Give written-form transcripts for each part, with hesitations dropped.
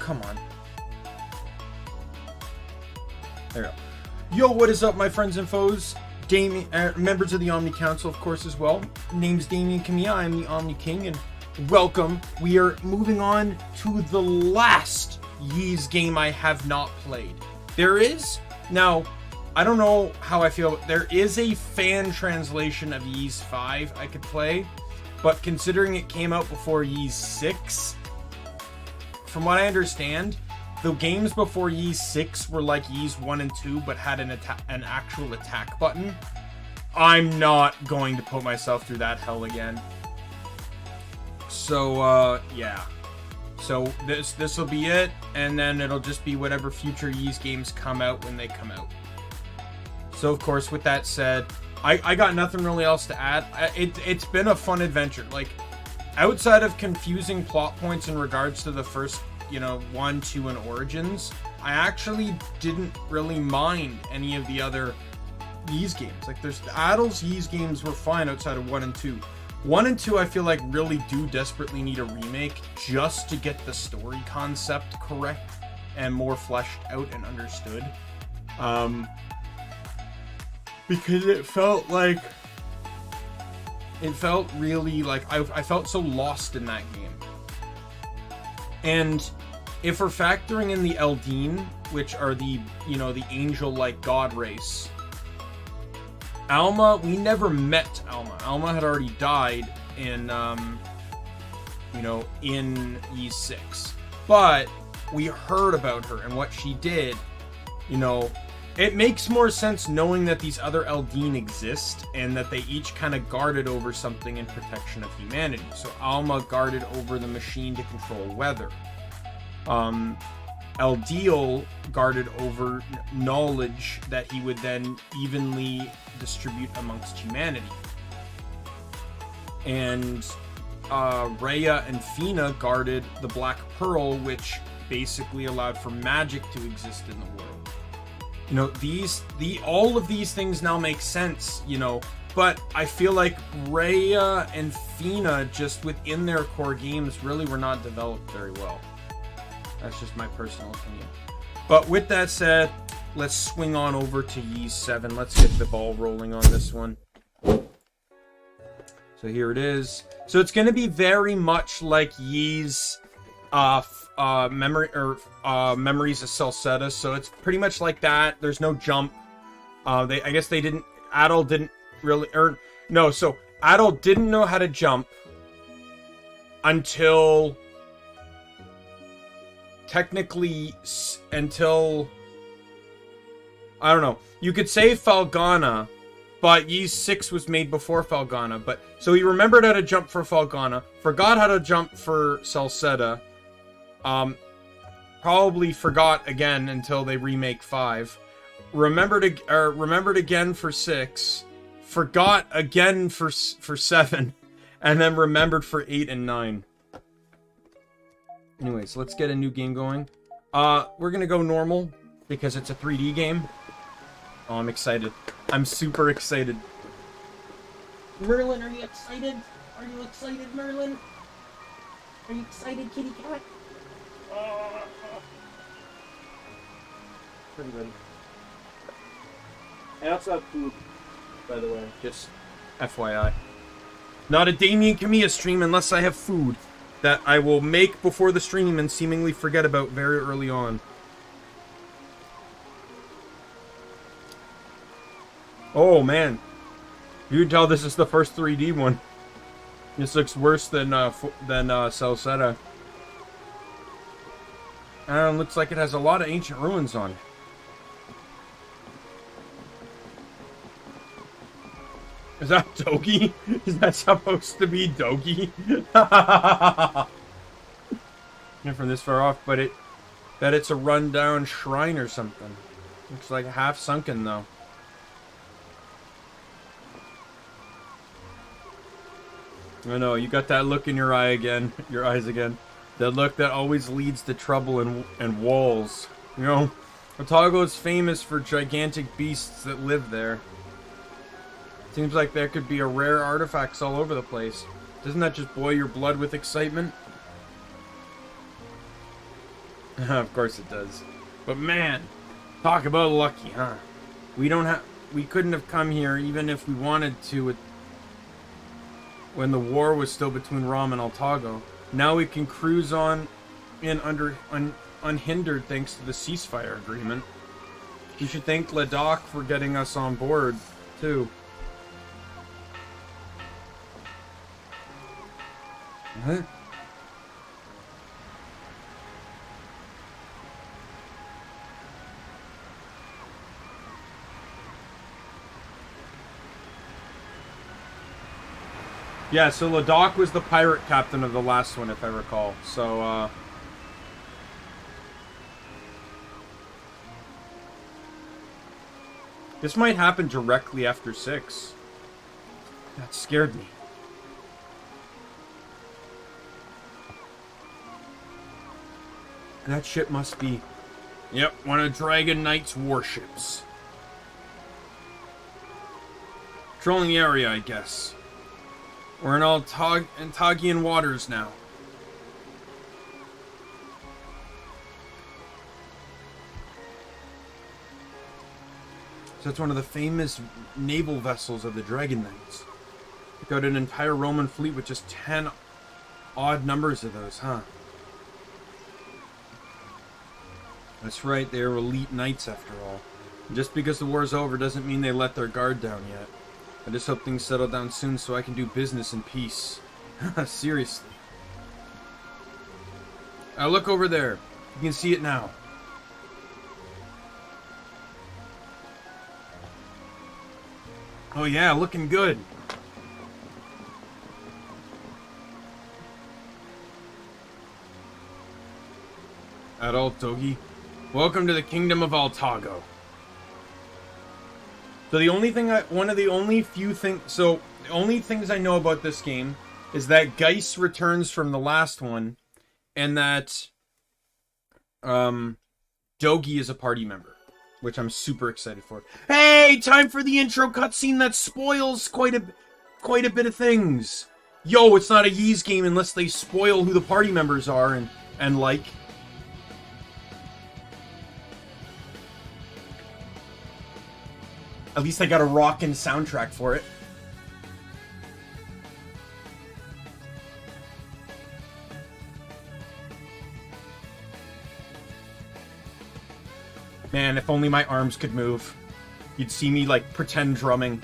come on. There we go. Yo, what is up, my friends and foes? Members of the Omni Council, of course, as well. Name's Daimien Kamiya, I'm the Omni King, and welcome. We are moving on to the last Ys game I have not played. There is, now, I don't know how I feel, but there is a fan translation of Ys 5 I could play, but considering it came out before Ys 6, from what I understand, the games before Ys 6 were like Ys 1 and 2, but had an actual attack button. I'm not going to put myself through that hell again. So, yeah. So, this will be it, and then it'll just be whatever future Ys games come out when they come out. So, of course, with that said, I got nothing really else to add. It's been a fun adventure. Like, outside of confusing plot points in regards to the first, 1, 2, and Origins, I actually didn't really mind any of the other Ys games. Like, there's Adel's Ys games were fine outside of 1 and 2. 1 and 2, I feel like, really do desperately need a remake just to get the story concept correct and more fleshed out and understood. Because it felt really like, I felt so lost in that game. And if we're factoring in the Eldeen, which are the, the angel-like god race, Alma, we never met Alma. Alma had already died in, in Ys 6. But we heard about her and what she did, It makes more sense knowing that these other Eldeen exist and that they each kind of guarded over something in protection of humanity. So Alma guarded over the machine to control weather. Eldiel guarded over knowledge that he would then evenly distribute amongst humanity. And Rhea and Fina guarded the Black Pearl, which basically allowed for magic to exist in the world. All of these things now make sense, but I feel like Rhea and Fina, just within their core games, really were not developed very well. That's just my personal opinion. But with that said, let's swing on over to Ys 7. Let's get the ball rolling on this one. So here it is. So it's going to be very much like Ys Memories of Celceta, so it's pretty much like that. There's no jump. Adel didn't really, so Adel didn't know how to jump until I don't know. You could say Falgana, but Ys 6 was made before Falgana. But so he remembered how to jump for Falgana, forgot how to jump for Celceta. Probably forgot again until they remake 5. Remembered again for 6. Forgot again for 7. And then remembered for 8 and 9. Anyways, let's get a new game going. We're gonna go normal because it's a 3D game. Oh, I'm excited. I'm super excited. Merlin, are you excited? Are you excited, Merlin? Are you excited, kitty cat? Pretty good. I also have food, by the way. Just FYI. Not a Daimien Kamiya stream unless I have food that I will make before the stream and seemingly forget about very early on. Oh man, you can tell this is the first 3D one. This looks worse than Celceta. And looks like it has a lot of ancient ruins on it. Is that Dogi? Is that supposed to be Dogi? Not from this far off, but it's a rundown shrine or something. Looks like half sunken though. I know, you got that look in your eye again. Your eyes again. That look that always leads to trouble and walls. Otago is famous for gigantic beasts that live there. Seems like there could be rare artifacts all over the place. Doesn't that just boil your blood with excitement? Of course it does. But man, talk about lucky, huh? We couldn't have come here even if we wanted to when the war was still between Rom and Altago. Now we can cruise on in unhindered thanks to the ceasefire agreement. You should thank Ladakh for getting us on board, too. What? Yeah, so Ladakh was the pirate captain of the last one, if I recall. So, this might happen directly after 6. That scared me. That ship must be... Yep, one of Dragon Knight's warships. Patrolling the area, I guess. We're in Antagian waters now. So it's one of the famous naval vessels of the Dragon Knights. They got an entire Roman fleet with just 10 odd numbers of those, huh? That's right, they are elite knights after all. And just because the war's over doesn't mean they let their guard down yet. I just hope things settle down soon so I can do business in peace. Seriously. Look over there. You can see it now. Oh yeah, looking good. Adult Dogi. Welcome to the kingdom of Altago. So the only thing one of the only things I know about this game is that Geist returns from the last one, and that Dogi is a party member, which I'm super excited for. Hey, time for the intro cutscene that spoils quite a bit of things. Yo, it's not a Ys game unless they spoil who the party members are and like. At least I got a rockin' soundtrack for it. Man, if only my arms could move. You'd see me, like, pretend drumming.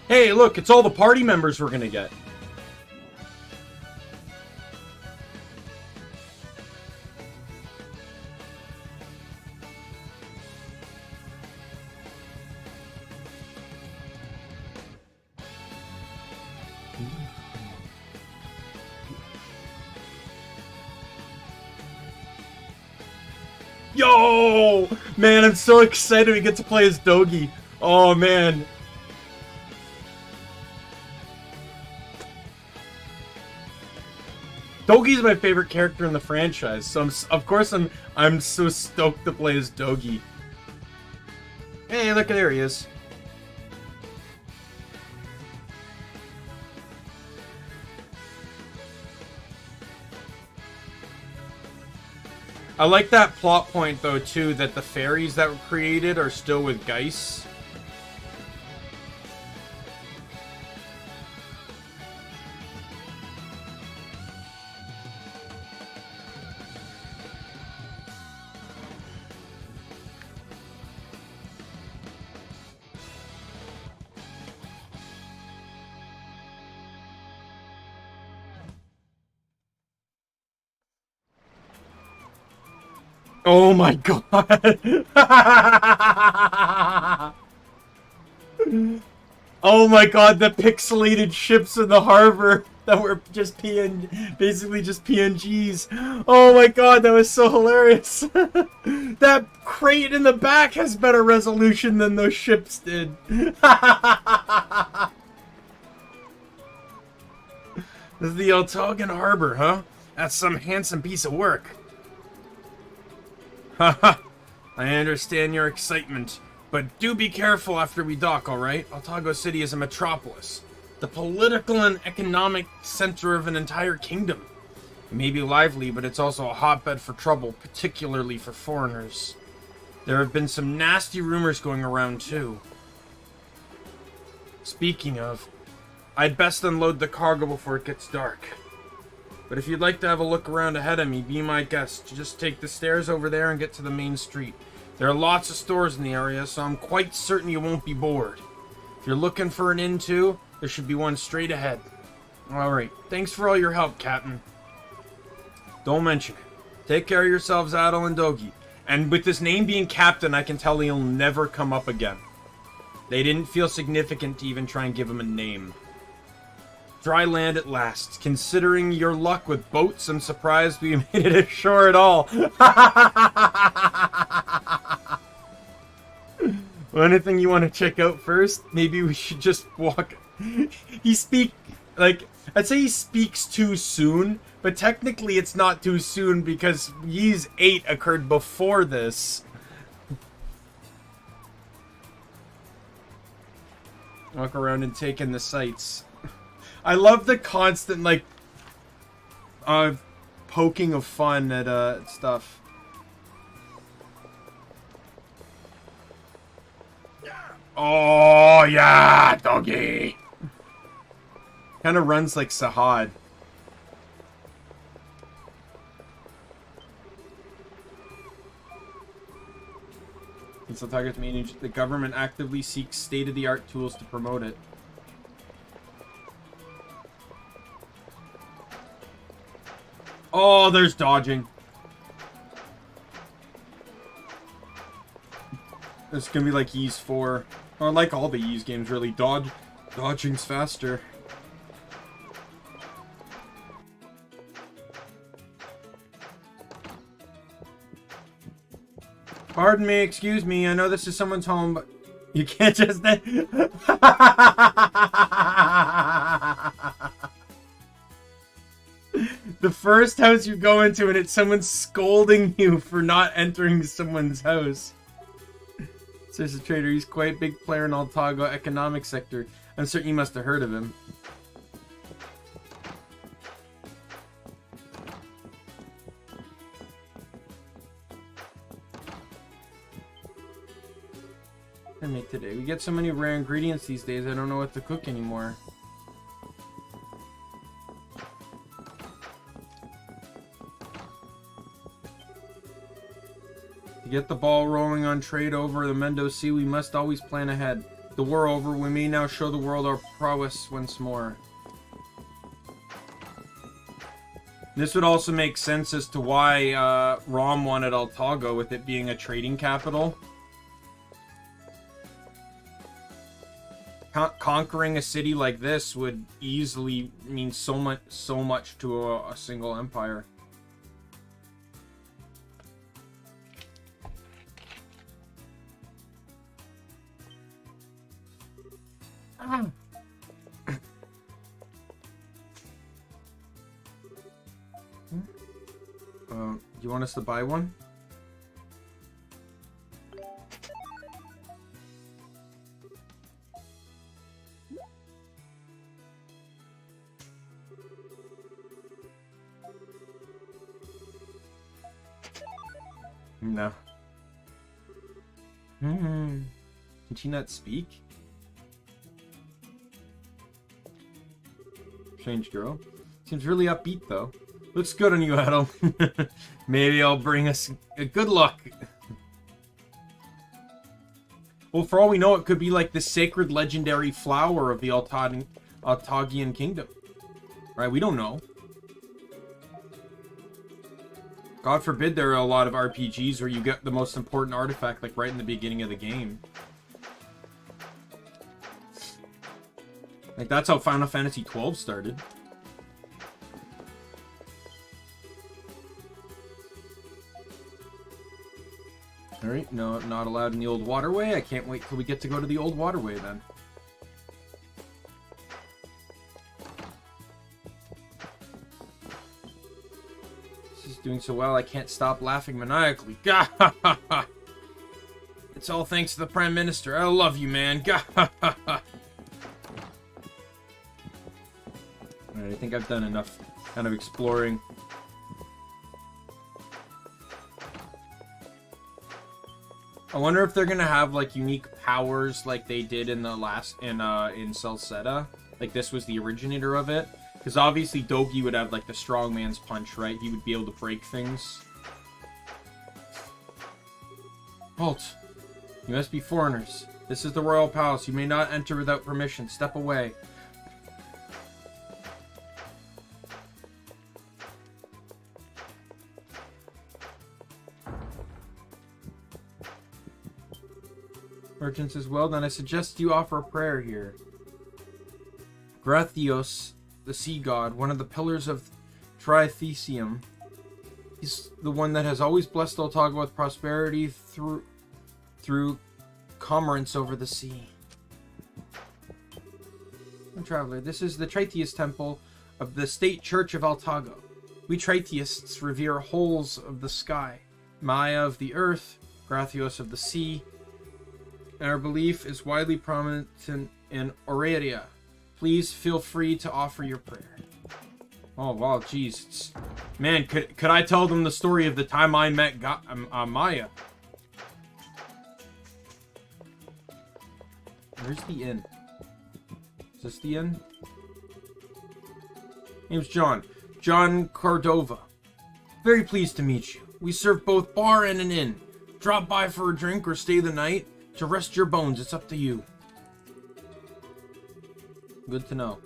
Hey, look, it's all the party members we're gonna get. Yo! Man, I'm so excited we get to play as Dogi. Oh, man. Dogi's my favorite character in the franchise, so of course I'm so stoked to play as Dogi. Hey, look, there he is. I like that plot point, though, too, that the fairies that were created are still with Geist. Oh my god! Oh my god, the pixelated ships in the harbor that were just basically just PNGs. Oh my god, that was so hilarious. That crate in the back has better resolution than those ships did. This is the Altagan Harbor, huh? That's some handsome piece of work. Haha, I understand your excitement. But do be careful after we dock, alright? Otago City is a metropolis. The political and economic center of an entire kingdom. It may be lively, but it's also a hotbed for trouble, particularly for foreigners. There have been some nasty rumors going around, too. Speaking of, I'd best unload the cargo before it gets dark. But if you'd like to have a look around ahead of me, be my guest. Just take the stairs over there and get to the main street. There are lots of stores in the area, so I'm quite certain you won't be bored. If you're looking for an inn too, there should be one straight ahead. Alright, thanks for all your help, Captain. Don't mention it. Take care of yourselves, Adel and Dogi. And with this name being Captain, I can tell he'll never come up again. They didn't feel significant to even try and give him a name. Dry land at last. Considering your luck with boats, I'm surprised we made it ashore at all. Well, anything you want to check out first? Maybe we should just walk. I'd say he speaks too soon, but technically it's not too soon because Ys 8 occurred before this. Walk around and take in the sights. I love the constant, like, poking of fun at, stuff. Oh, yeah, doggy! Kind of runs like Sahad. It's Otago's managed. The government actively seeks state-of-the-art tools to promote it. Oh, there's dodging. It's gonna be like Ys 4. Or like all the Ys games, really. Dodging's faster. Pardon me, excuse me, I know this is someone's home, but you can't just... The first house you go into and it's someone scolding you for not entering someone's house. Says the trader, he's quite a big player in Otago economic sector. I'm certain you must have heard of him. I make today. We get so many rare ingredients these days, I don't know what to cook anymore. To get the ball rolling on trade over the Mendo Sea, we must always plan ahead. The war over, we may now show the world our prowess once more. This would also make sense as to why Rom wanted Otago, with it being a trading capital. Conquering a city like this would easily mean so much to a single empire. You want us to buy one? No. Can she not speak? Strange girl. Seems really upbeat though. Looks good on you, Adam. Maybe I'll bring us a good luck. Well, for all we know, it could be like the sacred legendary flower of the Otagian kingdom. Right? We don't know. God forbid there are a lot of RPGs where you get the most important artifact like right in the beginning of the game. Like that's how Final Fantasy XII started. Alright, no, not allowed in the old waterway. I can't wait till we get to go to the old waterway then. This is doing so well, I can't stop laughing maniacally. It's It's all thanks to the Prime Minister. I love you, man. Alright, I think I've done enough kind of exploring. I wonder if they're gonna have like unique powers like they did in the last in Celceta. Like this was the originator of it. Because obviously Dogi would have like the strongman's punch, right? He would be able to break things. Halt! You must be foreigners. This is the royal palace. You may not enter without permission. Step away. Merchants as well, then I suggest you offer a prayer here. Grathios, the sea god, one of the pillars of Trithesium. He's the one that has always blessed Otago with prosperity through commerce over the sea. Traveler, this is the Tritheists temple of the state church of Altago. We Tritheists revere holes of the sky, Maya of the earth, Grathios of the sea, and our belief is widely prominent in Aurelia. Please feel free to offer your prayer. Oh, wow, jeez. Man, could I tell them the story of the time I met Maya? Where's the inn? Is this the inn? Name's John. John Cordova. Very pleased to meet you. We serve both bar and an inn. Drop by for a drink or stay the night. To rest your bones, it's up to you. Good to know.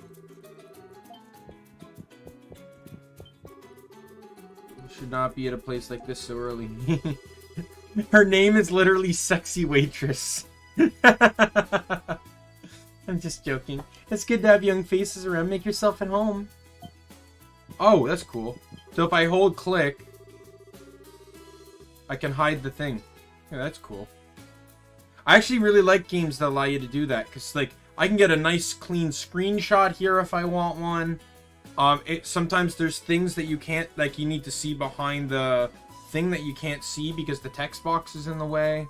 You should not be at a place like this so early. Her name is literally Sexy Waitress. I'm just joking. It's good to have young faces around. Make yourself at home. Oh, that's cool. So if I hold click, I can hide the thing. Yeah, that's cool. I actually really like games that allow you to do that, because like I can get a nice clean screenshot here if I want one. Sometimes there's things that you can't, like you need to see behind the thing that you can't see because the text box is in the way.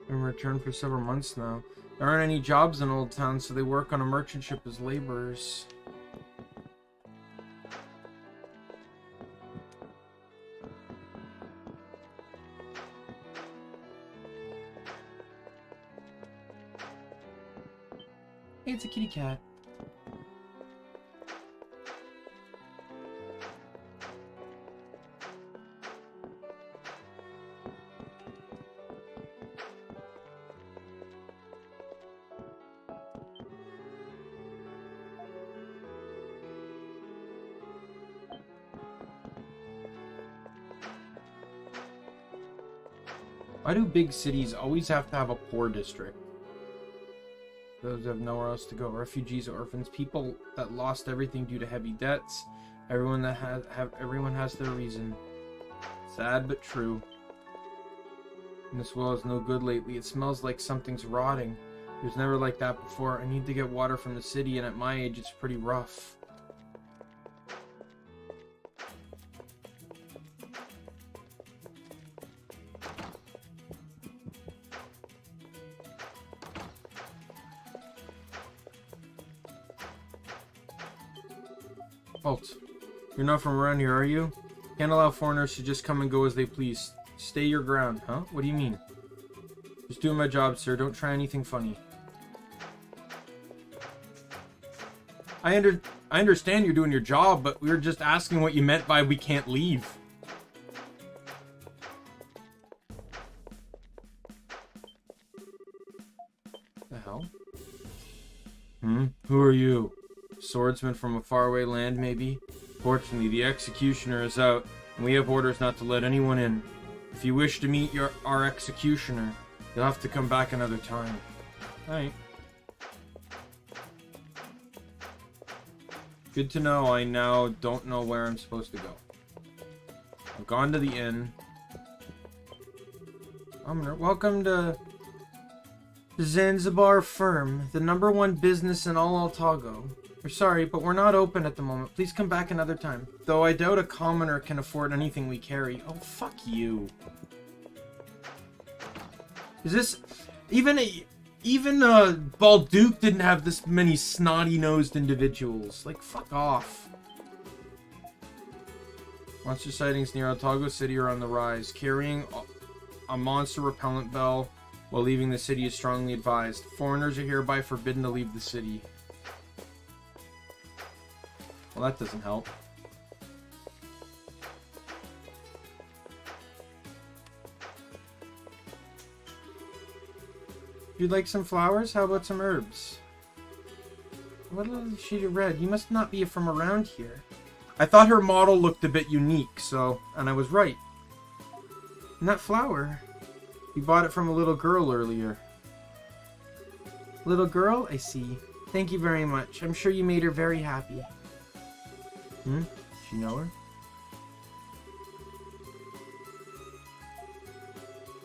In return for several months now. There aren't any jobs in Old Town, so they work on a merchant ship as laborers. Hey, it's a kitty cat. Why do big cities always have to have a poor district? Those who have nowhere else to go. Refugees, orphans, people that lost everything due to heavy debts. Everyone has their reason. Sad but true. And this well is no good lately. It smells like something's rotting. It was never like that before. I need to get water from the city, and at my age it's pretty rough. Halt. You're not from around here, are you? Can't allow foreigners to just come and go as they please. Stay your ground, huh? What do you mean? Just doing my job, sir. Don't try anything funny. I understand you're doing your job, but we were just asking what you meant by we can't leave. The hell? Who are you? Swordsman from a faraway land, maybe? Fortunately, the executioner is out, and we have orders not to let anyone in. If you wish to meet our executioner, you'll have to come back another time. Alright. Good to know. I now don't know where I'm supposed to go. I've gone to the inn. Welcome to Zanzibar Firm, the #1 business in all Otago. We're sorry, but we're not open at the moment. Please come back another time. Though I doubt a commoner can afford anything we carry. Oh, fuck you. Is this... Even Balduke didn't have this many snotty-nosed individuals. Like, fuck off. Monster sightings near Otago City are on the rise. Carrying a monster repellent bell while leaving the city is strongly advised. Foreigners are hereby forbidden to leave the city. Well, that doesn't help. You'd like some flowers? How about some herbs? What a little sheet of red. You must not be from around here. I thought her model looked a bit unique, so... And I was right. And that flower... You bought it from a little girl earlier. Little girl? I see. Thank you very much. I'm sure you made her very happy. Hmm? Does she know her?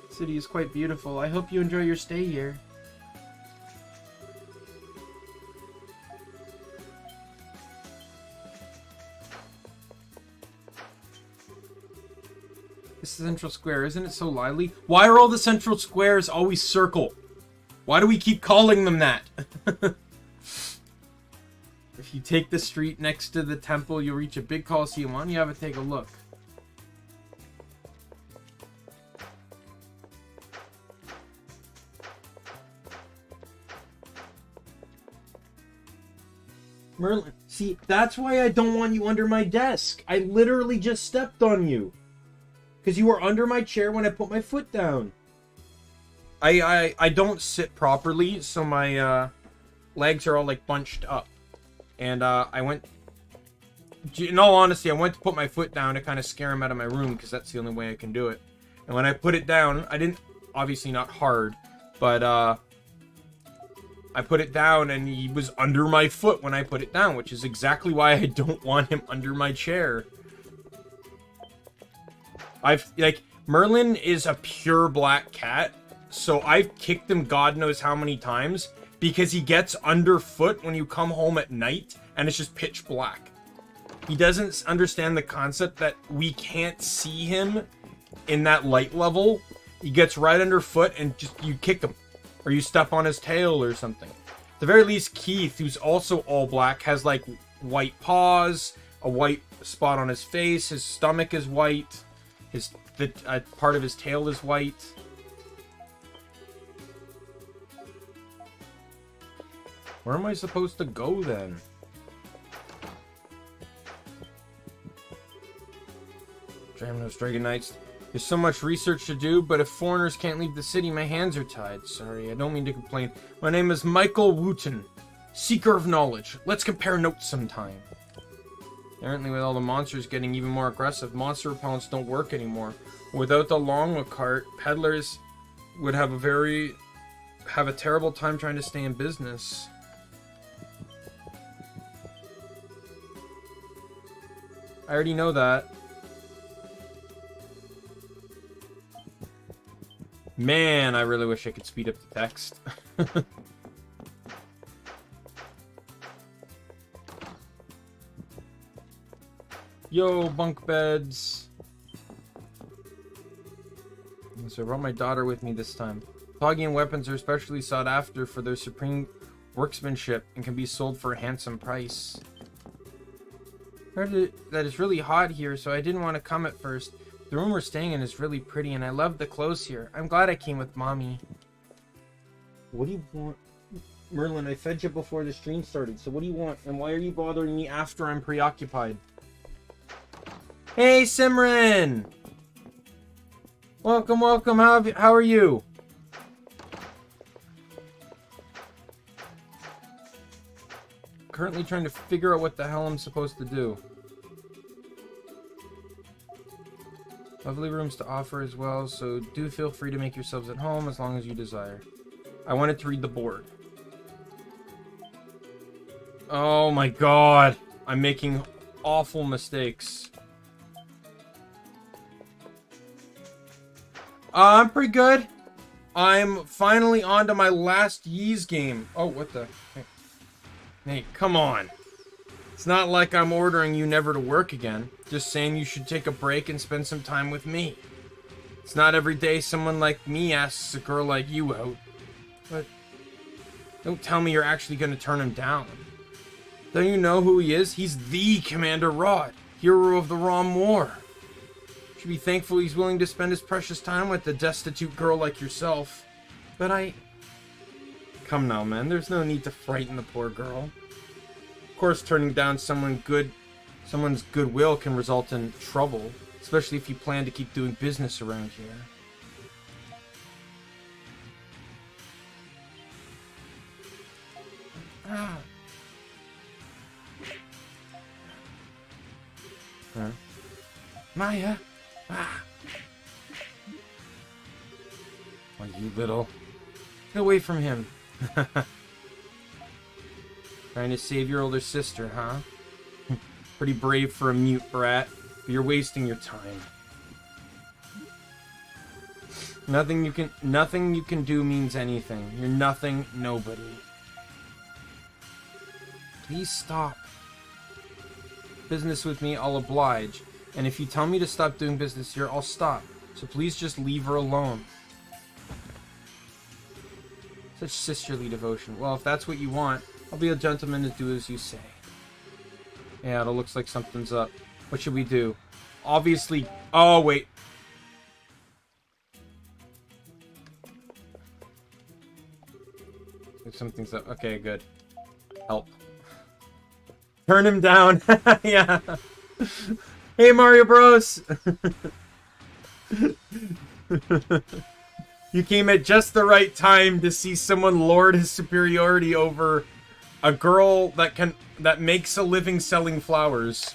The city is quite beautiful. I hope you enjoy your stay here. This is Central Square, isn't it so lively? Why are all the central squares always circle? Why do we keep calling them that? If you take the street next to the temple, you'll reach a big coliseum. Why don't you have a take a look? Merlin, see, that's why I don't want you under my desk. I literally just stepped on you. Because you were under my chair when I put my foot down. I don't sit properly, so my legs are all like bunched up. And I went... In all honesty, I went to put my foot down to kind of scare him out of my room, because that's the only way I can do it. And when I put it down, I didn't... Obviously not hard, but I put it down and he was under my foot when I put it down, which is exactly why I don't want him under my chair. Merlin is a pure black cat, so I've kicked him God knows how many times because he gets underfoot when you come home at night and it's just pitch black. He doesn't understand the concept that we can't see him in that light level. He gets right underfoot and just you kick him or you step on his tail or something. At the very least, Keith, who's also all black, has like white paws, a white spot on his face, his stomach is white. Part of his tail is white. Where am I supposed to go then? Dramnos Dragon Knights. There's so much research to do, but if foreigners can't leave the city, my hands are tied. Sorry, I don't mean to complain. My name is Michael Wooten, Seeker of Knowledge. Let's compare notes sometime. Apparently, with all the monsters getting even more aggressive, monster repellents don't work anymore. Without the long cart, peddlers would have a terrible time trying to stay in business. I already know that. Man, I really wish I could speed up the text. Yo, bunk beds. So I brought my daughter with me this time. Toggian weapons are especially sought after for their supreme workmanship and can be sold for a handsome price. I heard that it's really hot here, so I didn't want to come at first. The room we're staying in is really pretty, and I love the clothes here. I'm glad I came with Mommy. What do you want? Merlin, I fed you before the stream started, so what do you want? And why are you bothering me after I'm preoccupied? Hey, Simran! Welcome, welcome. How are you? Currently trying to figure out what the hell I'm supposed to do. Lovely rooms to offer as well, so do feel free to make yourselves at home as long as you desire. I wanted to read the board. Oh my god. I'm making awful mistakes. I'm pretty good. I'm finally on to my last Yeez game. Oh, what the? Hey, come on. It's not like I'm ordering you never to work again. Just saying you should take a break and spend some time with me. It's not every day someone like me asks a girl like you out. But don't tell me you're actually going to turn him down. Don't you know who he is? He's the Commander Rod, hero of the Rom War. You should be thankful he's willing to spend his precious time with a destitute girl like yourself. But Come now, man. There's no need to frighten the poor girl. Of course, turning down someone's goodwill can result in trouble, especially if you plan to keep doing business around here. Huh? Maya? Oh, you little... Get away from him. Trying to save your older sister, huh? Pretty brave for a mute brat, but you're wasting your time. Nothing you can do means anything. You're nothing, nobody. Please stop. Business with me, I'll oblige. And if you tell me to stop doing business here, I'll stop. So please just leave her alone. Such sisterly devotion. Well, if that's what you want, I'll be a gentleman to do as you say. Yeah, it looks like something's up. What should we do? Obviously... Oh, wait. Something's up. Okay, good. Help. Turn him down. Yeah. Hey, Mario Bros. You came at just the right time to see someone lord his superiority over a girl that makes a living selling flowers.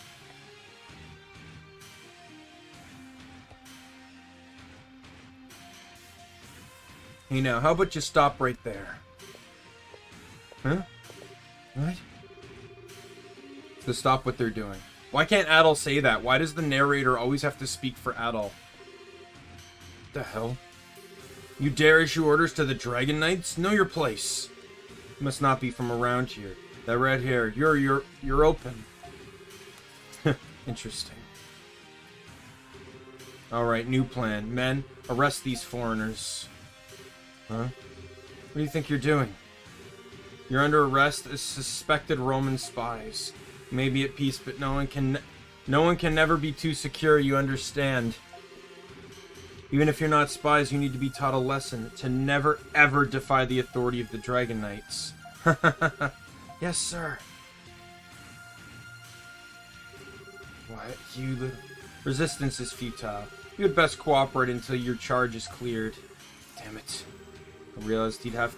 Hey, now, how about you stop right there? Huh? What? To stop what they're doing. Why can't Adol say that? Why does the narrator always have to speak for Adol? What the hell? You dare issue orders to the Dragon Knights? Know your place. You must not be from around here. That red hair, you're open. Interesting. Alright, new plan. Men, arrest these foreigners. Huh? What do you think you're doing? You're under arrest as suspected Roman spies. You may be at peace, but no one can never be too secure, you understand. Even if you're not spies, you need to be taught a lesson to never ever defy the authority of the Dragon Knights. Yes, sir. What? You little... Resistance is futile. You had best cooperate until your charge is cleared. Damn it. I realized he'd have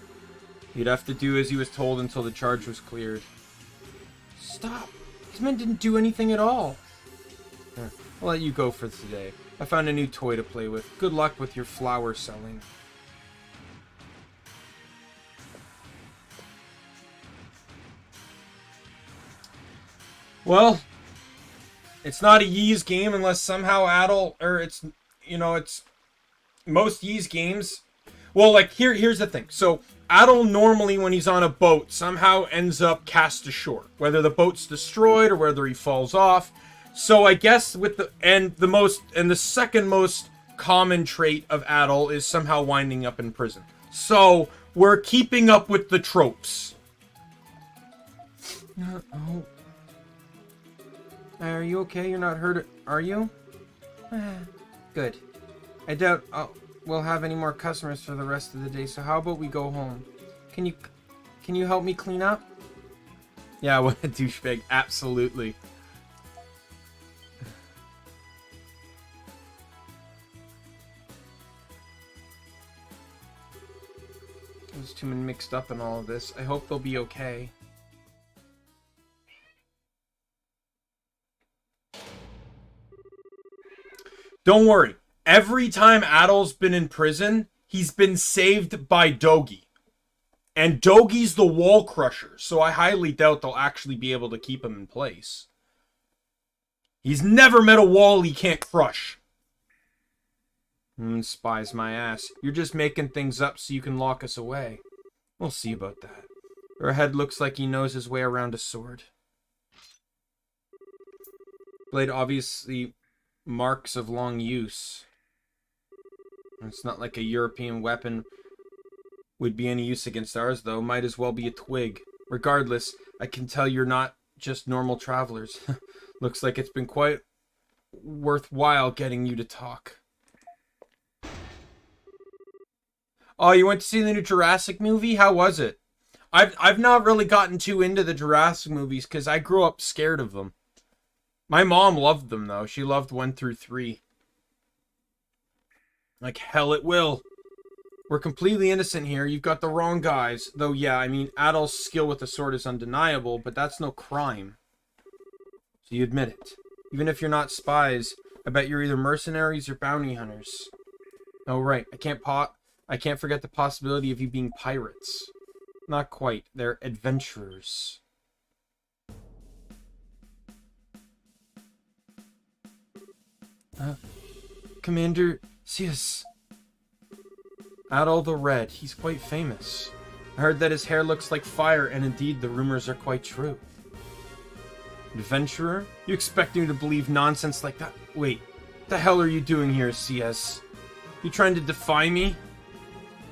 to do as he was told until the charge was cleared. Stop! These men didn't do anything at all. I'll let you go for today. I found a new toy to play with. Good luck with your flower selling. Well, it's not a Yeez game unless somehow Adol, or it's, you know, it's most Yeez games. Well, like, here's the thing. So, Adol normally, when he's on a boat, somehow ends up cast ashore. Whether the boat's destroyed or whether he falls off. So, I guess with the second most common trait of Adol is somehow winding up in prison. So, we're keeping up with the tropes. Oh. Are you okay? You're not hurt, are you? Good. I doubt we'll have any more customers for the rest of the day, so how about we go home? Can you help me clean up? Yeah, what a douchebag. Absolutely. There's too many mixed up in all of this. I hope they'll be okay. Don't worry. Every time Adol's been in prison, he's been saved by Dogi. And Dogi's the wall crusher, so I highly doubt they'll actually be able to keep him in place. He's never met a wall he can't crush. Spies my ass. You're just making things up so you can lock us away. We'll see about that. Your head looks like he knows his way around a sword. Blade obviously marks of long use. It's not like a European weapon would be any use against ours, though. Might as well be a twig. Regardless, I can tell you're not just normal travelers. Looks like it's been quite worthwhile getting you to talk. Oh, you went to see the new Jurassic movie? How was it? I've not really gotten too into the Jurassic movies because I grew up scared of them. My mom loved them, though. She loved 1 through 3. Like hell it will. We're completely innocent here. You've got the wrong guys. Though, yeah, I mean, Adol's skill with the sword is undeniable, but that's no crime. So you admit it. Even if you're not spies, I bet you're either mercenaries or bounty hunters. Oh, right. I can't forget the possibility of you being pirates. Not quite. They're adventurers. Commander Sias. Adol the Red. He's quite famous. I heard that his hair looks like fire, and indeed the rumors are quite true. Adventurer? You expect me to believe nonsense like that? Wait, what the hell are you doing here, CS? You trying to defy me?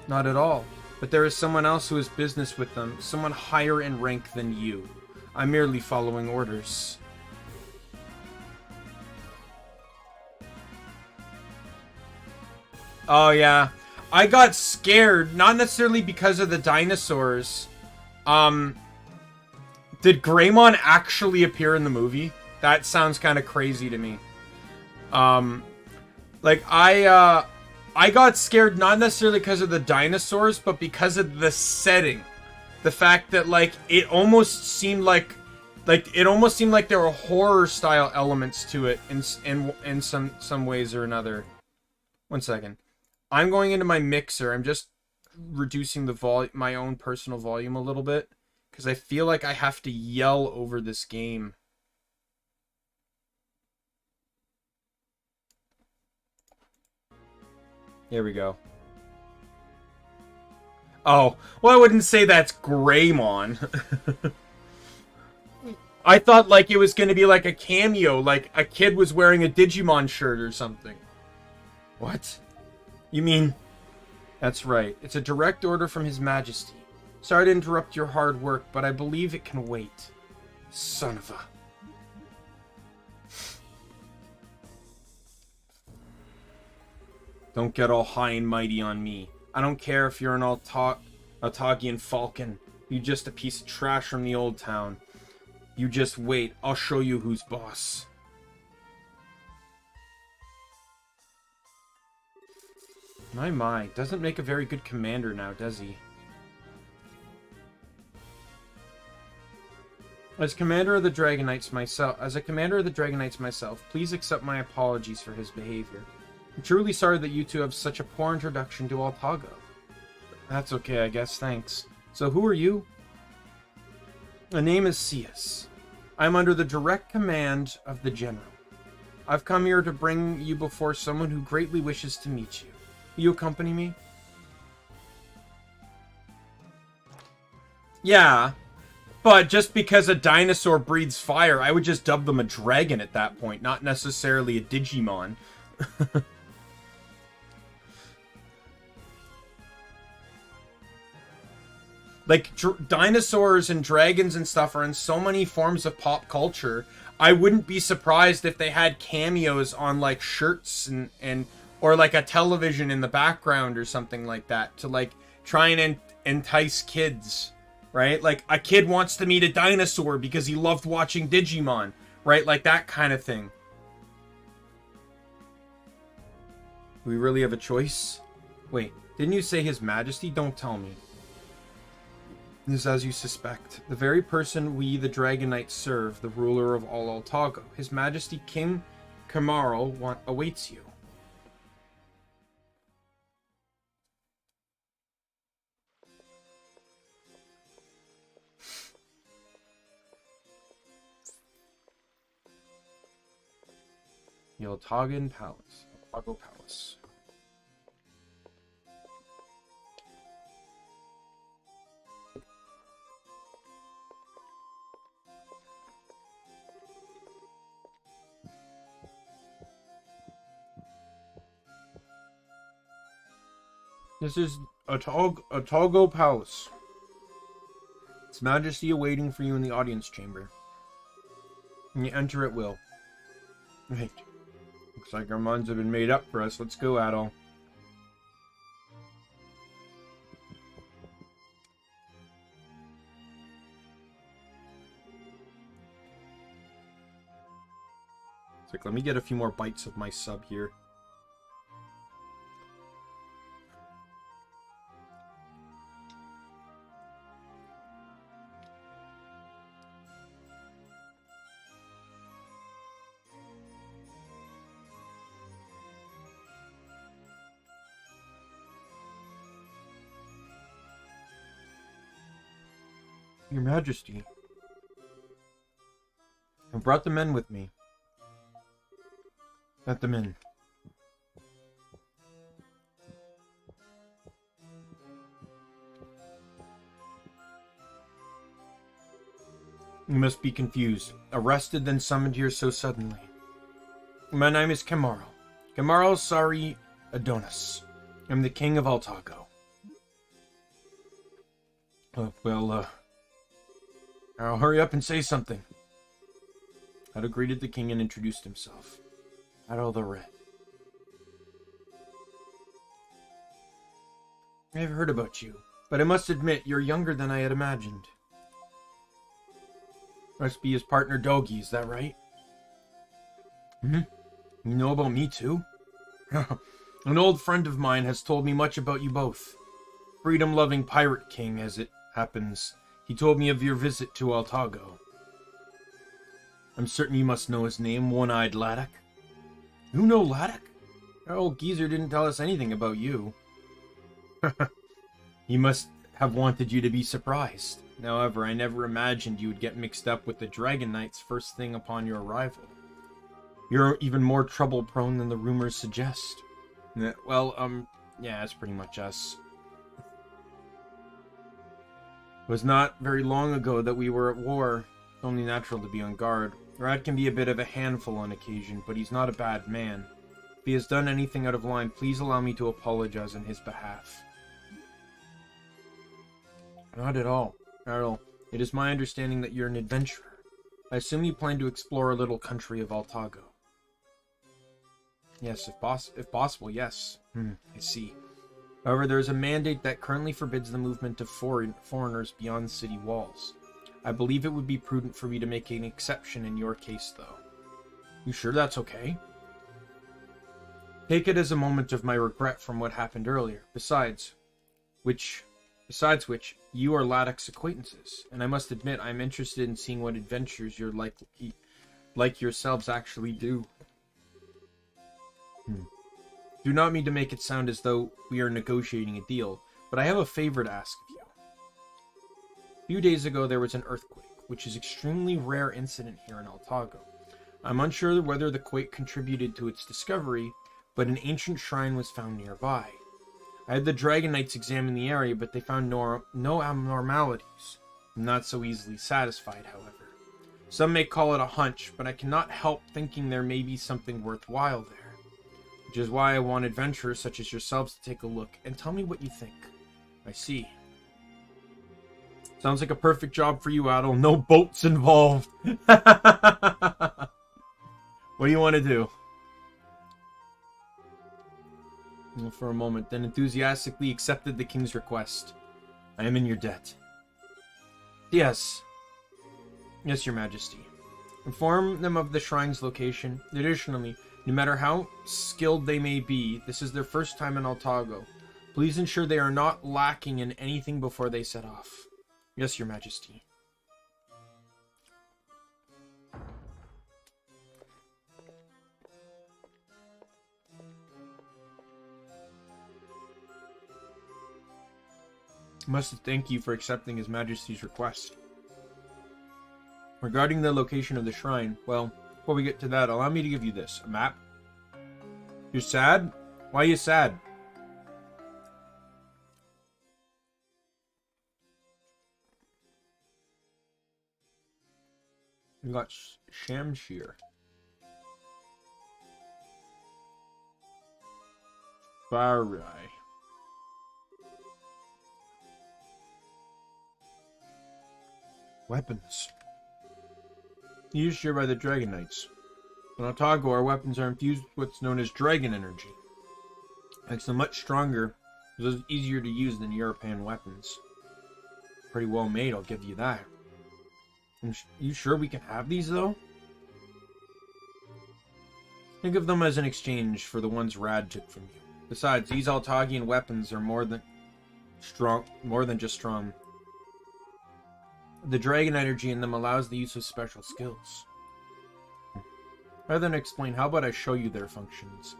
Not at all. But there is someone else who has business with them, someone higher in rank than you. I'm merely following orders. Oh, yeah. I got scared, not necessarily because of the dinosaurs. Did Greymon actually appear in the movie? That sounds kind of crazy to me. Like, I got scared not necessarily because of the dinosaurs, but because of the setting. The fact that, like, it almost seemed like there were horror-style elements to it in some ways or another. 1 second. I'm going into my mixer. I'm just reducing the my own personal volume a little bit, because I feel like I have to yell over this game. Here we go. Oh, well, I wouldn't say that's Greymon. I thought like it was going to be like a cameo, like a kid was wearing a Digimon shirt or something. What? You mean... That's right. It's a direct order from His Majesty. Sorry to interrupt your hard work, but I believe it can wait. Son of a... Don't get all high and mighty on me. I don't care if you're an Altagian falcon. You're just a piece of trash from the old town. You just wait. I'll show you who's boss. My. Doesn't make a very good commander now, does he? As a commander of the Dragon Knights myself, please accept my apologies for his behavior. I'm truly sorry that you two have such a poor introduction to Altago. That's okay, I guess, thanks. So who are you? My name is Sias. I'm under the direct command of the General. I've come here to bring you before someone who greatly wishes to meet you. Will you accompany me? Yeah, but just because a dinosaur breathes fire, I would just dub them a dragon at that point, not necessarily a Digimon. Like, dinosaurs and dragons and stuff are in so many forms of pop culture. I wouldn't be surprised if they had cameos on, like, shirts and or, like, a television in the background or something like that to, like, try and entice kids, right? Like, a kid wants to meet a dinosaur because he loved watching Digimon, right? Like, that kind of thing. Do we really have a choice? Wait, didn't you say His Majesty? Don't tell me. It is as you suspect. The very person we, the Dragon Knights, serve, the ruler of all Altago. His Majesty King Kamaro awaits you. The Altagan Palace. Altago Palace. This is Altago Palace. Its Majesty awaiting for you in the audience chamber. And you enter at will. Right. Looks like our minds have been made up for us. Let's go, Adol. It's like, let me get a few more bites of my sub here. Your Majesty, I brought the men with me. Let them in. You must be confused. Arrested, then summoned here so suddenly. My name is Kamaro. Kamaro Sari Adonis. I'm the King of Altago. I'll hurry up and say something. Adol greeted the king and introduced himself. Adol the Red. I've heard about you, but I must admit you're younger than I had imagined. Must be his partner Dogi, is that right? You know about me too? An old friend of mine has told me much about you both. Freedom-loving pirate king, as it happens. He told me of your visit to Altago. I'm certain you must know his name, One-Eyed Laddock. You know Laddock? Our old geezer didn't tell us anything about you. He must have wanted you to be surprised. However, I never imagined you would get mixed up with the Dragon Knights first thing upon your arrival. You're even more trouble-prone than the rumors suggest. Well, yeah, that's pretty much us. It was not very long ago that we were at war. It's only natural to be on guard. Rad can be a bit of a handful on occasion, but he's not a bad man. If he has done anything out of line, please allow me to apologize on his behalf. Not at all. Adol, it is my understanding that you're an adventurer. I assume you plan to explore our little country of Altago. Yes, if possible, yes. I see. However, there is a mandate that currently forbids the movement of foreigners beyond city walls. I believe it would be prudent for me to make an exception in your case, though. You sure that's okay? Take it as a moment of my regret from what happened earlier. Besides which, you are Laddock's acquaintances, and I must admit I'm interested in seeing what adventures you're like yourselves actually do. Do not mean to make it sound as though we are negotiating a deal, but I have a favor to ask of you. A few days ago there was an earthquake, which is an extremely rare incident here in Altago. I'm unsure whether the quake contributed to its discovery, but an ancient shrine was found nearby. I had the Dragon Knights examine the area, but they found no abnormalities. I'm not so easily satisfied, however. Some may call it a hunch, but I cannot help thinking there may be something worthwhile there. Which is why I want adventurers such as yourselves to take a look and tell me what you think. I see. Sounds like a perfect job for you, Adol. No boats involved. What do you want to do? Well, for a moment, then enthusiastically accepted the king's request. I am in your debt. Yes. Yes, your majesty. Inform them of the shrine's location. Additionally, no matter how skilled they may be, this is their first time in Altago. Please ensure they are not lacking in anything before they set off. Yes, your majesty. I must thank you for accepting His Majesty's request. Regarding the location of the shrine, well, before we get to that, allow me to give you this. A map. You're sad? Why are you sad? You got Shamshir. Barai. Weapons. Used here by the Dragon Knights. In Otago, our weapons are infused with what's known as dragon energy. Makes them much stronger, so it's easier to use than European weapons. Pretty well made, I'll give you that. You sure we can have these, though? Think of them as an exchange for the ones Rad took from you. Besides, these Altagian weapons are more than just strong. The dragon energy in them allows the use of special skills. Rather than explain, how about I show you their functions?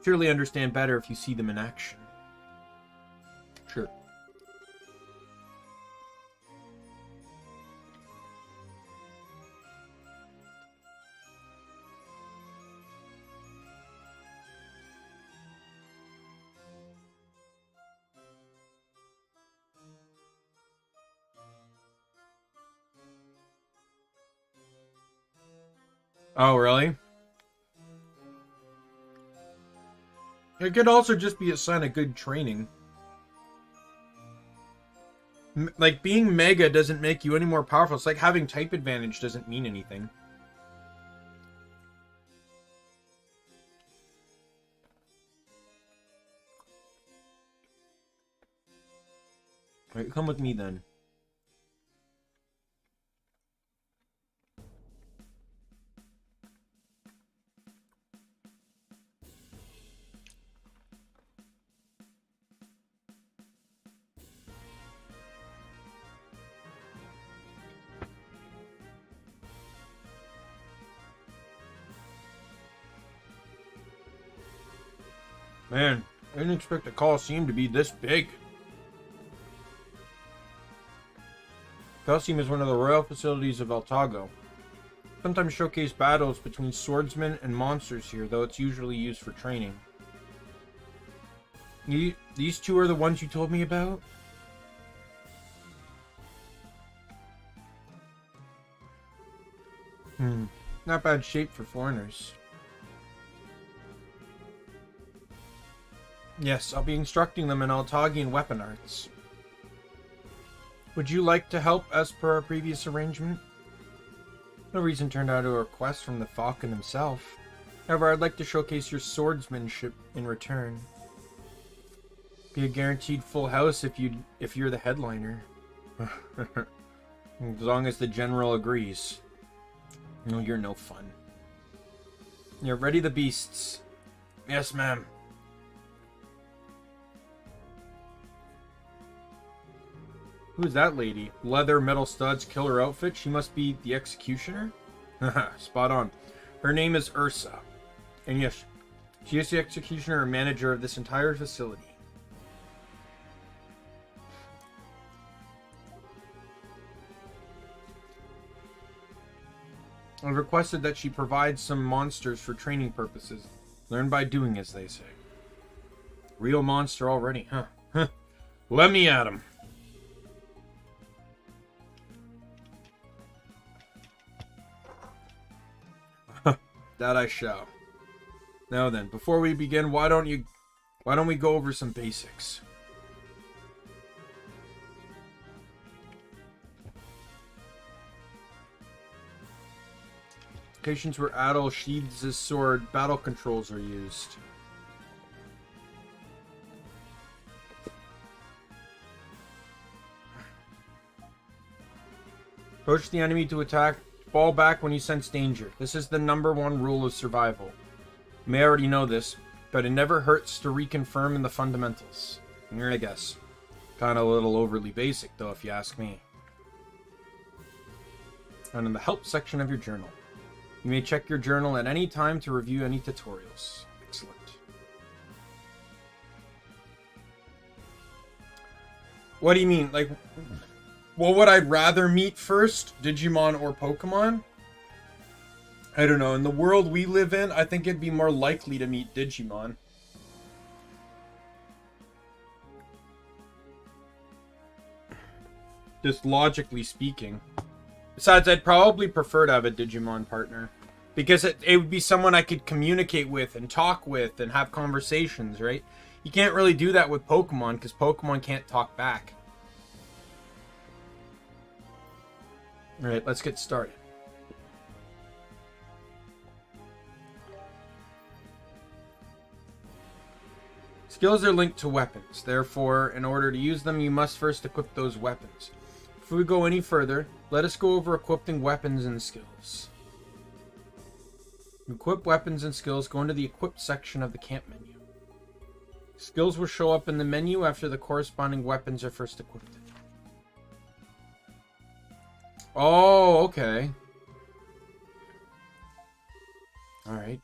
Surely understand better if you see them in action. Sure. Oh, really? It could also just be a sign of good training. Like, being mega doesn't make you any more powerful. It's like having type advantage doesn't mean anything. Alright, come with me then. Man, I didn't expect the Coliseum to be this big. Coliseum is one of the royal facilities of Altago. Sometimes showcase battles between swordsmen and monsters here, though it's usually used for training. These two are the ones you told me about? Not bad shape for foreigners. Yes, I'll be instructing them in Altagian weapon arts. Would you like to help as per our previous arrangement? No reason turned out a request from the Falcon himself. However, I'd like to showcase your swordsmanship in return. Be a guaranteed full house if you're the headliner. As long as the general agrees. No, you're no fun. You're ready the beasts. Yes, ma'am. Who's that lady? Leather, metal studs, killer outfit? She must be the executioner? Haha, spot on. Her name is Ursa. And yes, she is the executioner and manager of this entire facility. I've requested that she provide some monsters for training purposes. Learn by doing, as they say. Real monster already, huh? Let me at him. That I shall. Now then, before we begin, why don't we go over some basics? Locations where Adol sheathes his sword, battle controls are used. Approach the enemy to attack. Fall back when you sense danger. This is the #1 rule of survival. You may already know this, but it never hurts to reconfirm in the fundamentals. I guess. Kinda a little overly basic, though, if you ask me. And in the help section of your journal. You may check your journal at any time to review any tutorials. Excellent. What do you mean? Like, what would I rather meet first? Digimon or Pokemon? I don't know. In the world we live in, I think it'd be more likely to meet Digimon. Just logically speaking. Besides, I'd probably prefer to have a Digimon partner. Because it would be someone I could communicate with and talk with and have conversations, right? You can't really do that with Pokemon because Pokemon can't talk back. Alright, let's get started. Skills are linked to weapons. Therefore, in order to use them, you must first equip those weapons. Before we go any further, let us go over equipping weapons and skills. Equip weapons and skills, go into the equipped section of the camp menu. Skills will show up in the menu after the corresponding weapons are first equipped. Oh, okay. Alright.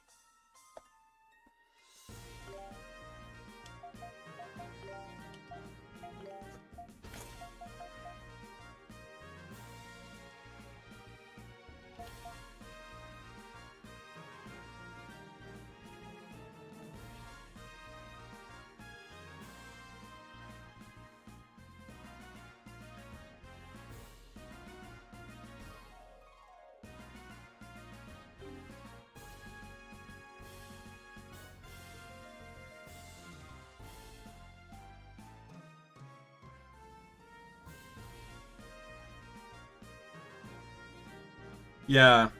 Yeah.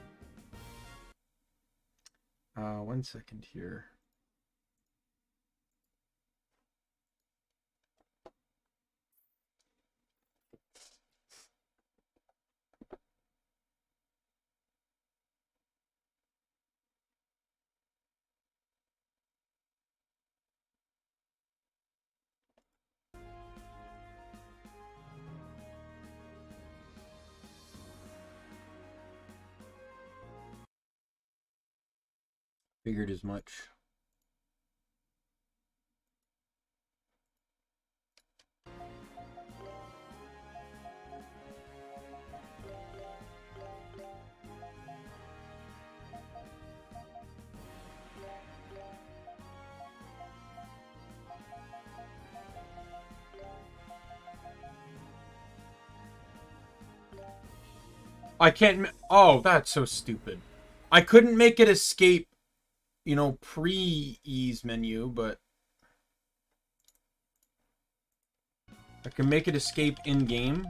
1 second here. Figured as much. I can't... Oh, that's so stupid. I couldn't make it escape, you know, pre-ease menu, but... I can make it escape in-game.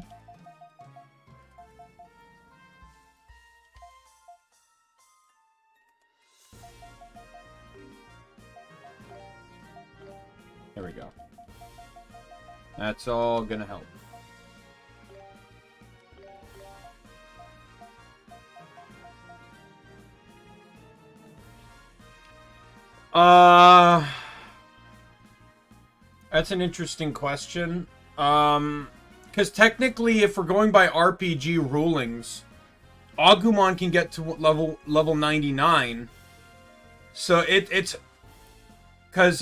There we go. That's all gonna help. That's an interesting question. Because technically, if we're going by RPG rulings, Agumon can get to level 99. So it's because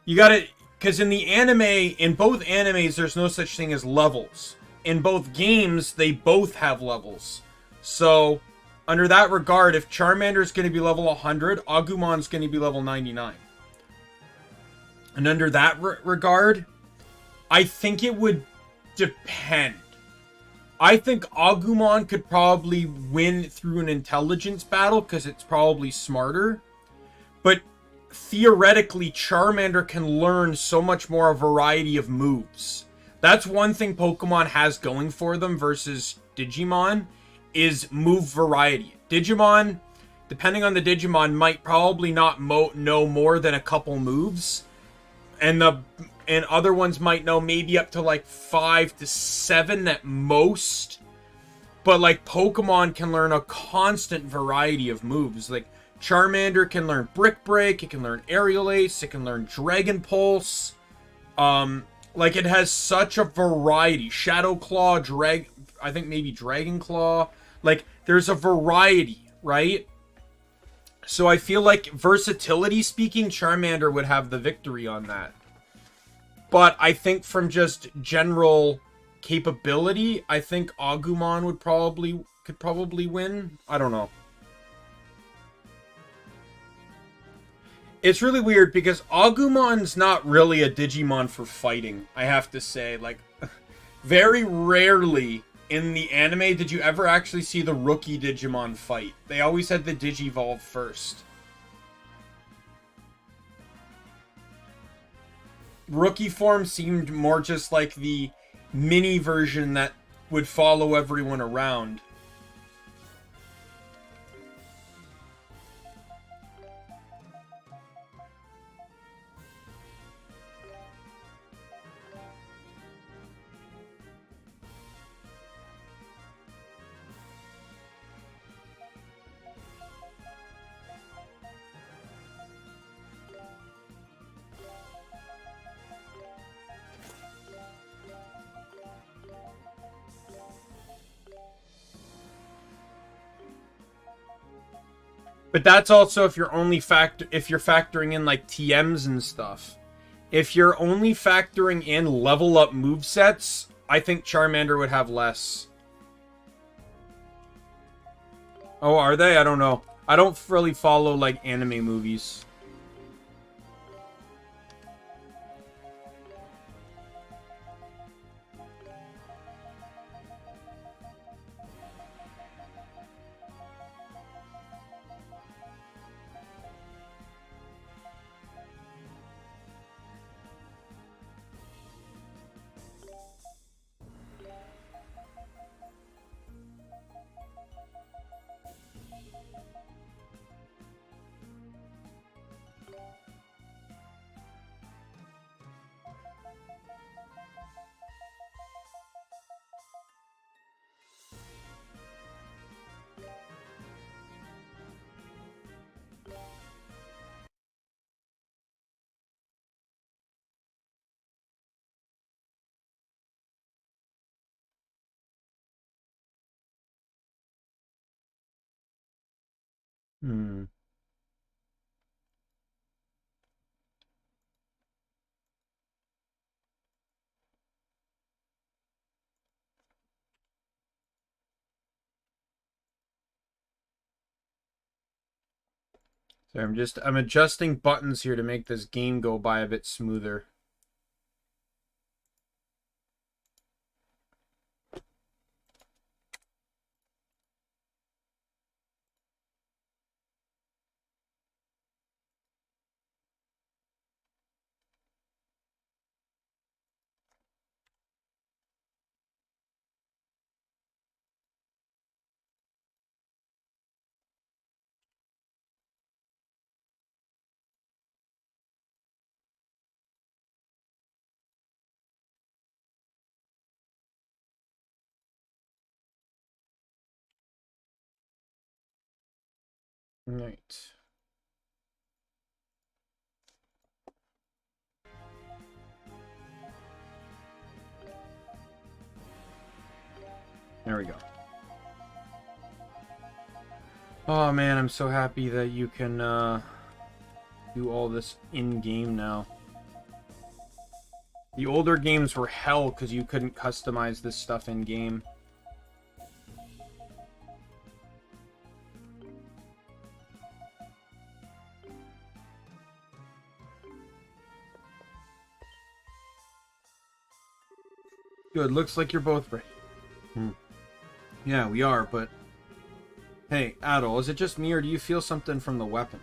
you gotta, because in the anime, in both animes, there's no such thing as levels. In both games, they both have levels. So under that regard, if Charmander is going to be level 100, Agumon is going to be level 99. And under that regard, I think it would depend. I think Agumon could probably win through an intelligence battle because it's probably smarter. But theoretically, Charmander can learn so much more a variety of moves. That's one thing Pokemon has going for them versus Digimon, is move variety. Digimon, depending on the Digimon, might probably not know more than a couple moves. And other ones might know maybe up to like 5 to 7 at most. But like Pokemon can learn a constant variety of moves. Like Charmander can learn Brick Break, it can learn Aerial Ace, it can learn Dragon Pulse. Like it has such a variety. Shadow Claw, I think maybe Dragon Claw. Like there's a variety, right? So I feel like versatility speaking, Charmander would have the victory on that. But I think from just general capability, I think Agumon could probably win. I don't know. It's really weird because Agumon's not really a Digimon for fighting, I have to say. Like, very rarely in the anime did you ever actually see the rookie Digimon fight. They always had the Digivolve first. Rookie form seemed more just like the mini version that would follow everyone around. But that's also if you're factoring in like TMs and stuff. If you're only factoring in level up movesets, I think Charmander would have less. Oh, are they? I don't know. I don't really follow like anime movies. Hmm. So I'm adjusting buttons here to make this game go by a bit smoother. Right. There we go. Oh man, I'm so happy that you can do all this in-game now. The older games were hell because you couldn't customize this stuff in-game. Good, looks like you're both ready. Yeah, we are, but... Hey, Adol, is it just me or do you feel something from the weapon?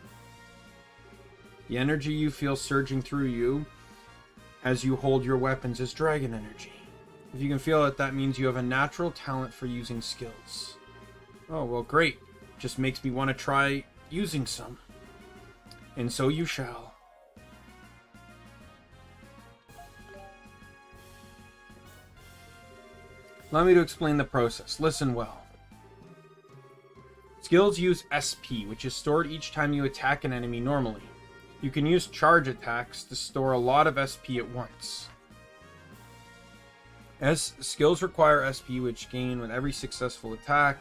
The energy you feel surging through you as you hold your weapons is dragon energy. If you can feel it, that means you have a natural talent for using skills. Oh, well, great. Just makes me want to try using some. And so you shall. Allow me to explain the process. Listen well. Skills use SP, which is stored each time you attack an enemy normally. You can use charge attacks to store a lot of SP at once. Skills require SP, which gain with every successful attack.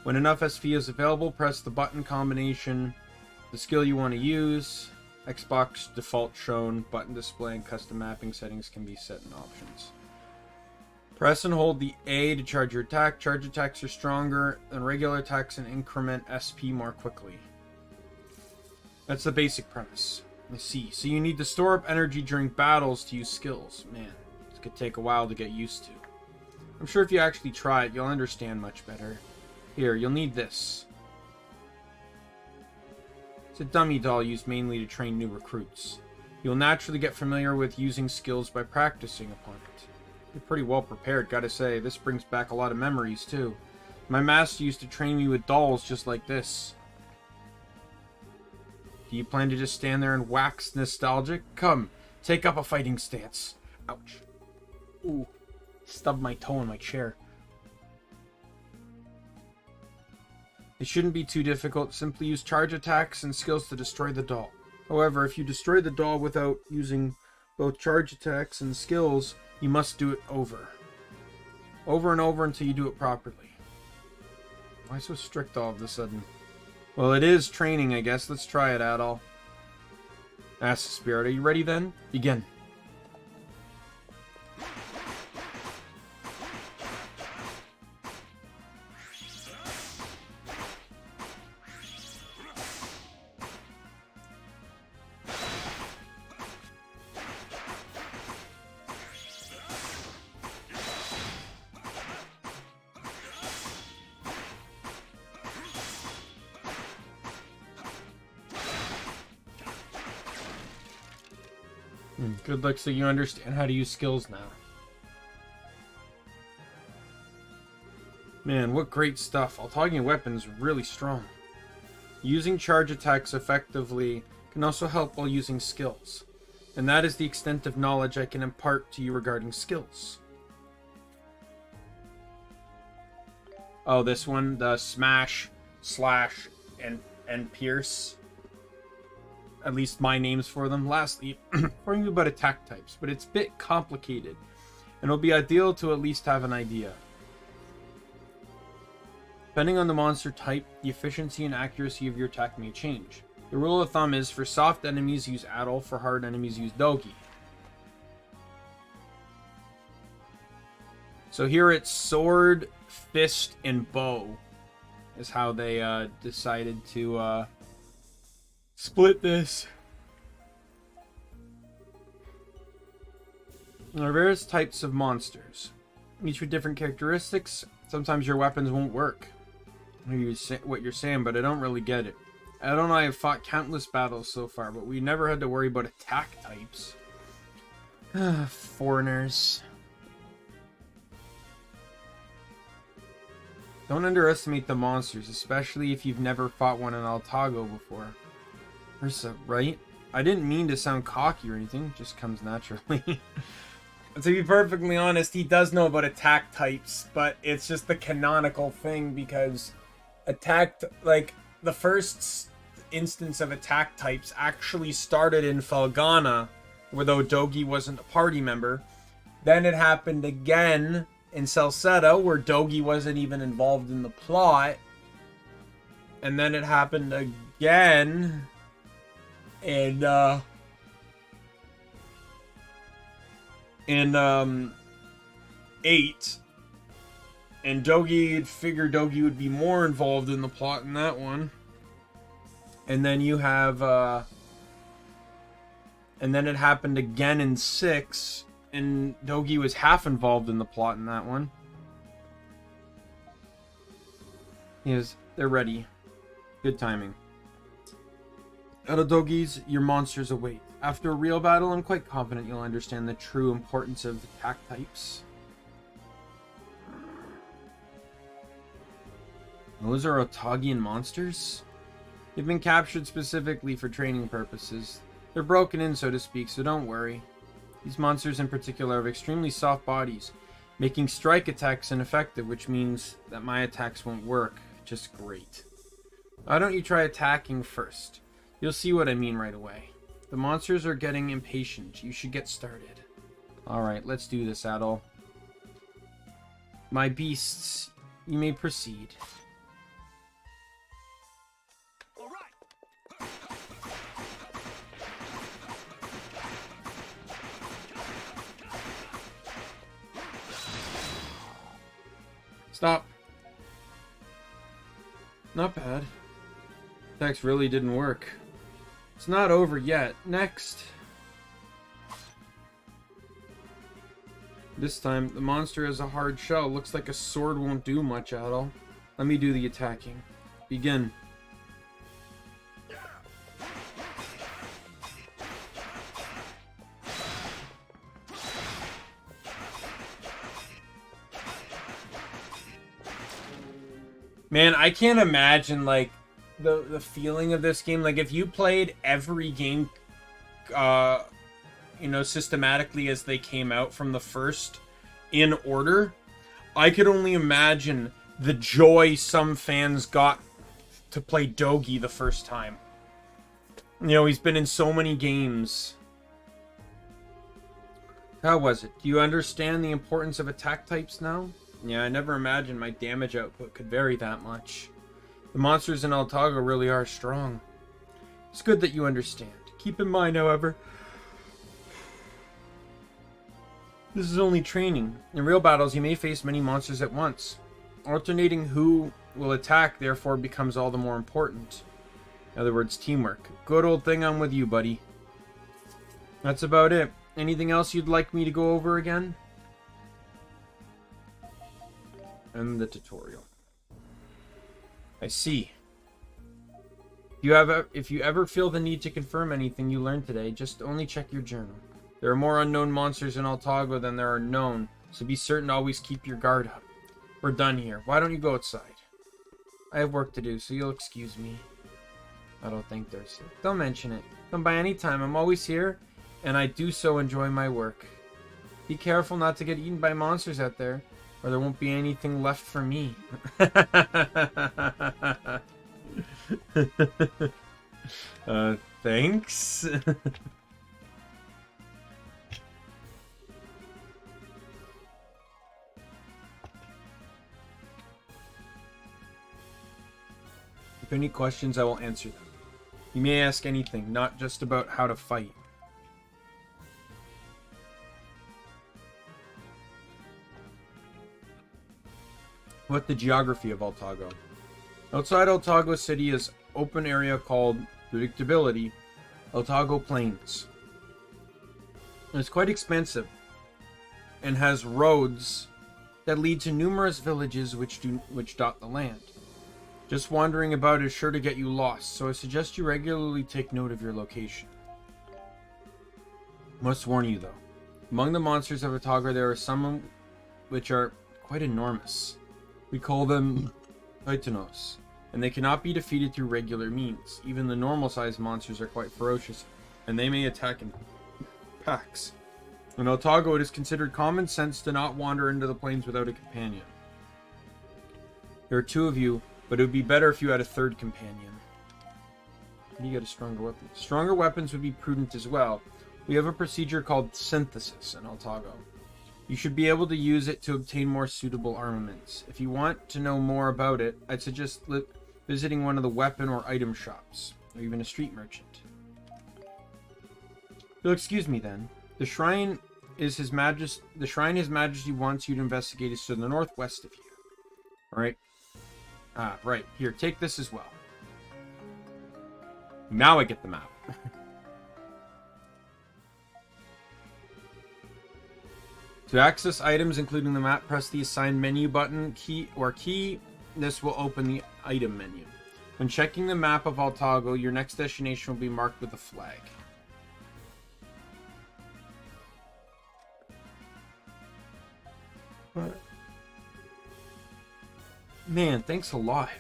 When enough SP is available, press the button combination, the skill you want to use. Xbox default shown, button display and custom mapping settings can be set in options. Press and hold the A to charge your attack. Charge attacks are stronger than regular attacks and increment SP more quickly. That's the basic premise. I see. So you need to store up energy during battles to use skills. Man, this could take a while to get used to. I'm sure if you actually try it, you'll understand much better. Here, you'll need this. It's a dummy doll used mainly to train new recruits. You'll naturally get familiar with using skills by practicing upon it. You're pretty well prepared, gotta say. This brings back a lot of memories, too. My master used to train me with dolls just like this. Do you plan to just stand there and wax nostalgic? Come, take up a fighting stance. Ouch. Ooh, stubbed my toe in my chair. It shouldn't be too difficult. Simply use charge attacks and skills to destroy the doll. However, if you destroy the doll without using both charge attacks and skills, you must do it over. Over and over until you do it properly. Why so strict all of a sudden? Well, it is training, I guess. Let's try it, Adol. Ask the spirit. Are you ready then? Begin. Good luck, so you understand how to use skills now. Man, what great stuff. Altagi weapon's really strong. Using charge attacks effectively can also help while using skills. And that is the extent of knowledge I can impart to you regarding skills. Oh, this one, the smash, slash, and pierce. At least my names for them. Lastly, informing you about attack types, but it's a bit complicated, and it'll be ideal to at least have an idea. Depending on the monster type, the efficiency and accuracy of your attack may change. The rule of thumb is for soft enemies use Adol, for hard enemies use Dogi. So here it's sword, fist, and bow is how they decided to split this. There are various types of monsters, each with different characteristics. Sometimes your weapons won't work. I hear what you're saying, but I don't really get it. Adol and I have fought countless battles so far, but we never had to worry about attack types. Foreigners. Don't underestimate the monsters, especially if you've never fought one in Altago before. Ursa, right? I didn't mean to sound cocky or anything, just comes naturally. To be perfectly honest, he does know about attack types, but it's just the canonical thing because like, the first instance of attack types actually started in Felghana, where though Dogi wasn't a party member. Then it happened again in Celceta, where Dogi wasn't even involved in the plot. And then it happened again in 8, and Dogi figured Dogi would be more involved in the plot in that one. And then you have and then it happened again in 6, and Dogi was half involved in the plot in that one. They're ready. Good timing. Out of Dogis, your monsters await. After a real battle, I'm quite confident you'll understand the true importance of attack types. Those are Otagian monsters? They've been captured specifically for training purposes. They're broken in, so to speak, so don't worry. These monsters in particular have extremely soft bodies, making strike attacks ineffective, which means that my attacks won't work. Just great. Why don't you try attacking first? You'll see what I mean right away. The monsters are getting impatient. You should get started. Alright, let's do this, Adol. My beasts, you may proceed. Stop. Not bad. Attacks really didn't work. It's not over yet. Next. This time, the monster has a hard shell. Looks like a sword won't do much at all. Let me do the attacking. Begin. Man, I can't imagine, like, the feeling of this game. Like, if you played every game, you know, systematically as they came out from the first in order, I could only imagine the joy some fans got to play Dogi the first time. You know, he's been in so many games. How was it? Do you understand the importance of attack types now? Yeah, I never imagined my damage output could vary that much. The monsters in Altago really are strong. It's good that you understand. Keep in mind, however, this is only training. In real battles, you may face many monsters at once. Alternating who will attack, therefore, becomes all the more important. In other words, teamwork. Good old thing, I'm with you, buddy. That's about it. Anything else you'd like me to go over again? And the tutorial. I see. If you ever feel the need to confirm anything you learned today, just only check your journal. There are more unknown monsters in Altago than there are known, so be certain to always keep your guard up. We're done here. Why don't you go outside? I have work to do, so you'll excuse me. I don't think there's... Don't mention it. Come by any time. I'm always here, and I do so enjoy my work. Be careful not to get eaten by monsters out there, or there won't be anything left for me. Thanks. If any questions, I will answer them. You may ask anything, not just about how to fight. What the geography of Altago? Outside Altago City is open area called Predictability, Altago Plains. It's quite expensive and has roads that lead to numerous villages which dot the land. Just wandering about is sure to get you lost, so I suggest you regularly take note of your location. Must warn you though, among the monsters of Altago there are some which are quite enormous. We call them Titanos, and they cannot be defeated through regular means. Even the normal-sized monsters are quite ferocious, and they may attack in packs. In Altago, it is considered common sense to not wander into the plains without a companion. There are two of you, but it would be better if you had a third companion. You get a stronger weapon. Stronger weapons would be prudent as well. We have a procedure called synthesis in Altago. You should be able to use it to obtain more suitable armaments. If you want to know more about it, I'd suggest visiting one of the weapon or item shops, or even a street merchant. You'll excuse me then. The shrine His Majesty wants you to investigate is to the northwest of you. Alright? Ah, right. Here, take this as well. Now I get the map. To access items, including the map, press the assigned menu button key. This will open the item menu. When checking the map of Altago, your next destination will be marked with a flag. What? Man, thanks a lot.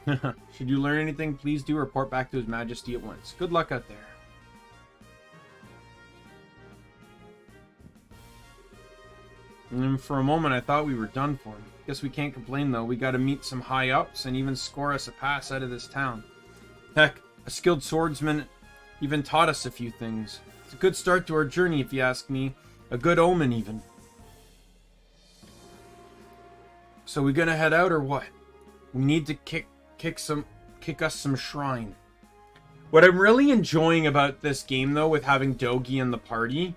Should you learn anything, please do report back to His Majesty at once. Good luck out there. And for a moment, I thought we were done for. Guess we can't complain, though. We gotta meet some high-ups and even score us a pass out of this town. Heck, a skilled swordsman even taught us a few things. It's a good start to our journey, if you ask me. A good omen, even. So we gonna head out, or what? We need to kick us some shrine. What I'm really enjoying about this game, though, with having Dogi in the party,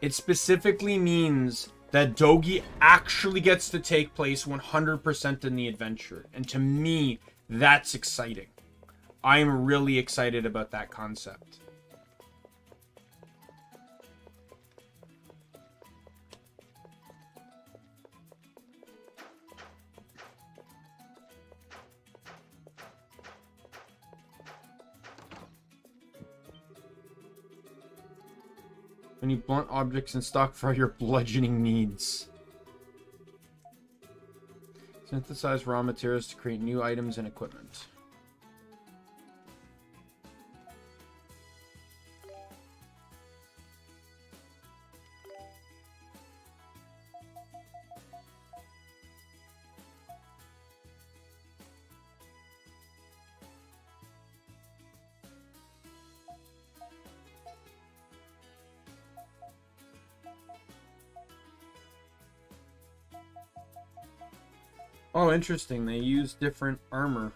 it specifically means that Dogi actually gets to take place 100% in the adventure. And to me, that's exciting. I'm really excited about that concept. Any blunt objects in stock for your bludgeoning needs. Synthesize raw materials to create new items and equipment. Oh, interesting. They use different armor.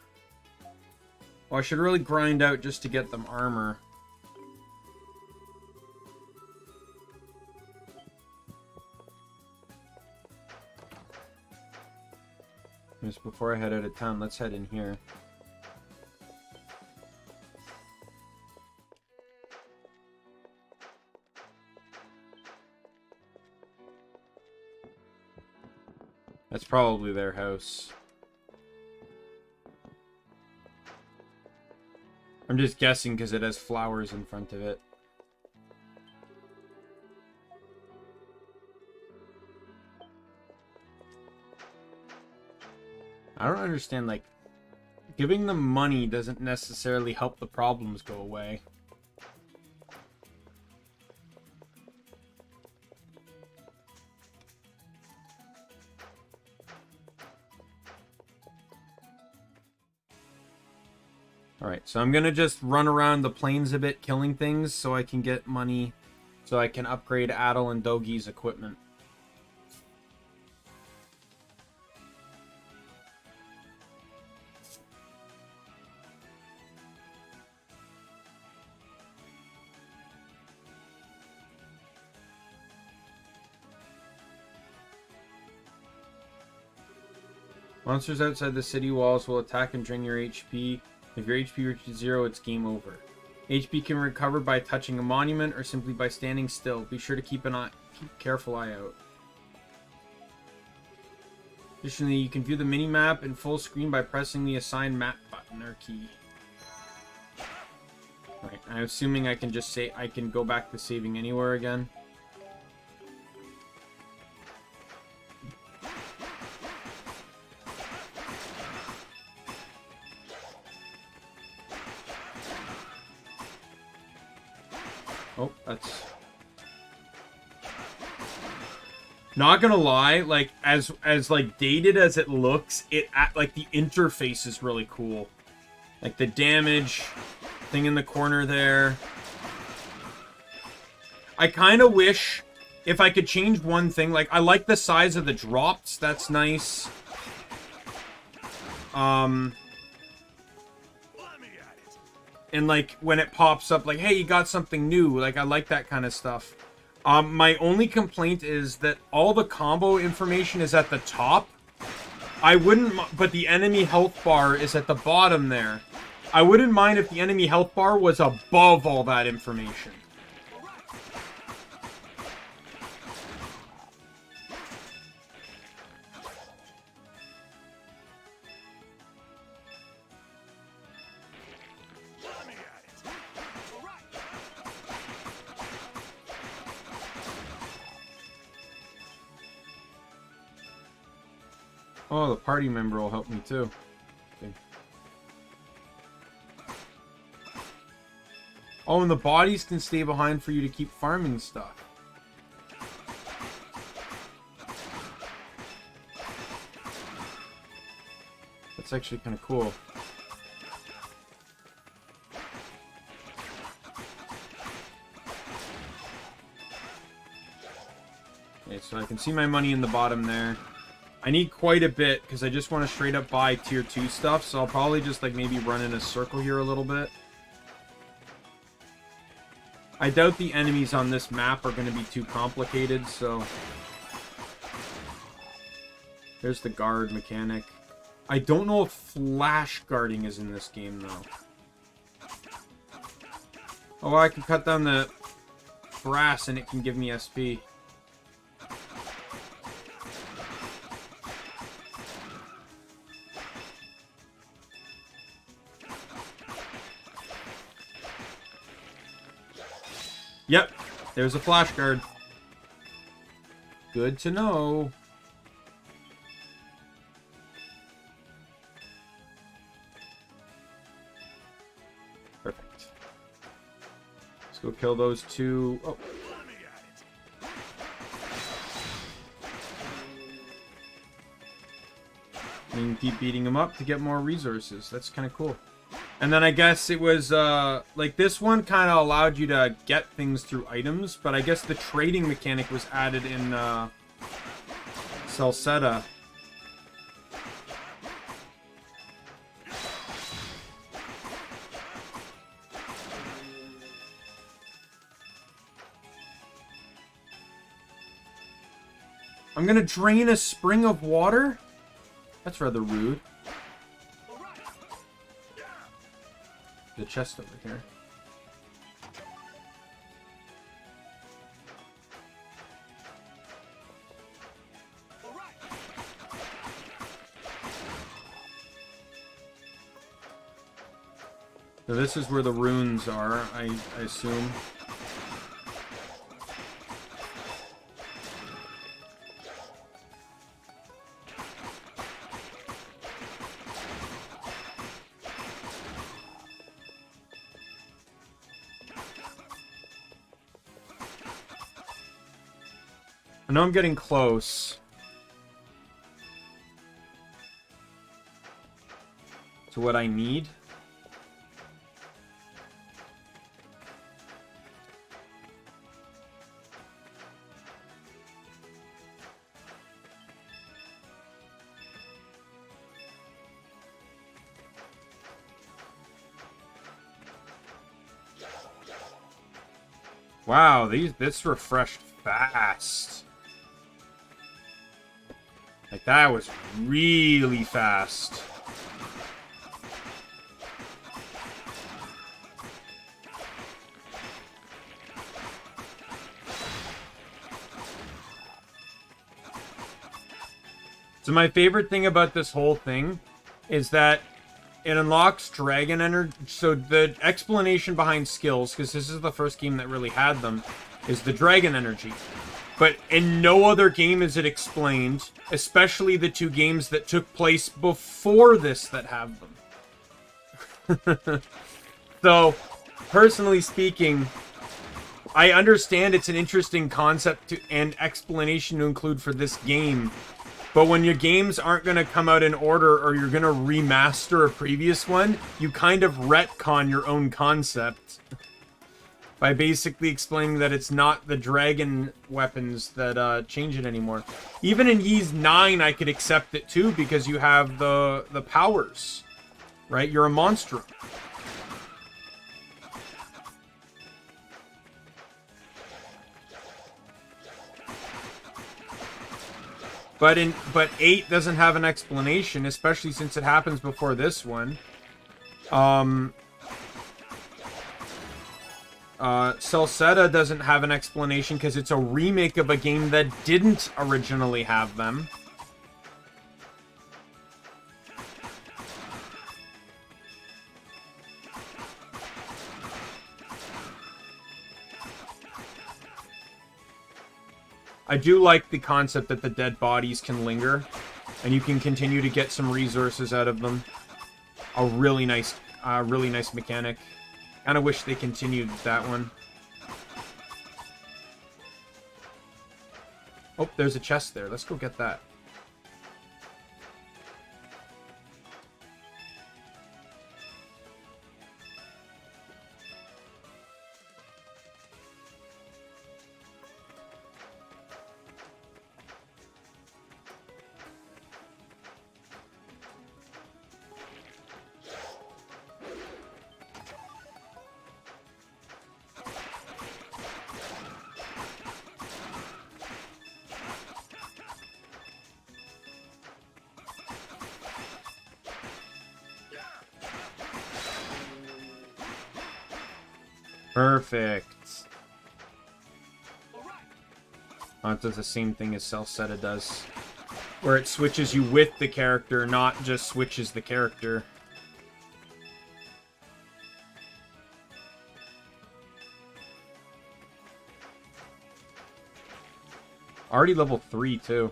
Well, I should really grind out just to get them armor. Just before I head out of town, let's head in here. That's probably their house. I'm just guessing because it has flowers in front of it. I don't understand, like, giving them money doesn't necessarily help the problems go away. Alright, so I'm gonna just run around the plains a bit, killing things, so I can get money, so I can upgrade Adel and Dogi's equipment. Monsters outside the city walls will attack and drain your HP. If your HP reaches 0, it's game over. HP can be recovered by touching a monument or simply by standing still. Be sure to keep a careful eye out. Additionally, you can view the mini-map in full screen by pressing the assigned map button or key. Alright, I'm assuming I can just say I can go back to saving anywhere again. Oh, that's... Not gonna lie, like, as like, dated as it looks, like, the interface is really cool. Like, the damage thing in the corner there. I kind of wish if I could change one thing. Like, I like the size of the drops. That's nice. And, like, when it pops up, like, hey, you got something new. Like, I like that kind of stuff. My only complaint is that all the combo information is at the top. I wouldn't... But the enemy health bar is at the bottom there. I wouldn't mind if the enemy health bar was above all that information. Oh, the party member will help me too. Okay. Oh, and the bodies can stay behind for you to keep farming stuff. That's actually kind of cool. Okay, so I can see my money in the bottom there. I need quite a bit, because I just want to straight up buy tier 2 stuff, so I'll probably just, like, maybe run in a circle here a little bit. I doubt the enemies on this map are going to be too complicated, so... There's the guard mechanic. I don't know if flash guarding is in this game, though. Oh, I can cut down the grass and it can give me SP. Yep, there's a flash guard. Good to know. Perfect. Let's go kill those two. Oh. And you can keep beating them up to get more resources. That's kind of cool. And then I guess it was, like, this one kind of allowed you to get things through items, but I guess the trading mechanic was added in, Salsetta. I'm gonna drain a spring of water? That's rather rude. The chest over here. So this is where the runes are, I assume. I know I'm getting close to what I need. Wow, this refreshed fast. Like, that was really fast. So my favorite thing about this whole thing is that it unlocks dragon energy. So the explanation behind skills, because this is the first game that really had them, is the dragon energy. But in no other game is it explained, especially the two games that took place before this that have them. So, personally speaking, I understand it's an interesting concept and explanation to include for this game. But when your games aren't going to come out in order or you're going to remaster a previous one, you kind of retcon your own concept. By basically explaining that it's not the dragon weapons that change it anymore. Even in Ys 9, I could accept it too, because you have the powers. Right? You're a monster. But 8 doesn't have an explanation, especially since it happens before this one. Salsetta doesn't have an explanation because it's a remake of a game that didn't originally have them. I do like the concept that the dead bodies can linger, and you can continue to get some resources out of them. A really nice mechanic. Kind of wish they continued that one. Oh, there's a chest there. Let's go get that. Perfect. Oh, it does the same thing as Celceta does. Where it switches you with the character, not just switches the character. Already level 3, too.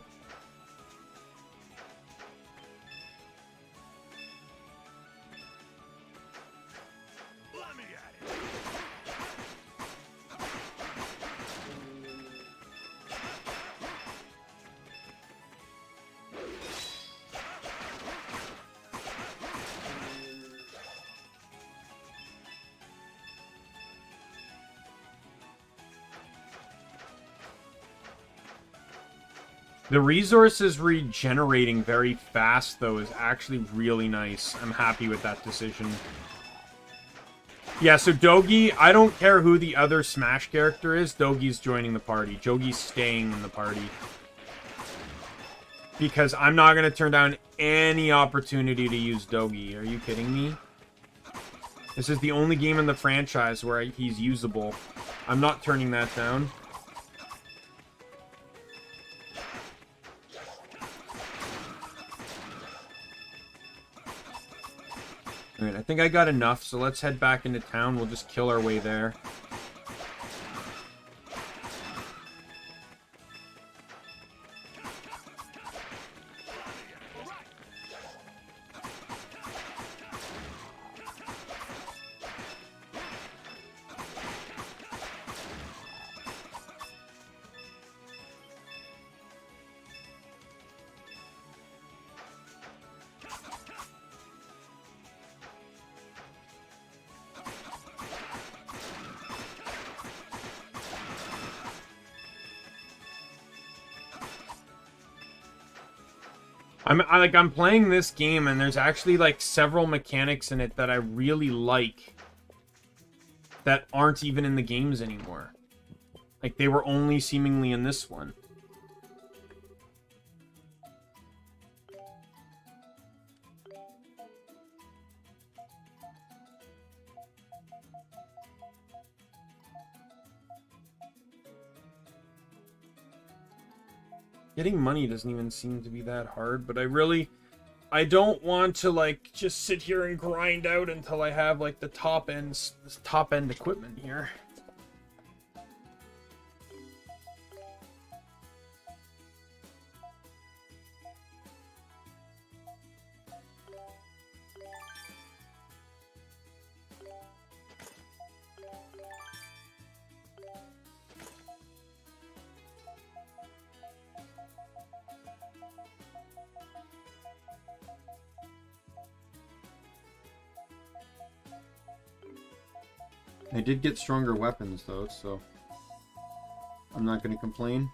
The resources regenerating very fast, though, is actually really nice. I'm happy with that decision. Yeah, so Dogi, I don't care who the other Smash character is. Dogi's joining the party. Jogi's staying in the party. Because I'm not going to turn down any opportunity to use Dogi. Are you kidding me? This is the only game in the franchise where he's usable. I'm not turning that down. Alright, I think I got enough, so let's head back into town. We'll just kill our way there. I'm playing this game, and there's actually, like, several mechanics in it that I really like that aren't even in the games anymore. Like, they were only seemingly in this one. Getting money doesn't even seem to be that hard, but I don't want to, like, just sit here and grind out until I have, like, the top end equipment here. I did get stronger weapons, though, so I'm not going to complain.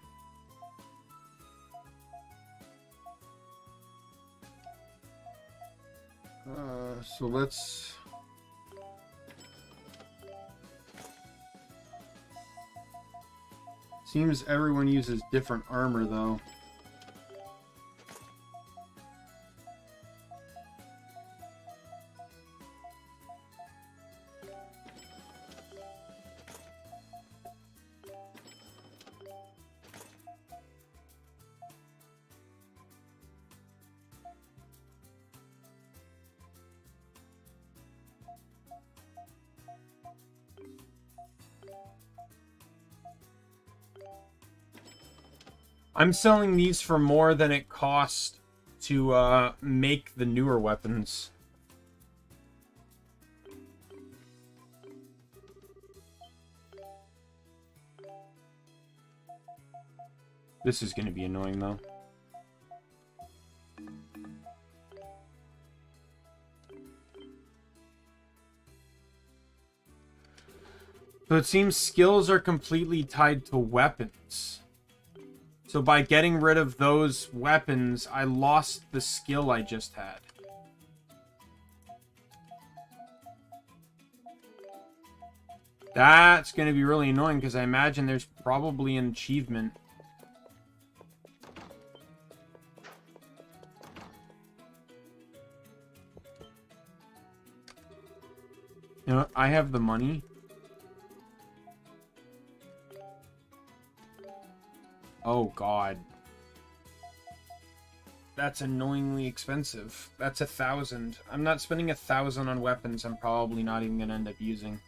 So let's... Seems everyone uses different armor, though. I'm selling these for more than it cost to make the newer weapons. This is going to be annoying, though. So it seems skills are completely tied to weapons. So by getting rid of those weapons, I lost the skill I just had. That's going to be really annoying because I imagine there's probably an achievement. You know, I have the money. Oh, God. That's annoyingly expensive. That's 1,000. I'm not spending 1,000 on weapons I'm probably not even gonna end up using.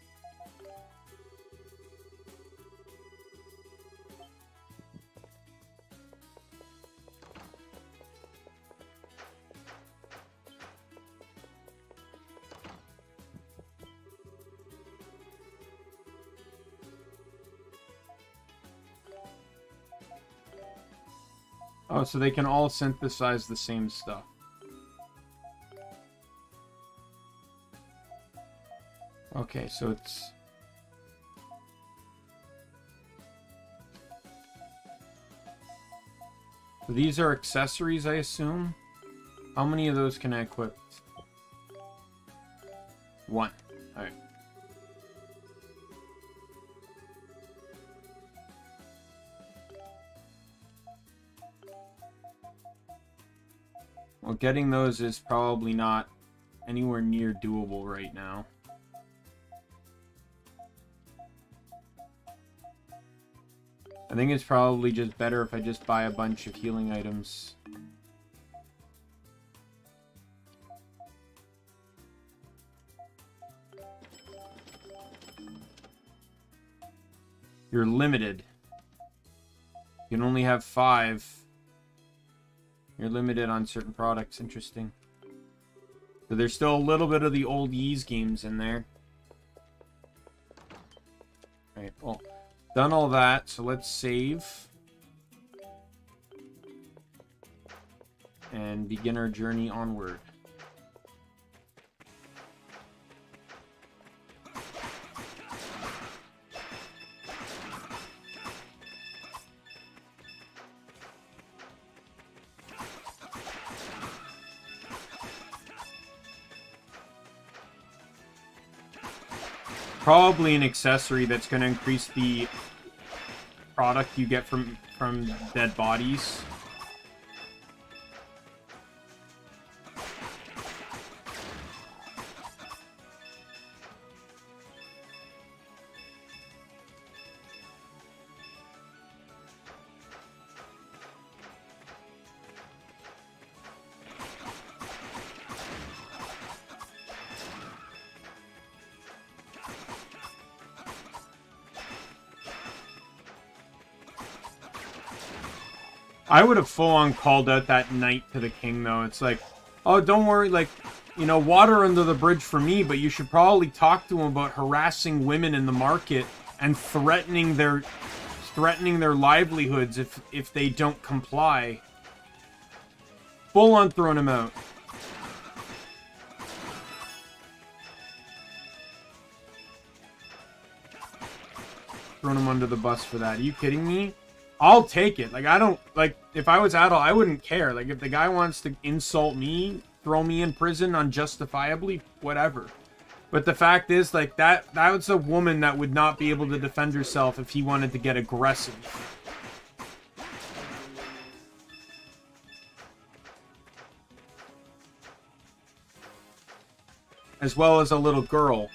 Oh, so they can all synthesize the same stuff. Okay, so it's... So these are accessories, I assume? How many of those can I equip? 1. Alright. Well, getting those is probably not anywhere near doable right now. I think it's probably just better if I just buy a bunch of healing items. You're limited. You can only have 5. You're limited on certain products. Interesting. So there's still a little bit of the old Ys games in there. Alright, well, done all that, so let's save. And begin our journey onward. Probably an accessory that's going to increase the product you get from dead bodies. I would have full-on called out that knight to the king, though. It's like, oh, don't worry, like, you know, water under the bridge for me, but you should probably talk to him about harassing women in the market and threatening their livelihoods if they don't comply. Full-on throwing him out. Throwing him under the bus for that. Are you kidding me? I'll take it. Like, I don't... Like, if I was adult, I wouldn't care. Like, if the guy wants to insult me, throw me in prison unjustifiably, whatever. But the fact is, like, that was a woman that would not be able to defend herself if he wanted to get aggressive. As well as a little girl.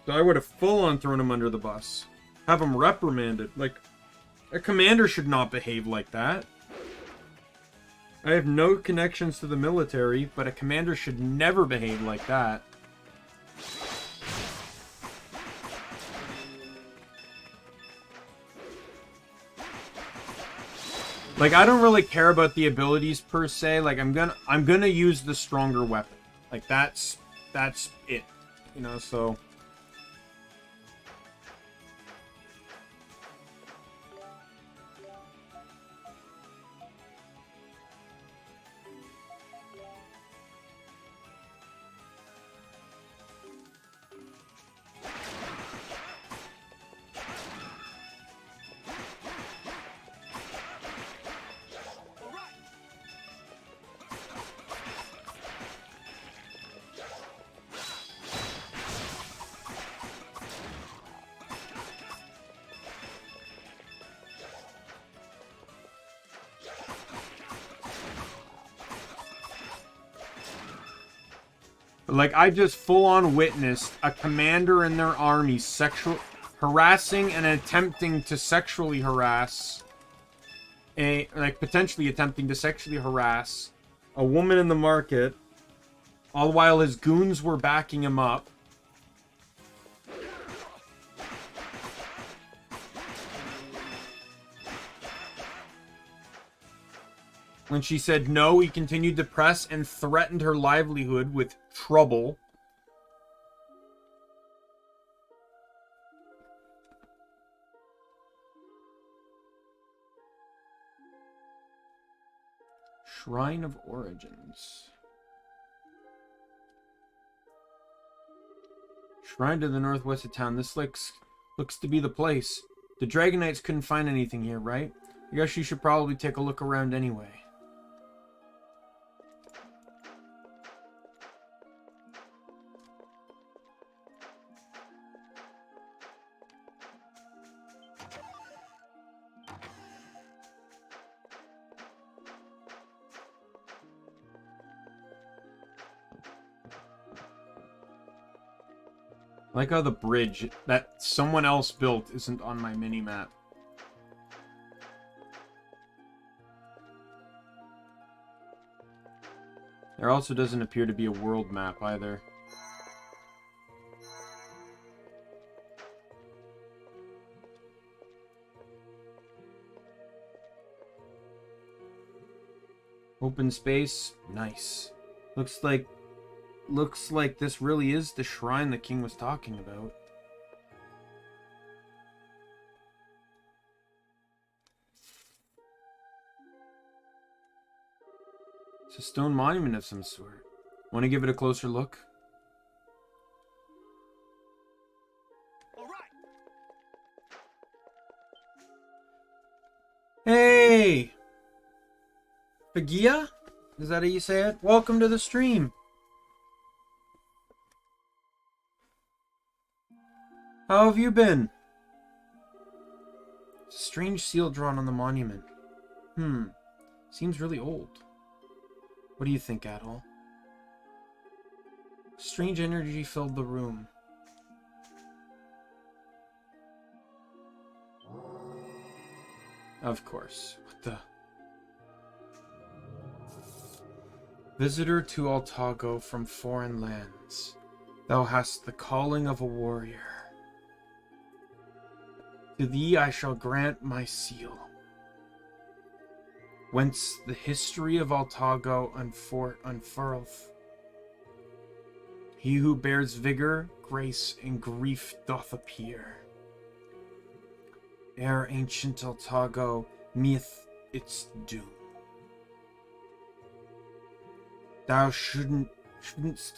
So I would have full-on thrown him under the bus. Have him reprimanded. Like... A commander should not behave like that. I have no connections to the military, but a commander should never behave like that. Like, I don't really care about the abilities per se. Like, I'm gonna use the stronger weapon. Like, that's it. You know, so... Like, I just full-on witnessed a commander in their army harassing and attempting to sexually harass potentially attempting to sexually harass a woman in the market, all while his goons were backing him up. When she said no, he continued to press and threatened her livelihood with trouble. Shrine of Origins. Shrine to the northwest of town. This looks to be the place. The Dragon Knights couldn't find anything here, right? I guess you should probably take a look around anyway. I like how the bridge that someone else built isn't on my mini-map. There also doesn't appear to be a world map either. Open space, nice. Looks like this really is the shrine the king was talking about. It's a stone monument of some sort. Want to give it a closer look? All right. Hey! Pagia? Is that how you say it? Welcome to the stream. How have you been? It's a strange seal drawn on the monument. Seems really old. What do you think, Adol? Strange energy filled the room. Of course. What the... Visitor to Altago from foreign lands. Thou hast the calling of a warrior. To thee I shall grant my seal. Whence the history of Altago unfurleth. He who bears vigor, grace, and grief doth appear. Ere ancient Altago meeth its doom. Thou shouldn't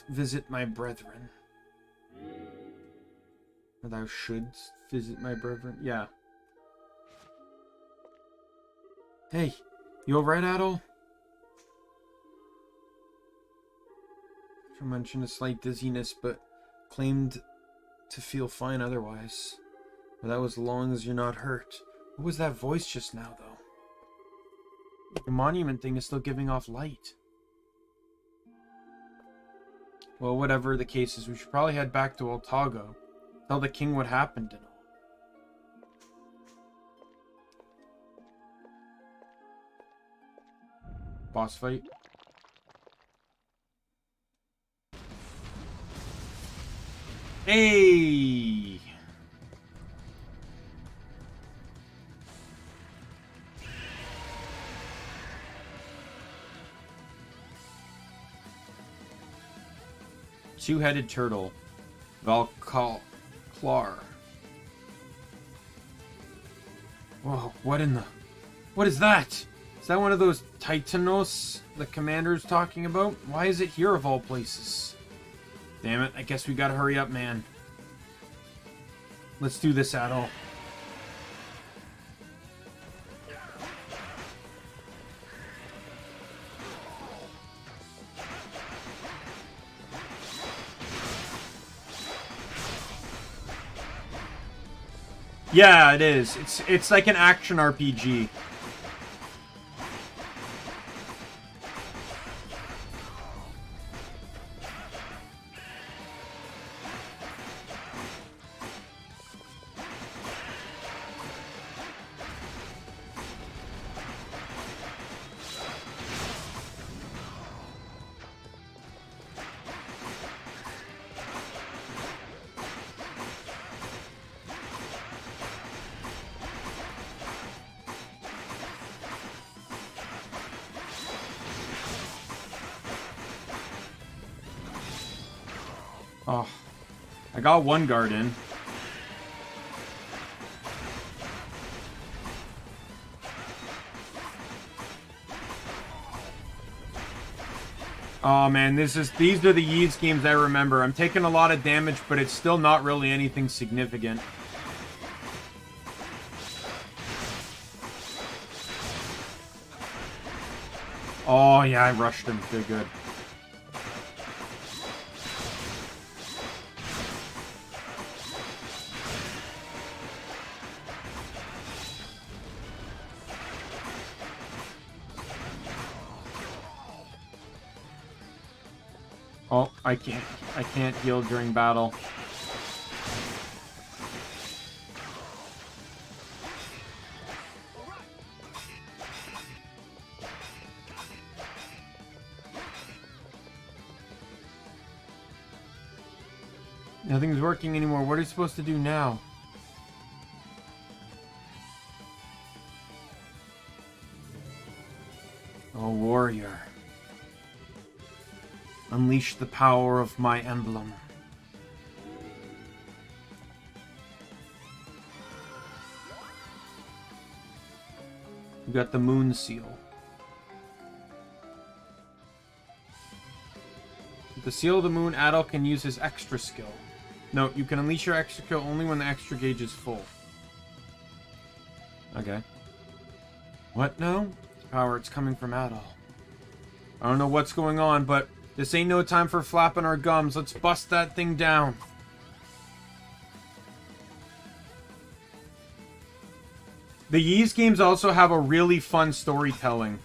visit my brethren. Or thou shouldst visit my brethren? Yeah. Hey, you alright, Adol? She mentioned a slight dizziness, but claimed to feel fine otherwise. But that was as long as you're not hurt. What was that voice just now, though? The monument thing is still giving off light. Well, whatever the case is, we should probably head back to Altago. Tell the king what happened and all. Boss fight. Hey! Two-headed turtle. Valklar. Whoa, what in the... What is that? Is that one of those Titanos the commander's talking about? Why is it here of all places? Damn it, I guess we gotta hurry up, man. Let's do this, Adol. Yeah, it is. It's like an action RPG. Oh, I got one guard in. Oh man, these are the Yeez games I remember. I'm taking a lot of damage, but it's still not really anything significant. Oh yeah, I rushed him. Good, good. Oh, I can't heal during battle. Nothing's working anymore. What are you supposed to do now? Oh, warrior. Unleash the power of my emblem. You got the moon seal. With the seal of the moon, adult can use his extra skill. Note, you can unleash your extra skill only when the extra gauge is full. Okay. What now? Power, it's coming from adult. I don't know what's going on, but this ain't no time for flapping our gums. Let's bust that thing down. The Yeez games also have a really fun storytelling.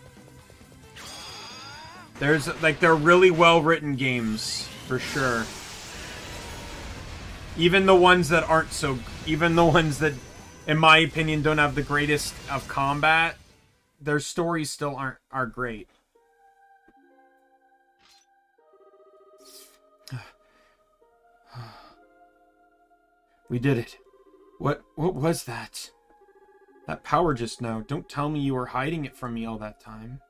They're really well written games, for sure. Even the ones that aren't so... Even the ones that, in my opinion, don't have the greatest of combat, their stories still are great. We did it. What was that? That power just now. Don't tell me you were hiding it from me all that time.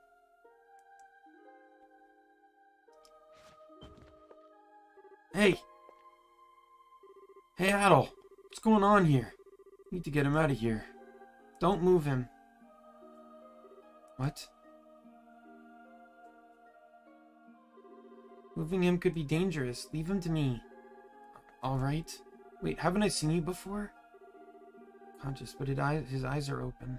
Hey! Hey, Adol! What's going on here? Need to get him out of here. Don't move him. What? Moving him could be dangerous. Leave him to me. Alright. Wait, haven't I seen you before? Conscious, but his eyes are open.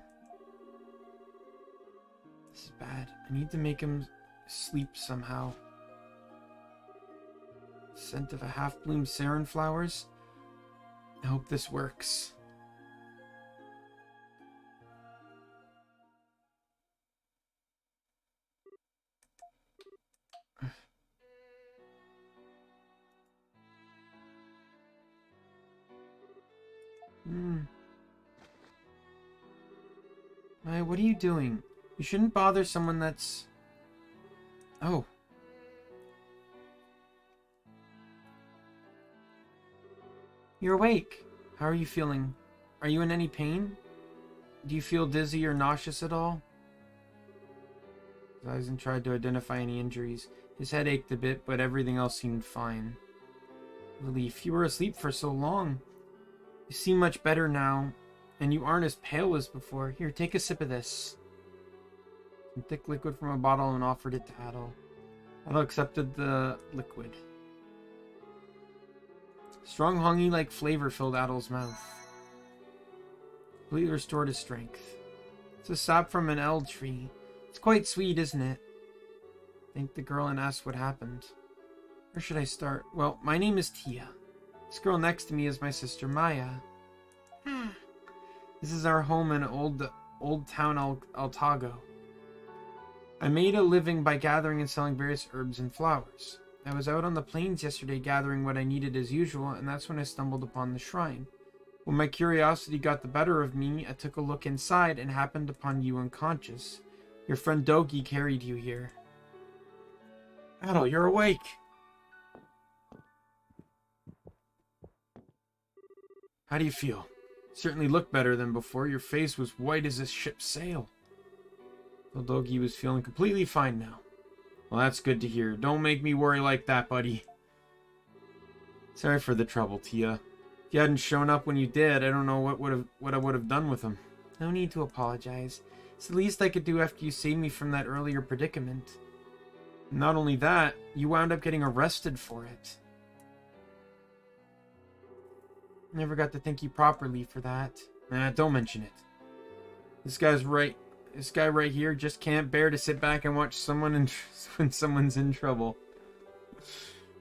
This is bad. I need to make him sleep somehow. Scent of a half-bloomed sarin flowers? I hope this works. Hey, what are you doing? You shouldn't bother someone that's... Oh. You're awake. How are you feeling? Are you in any pain? Do you feel dizzy or nauseous at all? His eyes tried to identify any injuries. His head ached a bit, but everything else seemed fine. Relief. You were asleep for so long. You seem much better now, and you aren't as pale as before. Here, take a sip of this. Some thick liquid from a bottle and offered it to Adol. Adol accepted the liquid. Strong honey-like flavor filled Adol's mouth. Completely restored his strength. It's a sap from an eld tree. It's quite sweet, isn't it? Thanked the girl and asked what happened. Where should I start? Well, my name is Tia. This girl next to me is my sister Maya. This is our home in old town Altago. I made a living by gathering and selling various herbs and flowers. I was out on the plains yesterday gathering what I needed as usual, and that's when I stumbled upon the shrine. When my curiosity got the better of me, I took a look inside and happened upon you unconscious. Your friend Dogi carried you here. Adol, you're awake! How do you feel? Certainly look better than before. Your face was white as a ship's sail. Well, Dogi was feeling completely fine now. Well, that's good to hear. Don't make me worry like that, buddy. Sorry for the trouble, Tia. If you hadn't shown up when you did, I don't know what I would have done with him. No need to apologize. It's the least I could do after you saved me from that earlier predicament. Not only that, you wound up getting arrested for it. Never got to thank you properly for that. Nah, don't mention it. This guy right here just can't bear to sit back and watch someone when someone's in trouble.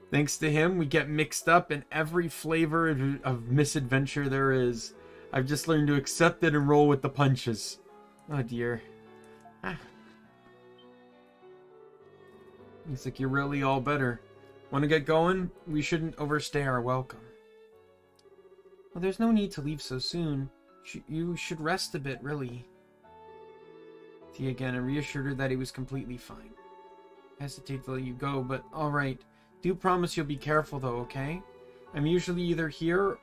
Thanks to him, we get mixed up in every flavor of misadventure there is. I've just learned to accept it and roll with the punches. Oh dear. Looks like you're really all better. Want to get going? We shouldn't overstay our welcome. Well, there's no need to leave so soon. You should rest a bit, really. Tia again and reassured her that he was completely fine. I hesitate to let you go, but alright. Do promise you'll be careful though, okay? I'm usually either here,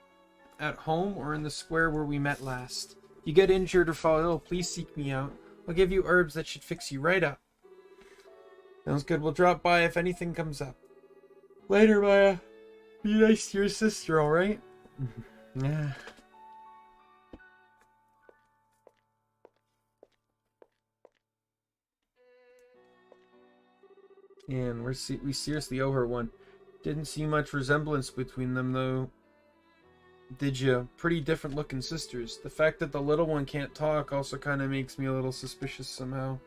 at home, or in the square where we met last. If you get injured or fall ill, please seek me out. I'll give you herbs that should fix you right up. Sounds good. We'll drop by if anything comes up. Later, Maya. Be nice to your sister, alright? Yeah. And we seriously owe her one. Didn't see much resemblance between them, though. Did you? Pretty different looking sisters. The fact that the little one can't talk also kind of makes me a little suspicious somehow.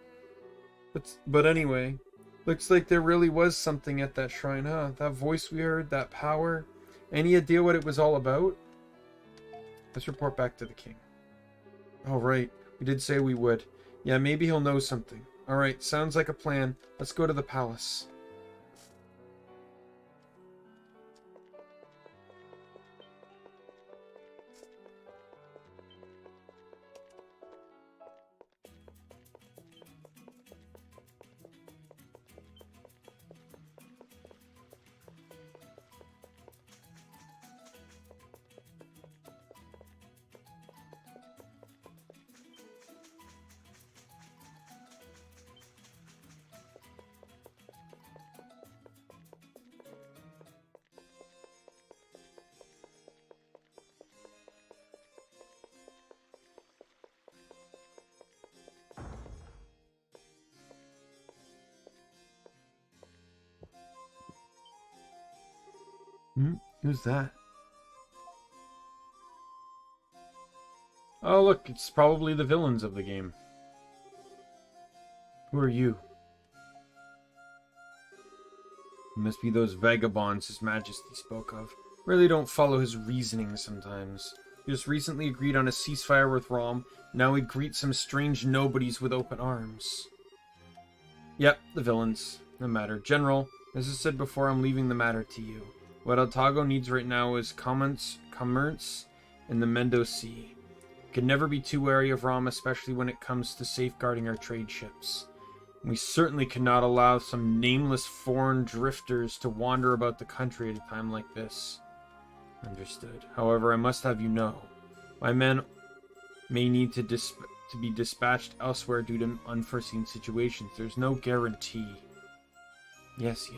But anyway, looks like there really was something at that shrine, huh? That voice we heard, that power. Any idea what it was all about? Let's report back to the king. Oh, right. We did say we would. Yeah, maybe he'll know something. Alright, sounds like a plan. Let's go to the palace. Who's that? Oh, look, it's probably the villains of the game. Who are you? You must be those vagabonds His Majesty spoke of. Really don't follow his reasoning sometimes. He just recently agreed on a ceasefire with Rom. Now he greets some strange nobodies with open arms. Yep, the villains. No matter. General, as I said before, I'm leaving the matter to you. What Otago needs right now is commerce in the Mendo Sea. We can never be too wary of Rom, especially when it comes to safeguarding our trade ships. We certainly cannot allow some nameless foreign drifters to wander about the country at a time like this. Understood. However, I must have you know, my men may need to be dispatched elsewhere due to unforeseen situations. There's no guarantee. Yes.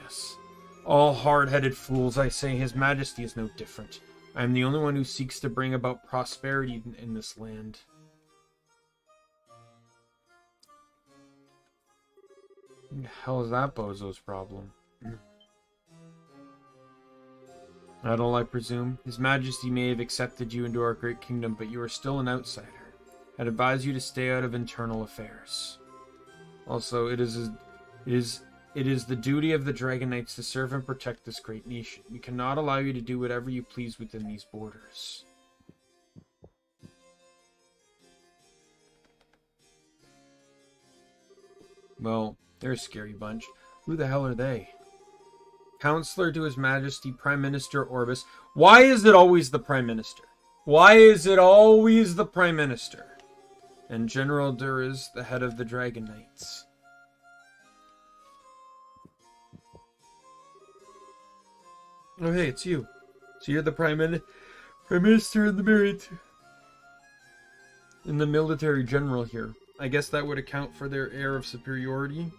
All hard-headed fools, I say. His Majesty is no different. I am the only one who seeks to bring about prosperity in this land. What the hell is that bozo's problem? Idle, I presume. His Majesty may have accepted you into our great kingdom, but you are still an outsider. I'd advise you to stay out of internal affairs. Also, it is the duty of the Dragon Knights to serve and protect this great nation. We cannot allow you to do whatever you please within these borders. Well, they're a scary bunch. Who the hell are they? Counselor to His Majesty, Prime Minister Orbis. Why is it always the Prime Minister? Why is it always the Prime Minister? And General Duras, the head of the Dragon Knights. Oh, hey, it's you. So you're the Prime Minister in the military general here. I guess that would account for their air of superiority.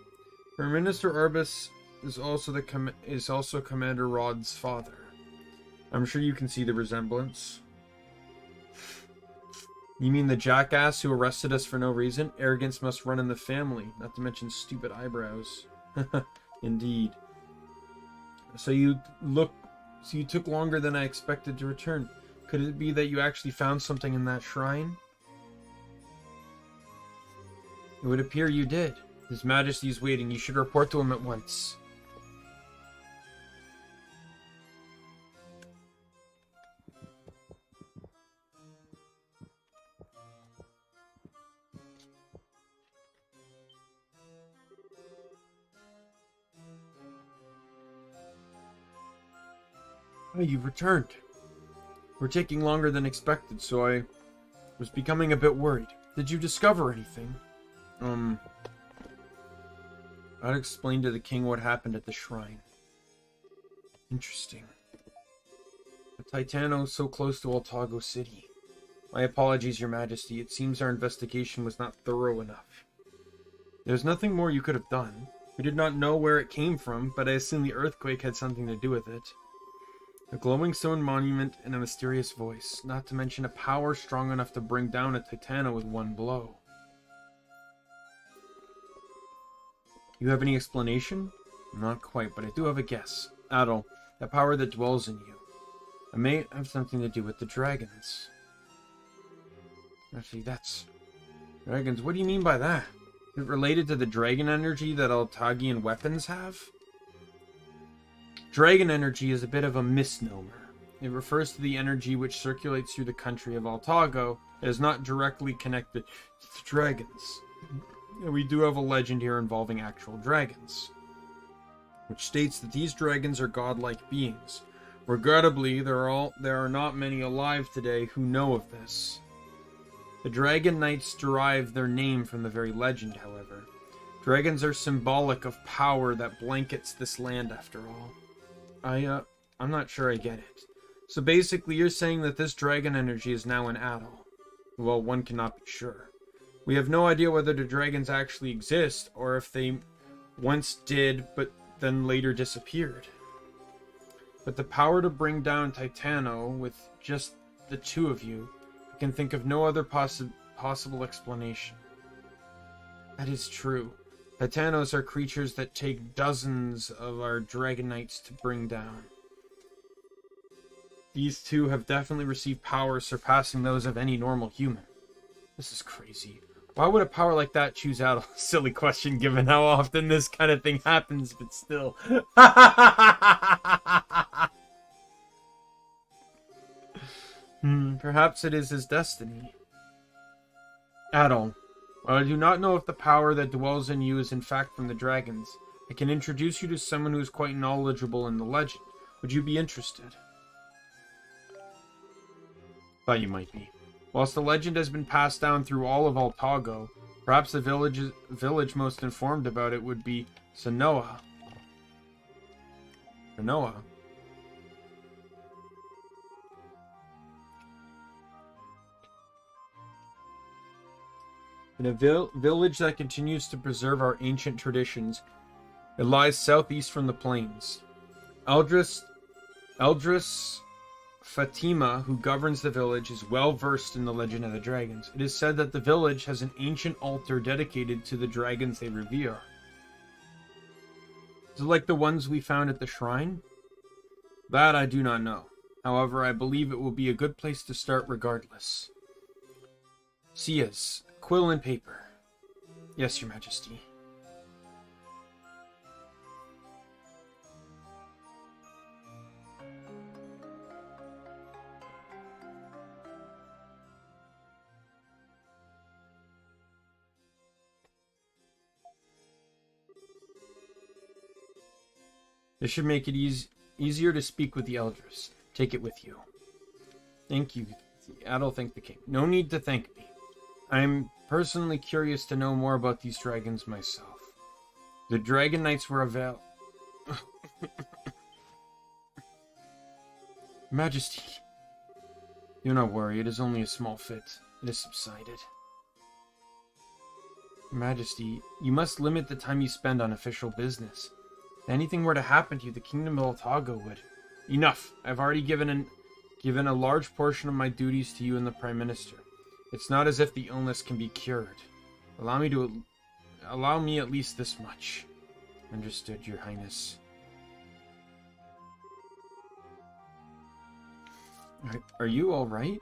Prime Minister Orbis is also Commander Rod's father. I'm sure you can see the resemblance. You mean the jackass who arrested us for no reason? Arrogance must run in the family, not to mention stupid eyebrows. Indeed. So you took longer than I expected to return. Could it be that you actually found something in that shrine? It would appear you did. His Majesty is waiting. You should report to him at once. Oh, you've returned. We're taking longer than expected, so I was becoming a bit worried. Did you discover anything? I'd explain to the king what happened at the shrine. Interesting. The Titano so close to Altago City. My apologies, Your Majesty. It seems our investigation was not thorough enough. There's nothing more you could have done. We did not know where it came from, but I assume the earthquake had something to do with it. A glowing stone monument and a mysterious voice, not to mention a power strong enough to bring down a Titano with one blow. You have any explanation? Not quite, but I do have a guess. Adol, the power that dwells in you. It may have something to do with the dragons. Actually, that's... Dragons, what do you mean by that? Is it related to the dragon energy that Altagian weapons have? Dragon energy is a bit of a misnomer. It refers to the energy which circulates through the country of Altago. It is not directly connected to the dragons. We do have a legend here involving actual dragons, which states that these dragons are godlike beings. Regrettably, there are not many alive today who know of this. The Dragon Knights derive their name from the very legend, however. Dragons are symbolic of power that blankets this land, after all. I'm not sure I get it. So basically, you're saying that this dragon energy is now in Adol. Well, one cannot be sure. We have no idea whether the dragons actually exist, or if they once did, but then later disappeared. But the power to bring down Titano with just the two of you, I can think of no other possible explanation. That is true. Titanos are creatures that take dozens of our Dragon Knights to bring down. These two have definitely received powers surpassing those of any normal human. This is crazy. Why would a power like that choose out? A silly question given how often this kind of thing happens, but still. Perhaps it is his destiny. Adol, while I do not know if the power that dwells in you is in fact from the dragons, I can introduce you to someone who is quite knowledgeable in the legend. Would you be interested? Thought you might be. Whilst the legend has been passed down through all of Altago, perhaps the village most informed about it would be Sanoa. Sanoa? In a village that continues to preserve our ancient traditions, it lies southeast from the plains. Eldris Fatima, who governs the village, is well versed in the legend of the dragons. It is said that the village has an ancient altar dedicated to the dragons they revere. Is it like the ones we found at the shrine? That I do not know. However, I believe it will be a good place to start regardless. Sias, quill and paper. Yes, Your Majesty. This should make it easier to speak with the elders. Take it with you. Thank you. Adol thanked the king. No need to thank me. I'm personally curious to know more about these dragons myself. The Dragon Knights were Majesty, do not worry. It is only a small fit. It has subsided. Majesty, you must limit the time you spend on official business. If anything were to happen to you, the Kingdom of Altago would Enough. I've already given a large portion of my duties to you and the Prime Minister. It's not as if the illness can be cured. Allow me at least this much. Understood, Your Highness. Are you all right?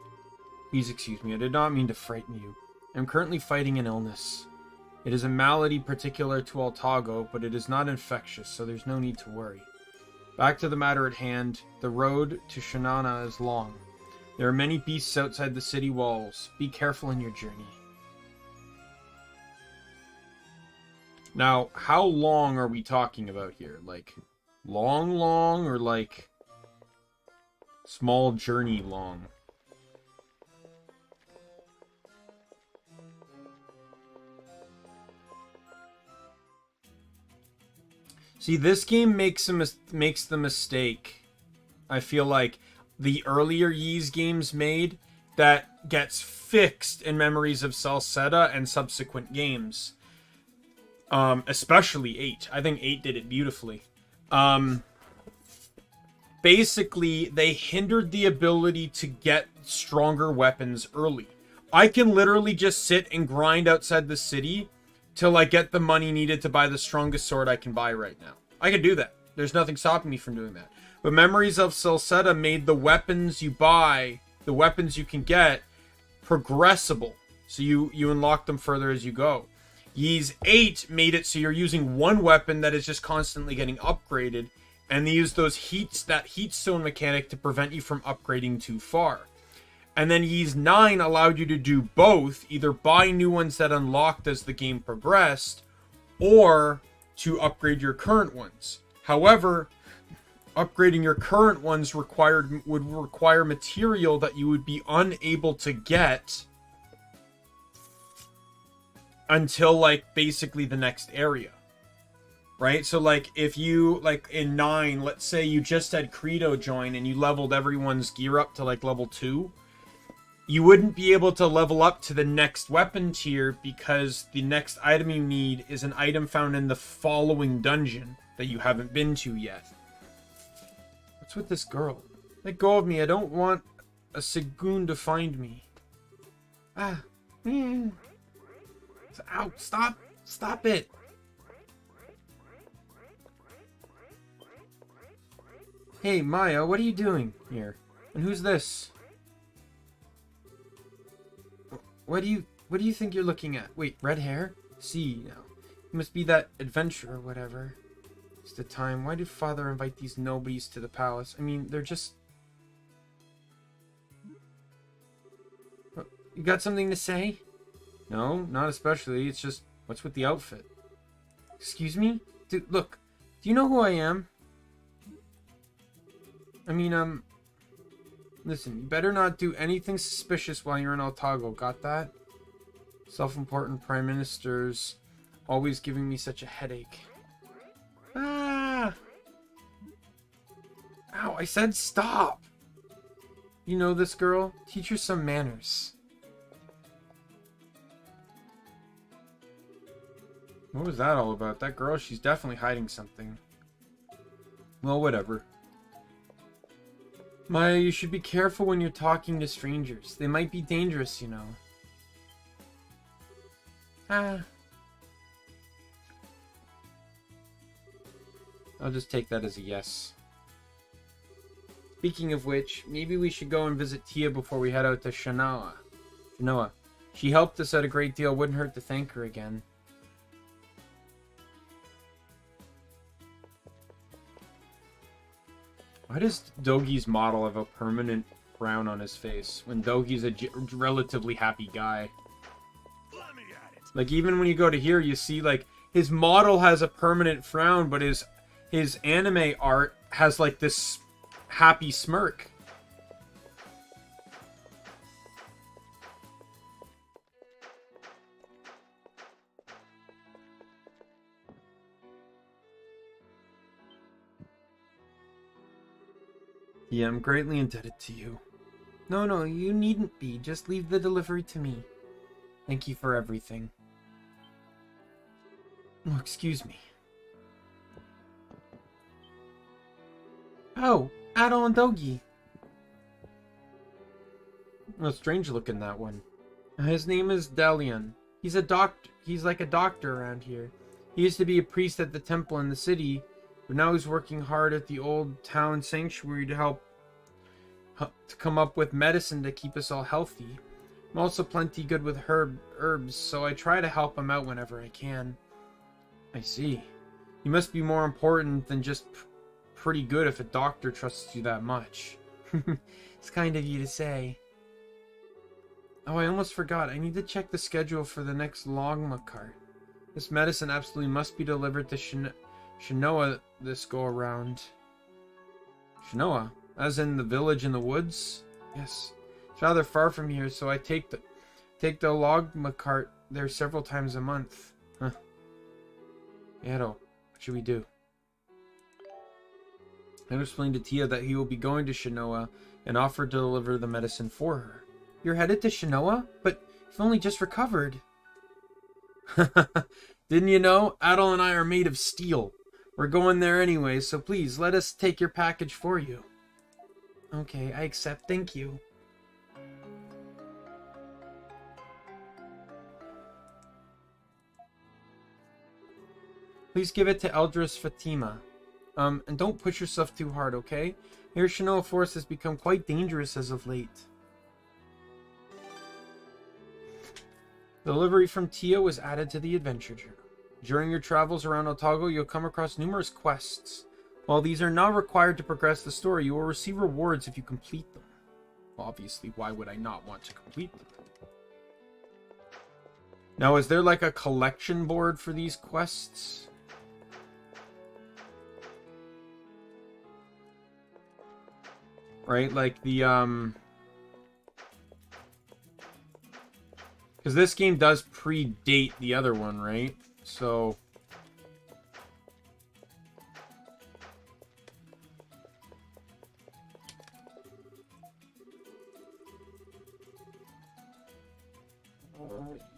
Please excuse me. I did not mean to frighten you. I'm currently fighting an illness. It is a malady particular to Altago, but it is not infectious, so there's no need to worry. Back to the matter at hand. The road to Shanana is long. There are many beasts outside the city walls. Be careful in your journey. Now, how long are we talking about here? Like, long, or like small journey long? See, this game makes the mistake, I feel like, the earlier Ys games made that gets fixed in Memories of Celceta and subsequent games. Especially 8. I think 8 did it beautifully. Basically, they hindered the ability to get stronger weapons early. I can literally just sit and grind outside the city till I get the money needed to buy the strongest sword I can buy right now. I can do that. There's nothing stopping me from doing that. But Memories of Celceta made the weapons you buy, the weapons you can get, progressible. So you unlock them further as you go. Ys 8 made it so you're using one weapon that is just constantly getting upgraded, and they use that heatstone mechanic to prevent you from upgrading too far. And then Ys 9 allowed you to do both, either buy new ones that unlocked as the game progressed, or to upgrade your current ones. However, upgrading your current ones would require material that you would be unable to get until, like, basically the next area. Right? So, like, if you, like, in 9, let's say you just had Credo join and you leveled everyone's gear up to, like, level 2, you wouldn't be able to level up to the next weapon tier because the next item you need is an item found in the following dungeon that you haven't been to yet. What's with this girl? Let go of me. I don't want a Segun to find me. Ow, stop. Stop it. Hey, Maya, what are you doing here? And who's this? What do you think you're looking at? Wait, red hair? See, now. You must be that adventurer or whatever. It's the time. Why did Father invite these nobodies to the palace? I mean, they're just... You got something to say? No, not especially. It's just, what's with the outfit? Excuse me? Dude, look. Do you know who I am? I mean, listen, you better not do anything suspicious while you're in Altago, got that? Self-important prime ministers always giving me such a headache. Ah! Ow, I said stop! You know this girl? Teach her some manners. What was that all about? That girl, she's definitely hiding something. Well, whatever. Maya, you should be careful when you're talking to strangers. They might be dangerous, you know. I'll just take that as a yes. Speaking of which, maybe we should go and visit Tia before we head out to Shanoa. She helped us out a great deal. Wouldn't hurt to thank her again. Why does Dogi's model have a permanent frown on his face when Dogi's a relatively happy guy? Let me at it. Like, even when you go to here, you see, like, his model has a permanent frown, but his anime art has, like, this happy smirk. Yeah, I'm greatly indebted to you. No, you needn't be. Just leave the delivery to me. Thank you for everything. Oh, excuse me. Oh, Adol and Dogi. Well, strange looking, that one. His name is Delian. He's a doctor. He's like a doctor around here. He used to be a priest at the temple in the city, but now he's working hard at the old town sanctuary to help to come up with medicine to keep us all healthy. I'm also plenty good with herbs, so I try to help him out whenever I can. I see. You must be more important than just pretty good if a doctor trusts you that much. It's kind of you to say. Oh, I almost forgot. I need to check the schedule for the next Logma cart. This medicine absolutely must be delivered to Shinoa this go-around. Shinoa? As in the village in the woods? Yes. It's rather far from here, so I take the Logma cart there several times a month. Huh. Edo, what should we do? I explained to Tia that he will be going to Shinoa and offered to deliver the medicine for her. You're headed to Shinoa? But you've only just recovered. Didn't you know? Adol and I are made of steel. We're going there anyway, so please let us take your package for you. Okay, I accept. Thank you. Please give it to Eldris Fatima. And don't push yourself too hard, okay? Your Shinoa force has become quite dangerous as of late. The delivery from Tia was added to the adventure journal. During your travels around Otago, you'll come across numerous quests. While these are not required to progress the story, you will receive rewards if you complete them. Obviously, why would I not want to complete them? Now, is there like a collection board for these quests? Right, like the, because this game does predate the other one, right? So...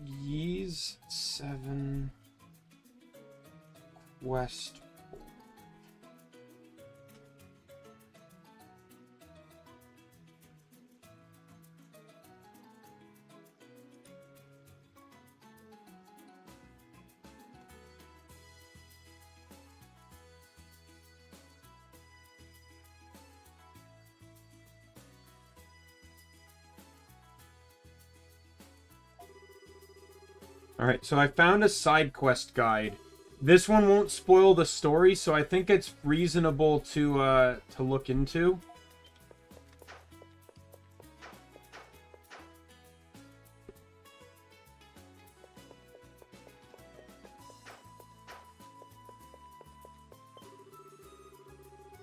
Yeez 7 Quest. Alright, so I found a side quest guide. This one won't spoil the story, so I think it's reasonable to look into.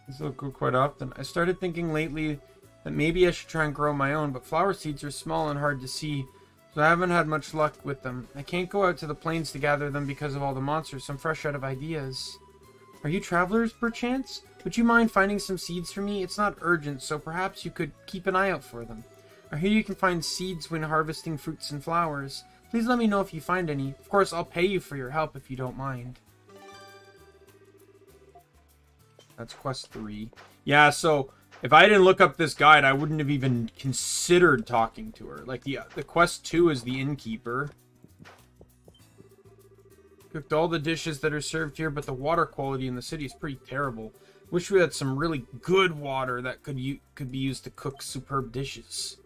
These will go quite often. I started thinking lately that maybe I should try and grow my own, but flower seeds are small and hard to see. So I haven't had much luck with them. I can't go out to the plains to gather them because of all the monsters, so I'm fresh out of ideas. Are you travelers, perchance? Would you mind finding some seeds for me? It's not urgent, so perhaps you could keep an eye out for them. I hear you can find seeds when harvesting fruits and flowers. Please let me know if you find any. Of course, I'll pay you for your help if you don't mind. That's quest 3. Yeah, so... if I didn't look up this guide, I wouldn't have even considered talking to her. Like, the quest 2 is the innkeeper. Cooked all the dishes that are served here, but the water quality in the city is pretty terrible. Wish we had some really good water that could be used to cook superb dishes.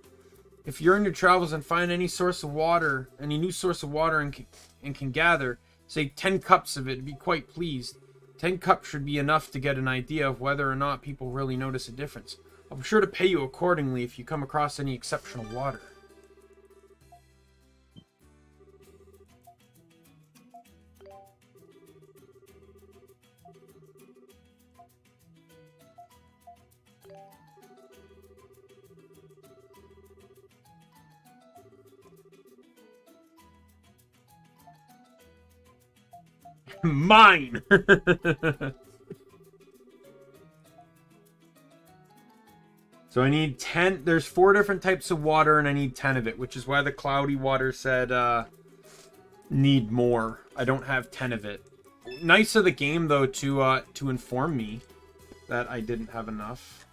If you're in your travels and find any source of water, any new source of water and can gather, say 10 cups of it, I'd be quite pleased. 10 cups should be enough to get an idea of whether or not people really notice a difference. I'll be sure to pay you accordingly if you come across any exceptional water. Mine! So I need 10. There's 4 different types of water, and I need 10 of it, which is why the cloudy water said need more. I don't have 10 of it. Nice of the game, though, to inform me that I didn't have enough.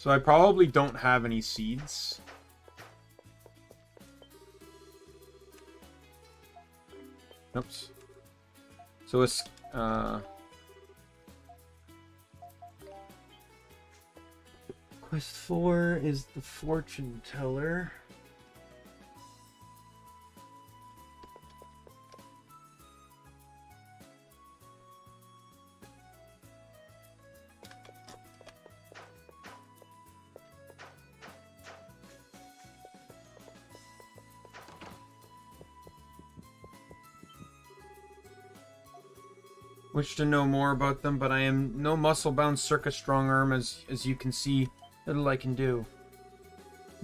So I probably don't have any seeds. Oops. So it's Quest 4 is the fortune teller. Wish to know more about them, but I am no muscle-bound circus strong arm as you can see. Little I can do.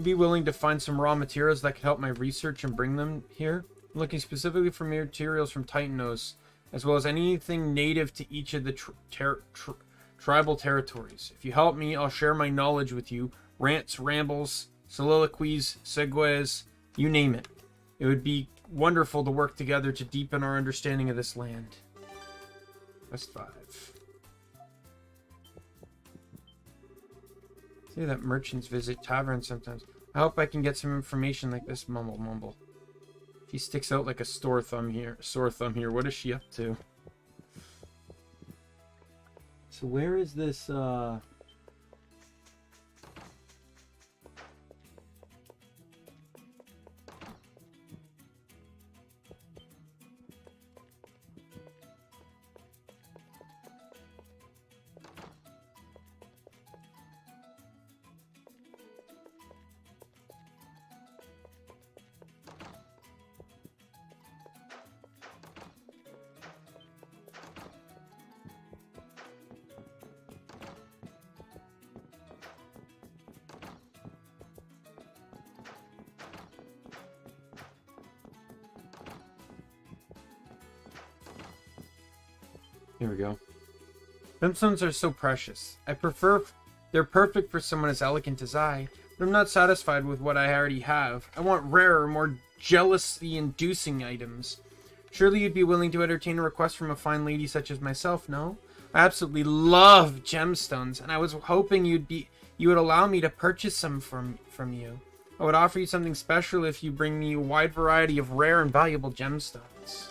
Be willing to find some raw materials that could help my research and bring them here. I'm looking specifically for materials from Titanos, as well as anything native to each of the tribal territories. If you help me, I'll share my knowledge with you. Rants, rambles, soliloquies, segues, you name it. It would be wonderful to work together to deepen our understanding of this land. Quest 5. See that merchants visit taverns sometimes. I hope I can get some information like this. Mumble, mumble. She sticks out like a sore thumb here. What is she up to? So where is this, Here we go. Gemstones are so precious. They're perfect for someone as elegant as I, but I'm not satisfied with what I already have. I want rarer, more jealousy-inducing items. Surely you'd be willing to entertain a request from a fine lady such as myself, no? I absolutely love gemstones, and I was hoping you would allow me to purchase some from you. I would offer you something special if you bring me a wide variety of rare and valuable gemstones.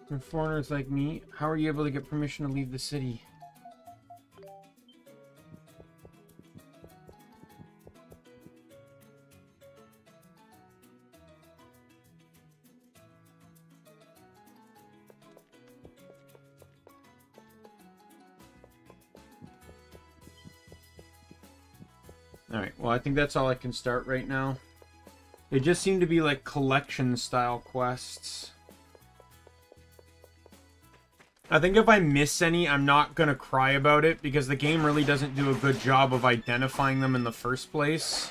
For foreigners like me, how are you able to get permission to leave the city? Alright, well I think that's all I can start right now. They just seem to be like collection style quests. I think if I miss any, I'm not gonna cry about it because the game really doesn't do a good job of identifying them in the first place.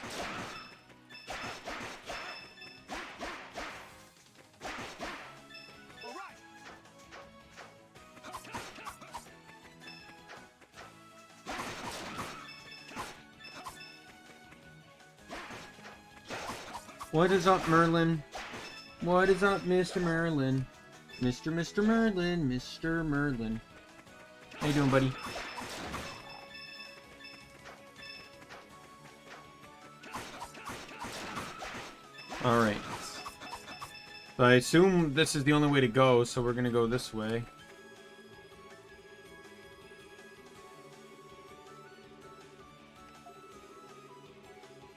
What is up, Merlin? What is up, Mr. Merlin? Mr. Merlin, Mr. Merlin. How you doing, buddy? Alright. So I assume this is the only way to go, so we're gonna go this way.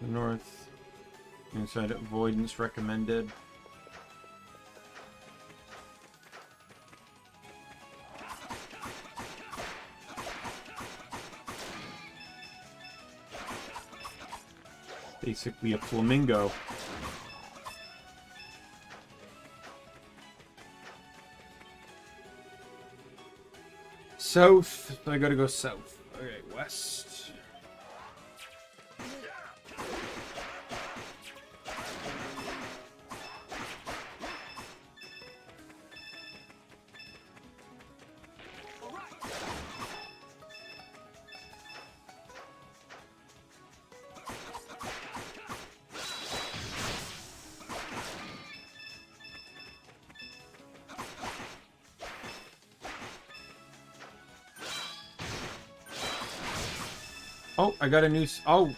The north. Inside avoidance recommended. Basically a flamingo. South. I gotta go south. Okay, west. Oh, I got a new... Oh!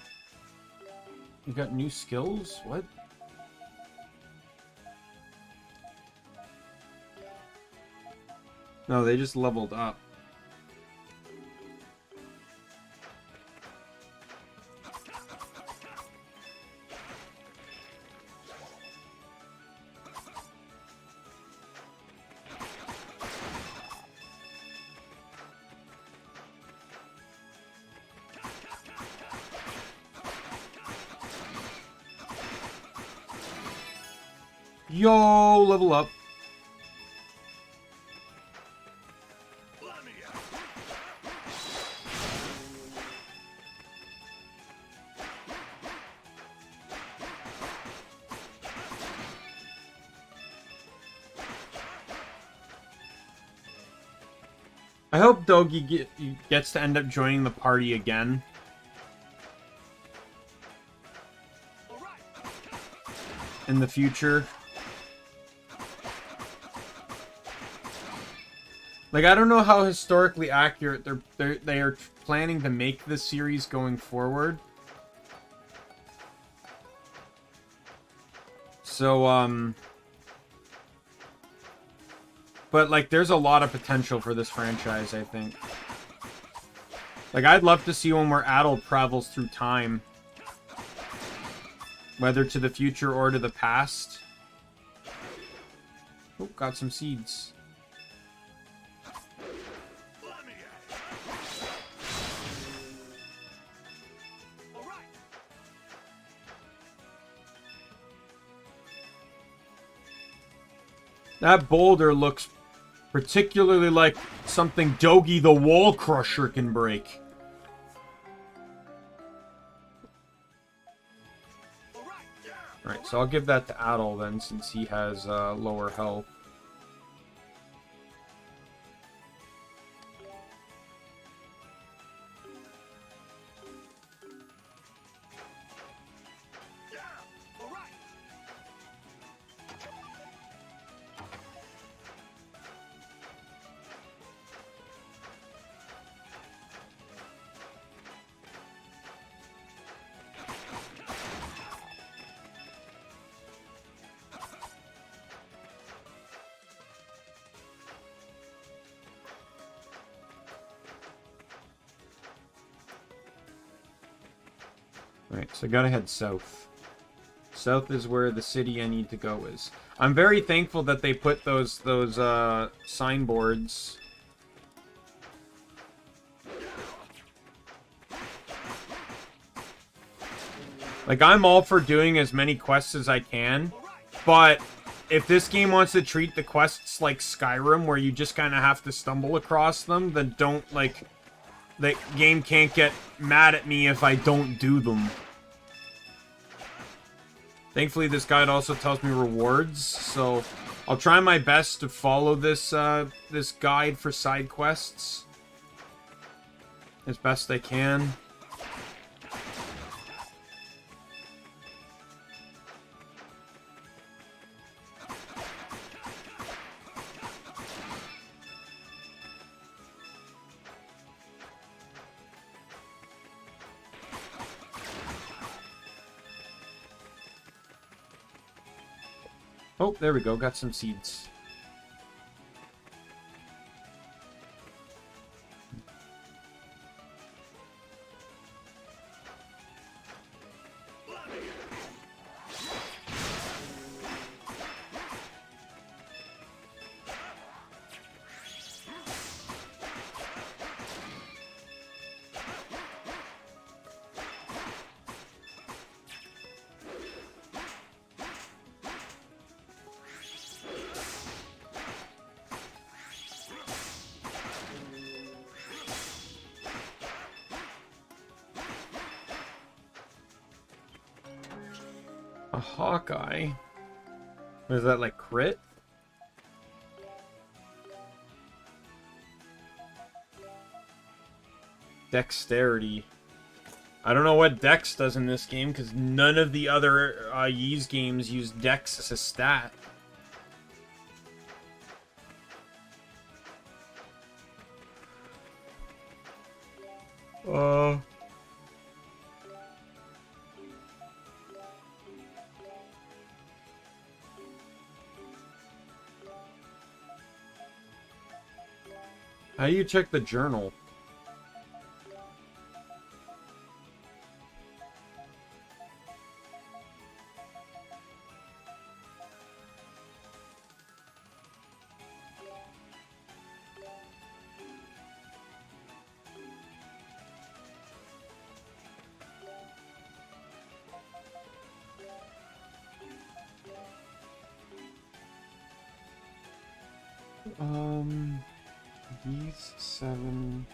You got new skills? What? No, they just leveled up. Yo, level up. Let me at it. I hope Dogi gets to end up joining the party again. In the future. Like, I don't know how historically accurate they are planning to make this series going forward. So, but, like, there's a lot of potential for this franchise, I think. Like, I'd love to see one where Adult travels through time. Whether to the future or to the past. Oh, got some seeds. Let me at it. All right. That boulder looks particularly like something Dogi the Wall Crusher can break. Alright, so I'll give that to Adol then, since he has lower health. Alright, so I gotta head south. South is where the city I need to go is. I'm very thankful that they put those signboards. Like, I'm all for doing as many quests as I can, but if this game wants to treat the quests like Skyrim, where you just kind of have to stumble across them, then don't, like... The game can't get mad at me if I don't do them. Thankfully, this guide also tells me rewards, so I'll try my best to follow this this guide for side quests as best I can. Oh, there we go. Got some seeds. A Hawkeye? What is that, like crit? Dexterity. I don't know what Dex does in this game, because none of the other Ys games use Dex as a stat. How do you check the journal? These 7.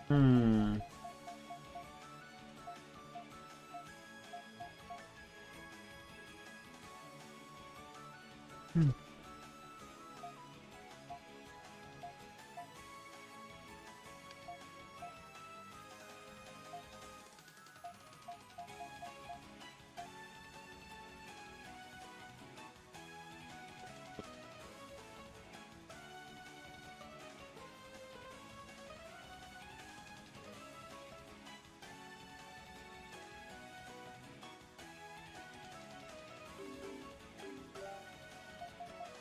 Hmm.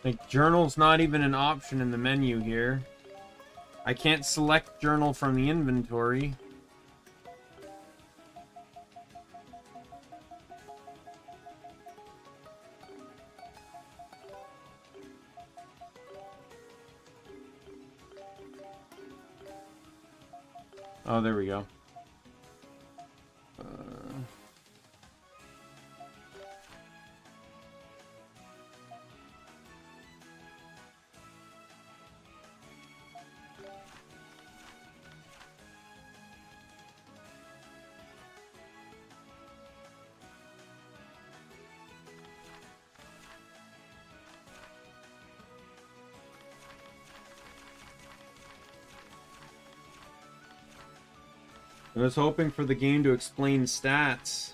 Like, journal's not even an option in the menu here. I can't select journal from the inventory. Oh, there we go. I was hoping for the game to explain stats.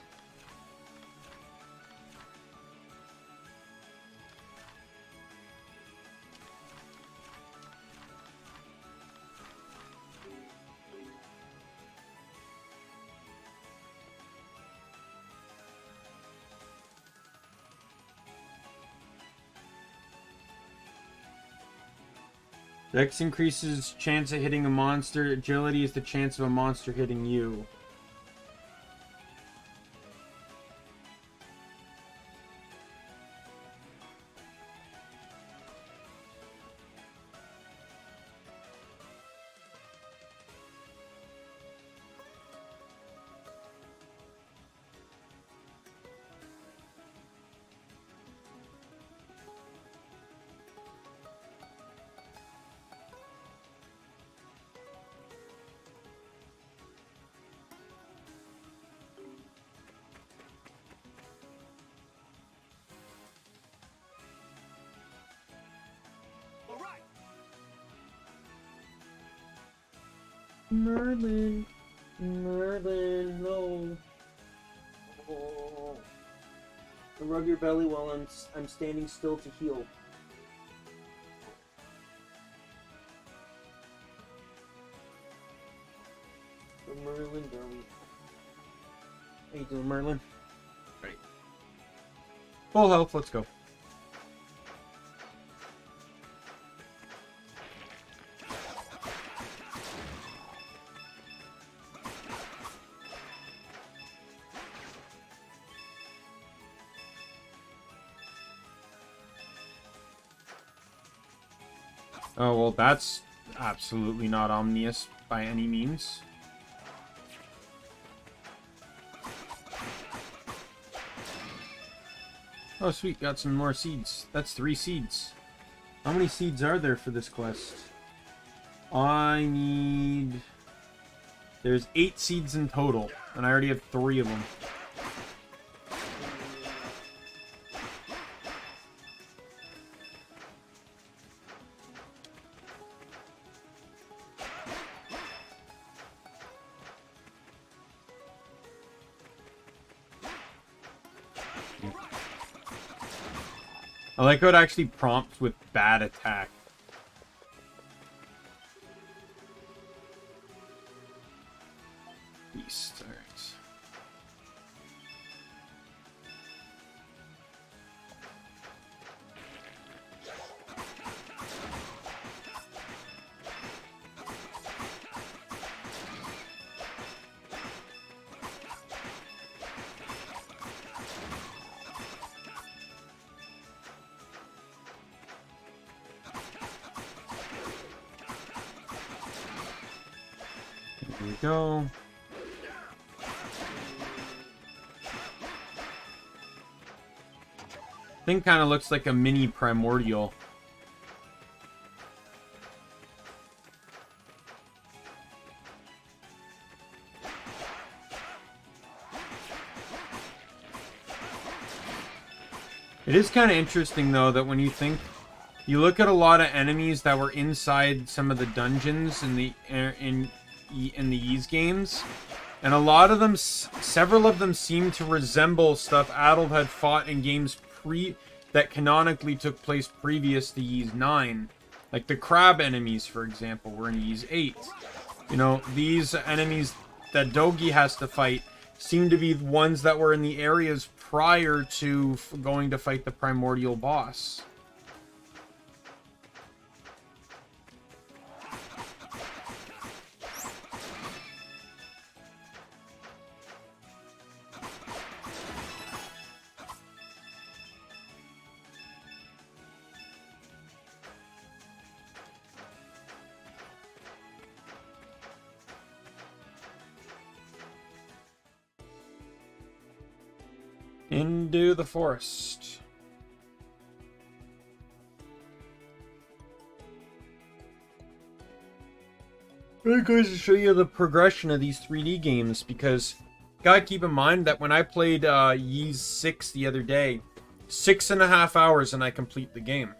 Dex increases chance of hitting a monster. Agility is the chance of a monster hitting you. Merlin. Merlin, no. Oh. Rub your belly while I'm standing still to heal. Merlin, darling. How you doing, Merlin? Right. Full health, let's go. Oh, well, that's absolutely not ominous by any means. Oh, sweet, got some more seeds. That's 3 seeds. How many seeds are there for this quest? I need... There's 8 seeds in total, and I already have 3 of them. I like how it actually prompts with bad attack. Beast, alright. Here we go. Thing kind of looks like a mini primordial. It is kind of interesting though that when you look at a lot of enemies that were inside some of the dungeons in the Ys games, and a lot of them, several of them seem to resemble stuff Adult had fought in games that canonically took place previous to Ys 9. Like the crab enemies, for example, were in Ys 8. You know, these enemies that Dogi has to fight seem to be ones that were in the areas prior to going to fight the primordial boss. Into the forest. I'm going to show you the progression of these 3D games, because gotta keep in mind that when I played Ys 6 the other day, 6.5 hours and I complete the game.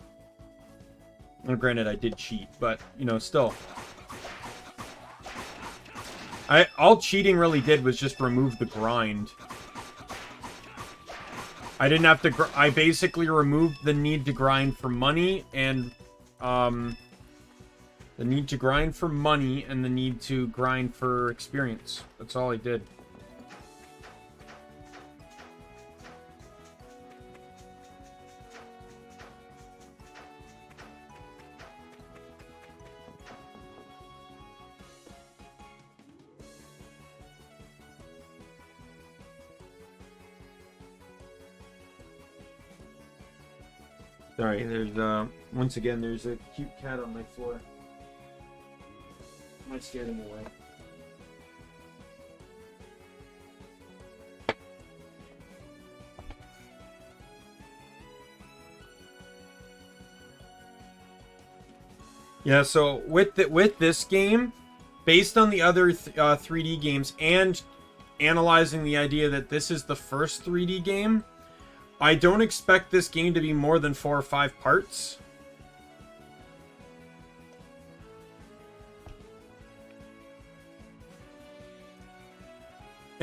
Well, granted, I did cheat, but you know, still. All cheating really did was just remove the grind. I didn't have to. I basically removed the need to grind for money and the need to grind for money and the need to grind for experience. That's all I did. Sorry, there's, once again, there's a cute cat on my floor. I might scare them away. Yeah, so with this game, based on the other 3D games and analyzing the idea that this is the first 3D game, I don't expect this game to be more than 4 or 5 parts.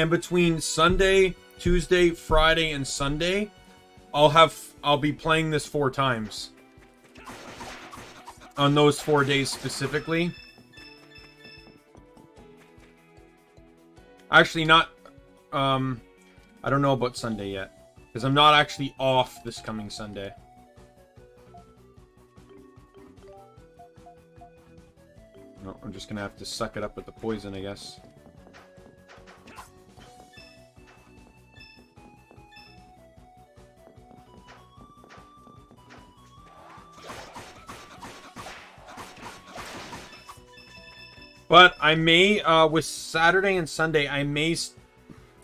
And between Sunday, Tuesday, Friday, and Sunday, I'll be playing this 4 times. On those 4 days specifically. Actually, not... I don't know about Sunday yet. Because I'm not actually off this coming Sunday. No, I'm just gonna have to suck it up with the poison, I guess. But I may, with Saturday and Sunday, I may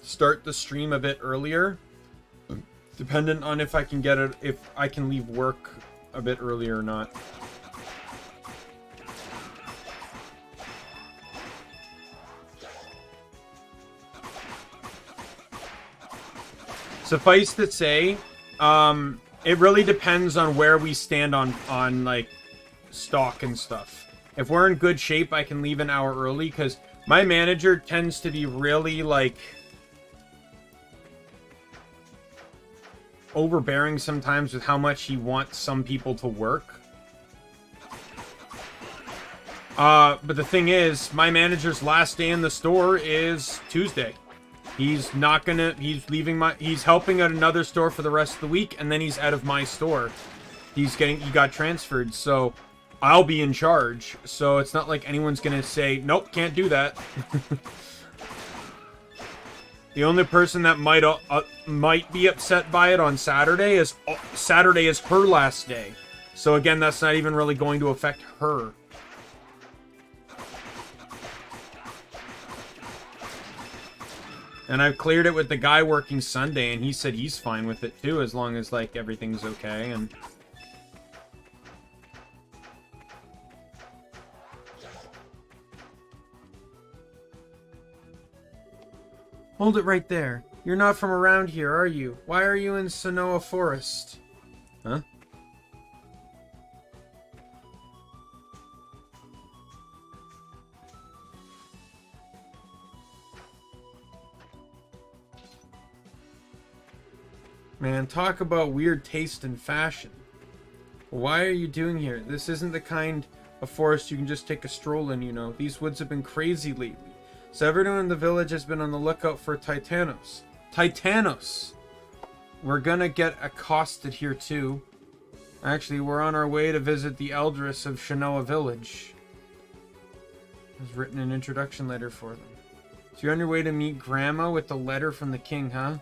start the stream a bit earlier. Dependent on if I can get it, if I can leave work a bit earlier or not. Suffice to say, it really depends on where we stand on like stock and stuff. If we're in good shape, I can leave an hour early because my manager tends to be really like overbearing sometimes with how much he wants some people to work. But the thing is, my manager's last day in the store is Tuesday. He's not gonna, he's helping at another store for the rest of the week, and then he's out of my store. He got transferred, so I'll be in charge. So it's not like anyone's gonna say, nope, can't do that. The only person that might be upset by it on Saturday is her last day. So again, that's not even really going to affect her. And I've cleared it with the guy working Sunday, and he said he's fine with it too, as long as like everything's okay. And hold it right there. You're not from around here, are you? Why are you in Sonoa Forest? Huh? Man, talk about weird taste in fashion. Why are you doing here? This isn't the kind of forest you can just take a stroll in, you know. These woods have been crazy lately. So everyone in the village has been on the lookout for Titanos. Titanos! We're gonna get accosted here too. Actually, we're on our way to visit the Eldris of Shanoa Village. I've written an introduction letter for them. So you're on your way to meet Grandma with the letter from the king, huh?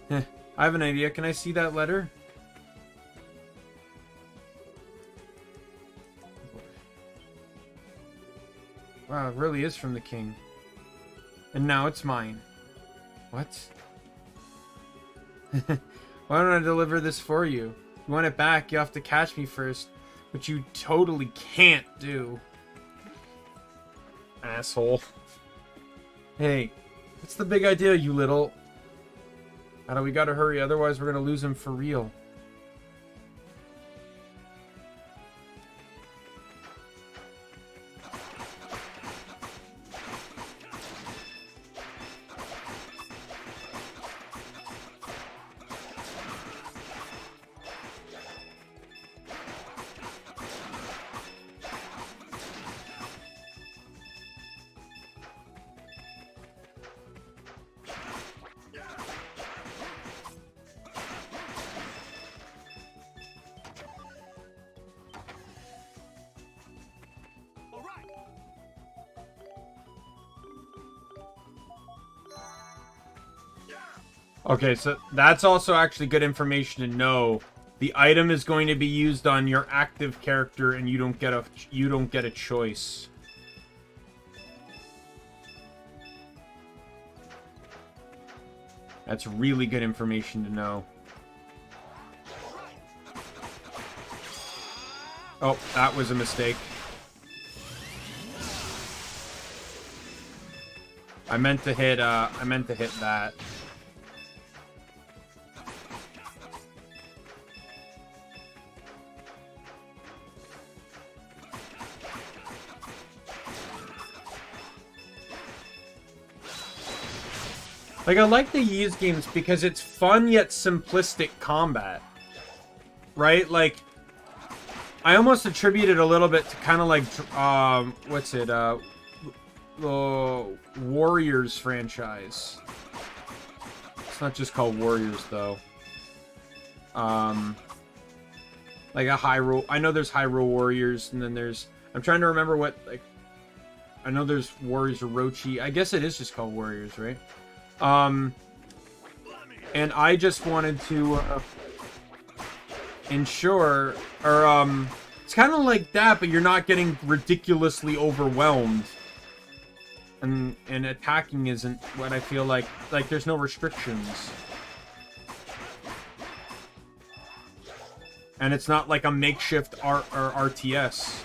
Heh. I have an idea. Can I see that letter? Wow, it really is from the king. And now it's mine. What? Why don't I deliver this for you? If you want it back, you have to catch me first. Which you totally can't do. Asshole. Hey, what's the big idea, you little... We gotta hurry, otherwise we're gonna lose him for real. Okay, so that's also actually good information to know. The item is going to be used on your active character, and you don't get a choice. That's really good information to know. Oh, that was a mistake. I meant to hit that. Like, I like the Ys games because it's fun yet simplistic combat. Right? Like, I almost attribute it a little bit to kind of like, what's it, the Warriors franchise. It's not just called Warriors, though. Like a Hyrule, I know there's Hyrule Warriors, and then there's, I'm trying to remember what, like, I know there's Warriors Orochi, I guess it is just called Warriors, right? And I just wanted to, ensure, or, it's kind of like that, but you're not getting ridiculously overwhelmed. And attacking isn't what I feel like there's no restrictions. And it's not like a makeshift RTS.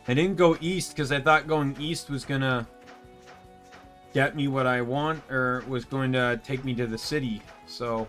I didn't go east because I thought going east was gonna get me what I want, or was going to take me to the city, so...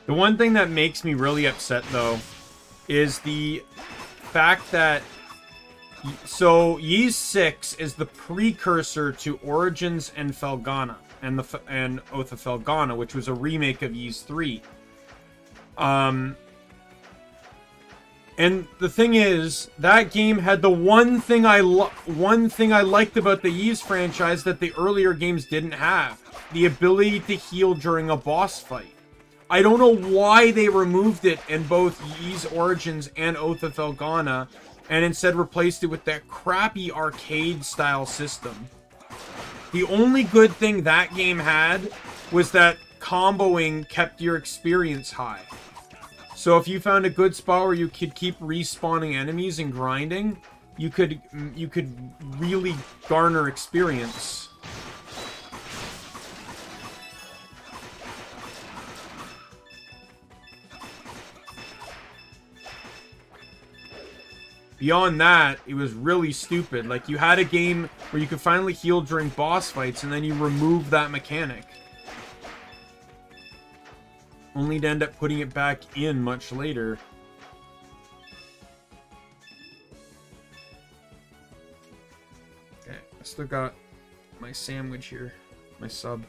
The one thing that makes me really upset, though, is the fact that... So, Ys 6 is the precursor to Origins and Felghana, and Oath of Felghana, which was a remake of Ys 3. And the thing is, that game had the one thing I liked about the Ys franchise that the earlier games didn't have: the ability to heal during a boss fight. I don't know why they removed it in both Ys Origins and Oath of Felghana, and instead replaced it with that crappy arcade-style system. The only good thing that game had was that comboing kept your experience high. So if you found a good spot where you could keep respawning enemies and grinding, you could really garner experience. Beyond that, it was really stupid. Like, you had a game where you could finally heal during boss fights, and then you remove that mechanic. Only to end up putting it back in much later. Okay, I still got my sandwich here. My sub.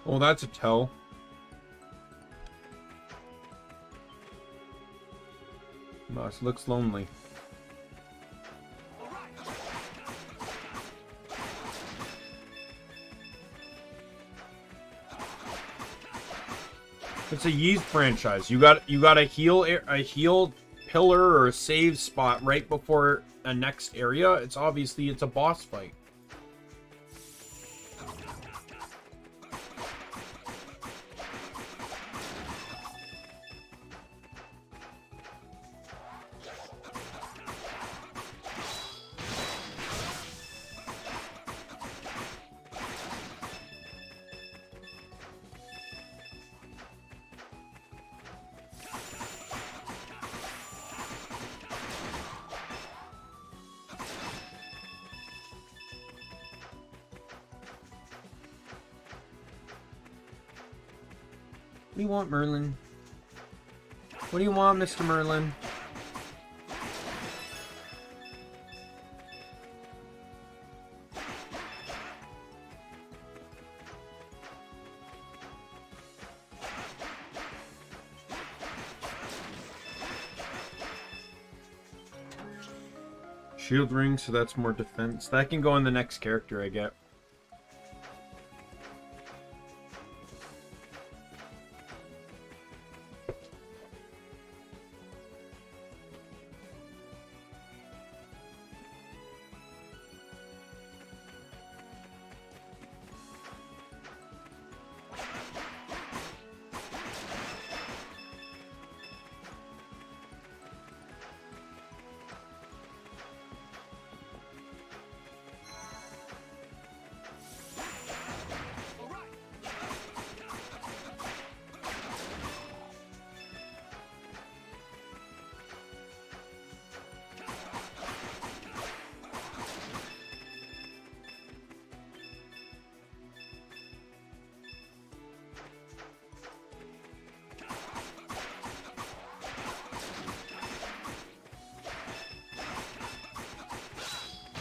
Oh, that's a tell. Oh, it looks lonely. It's a Ys franchise. You got a heal pillar or a save spot right before a next area. It's a boss fight. What do you want, Merlin? What do you want, Mr. Merlin? Shield ring, so that's more defense. That can go on the next character I get.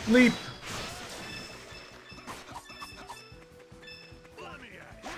Leap! Let me at it.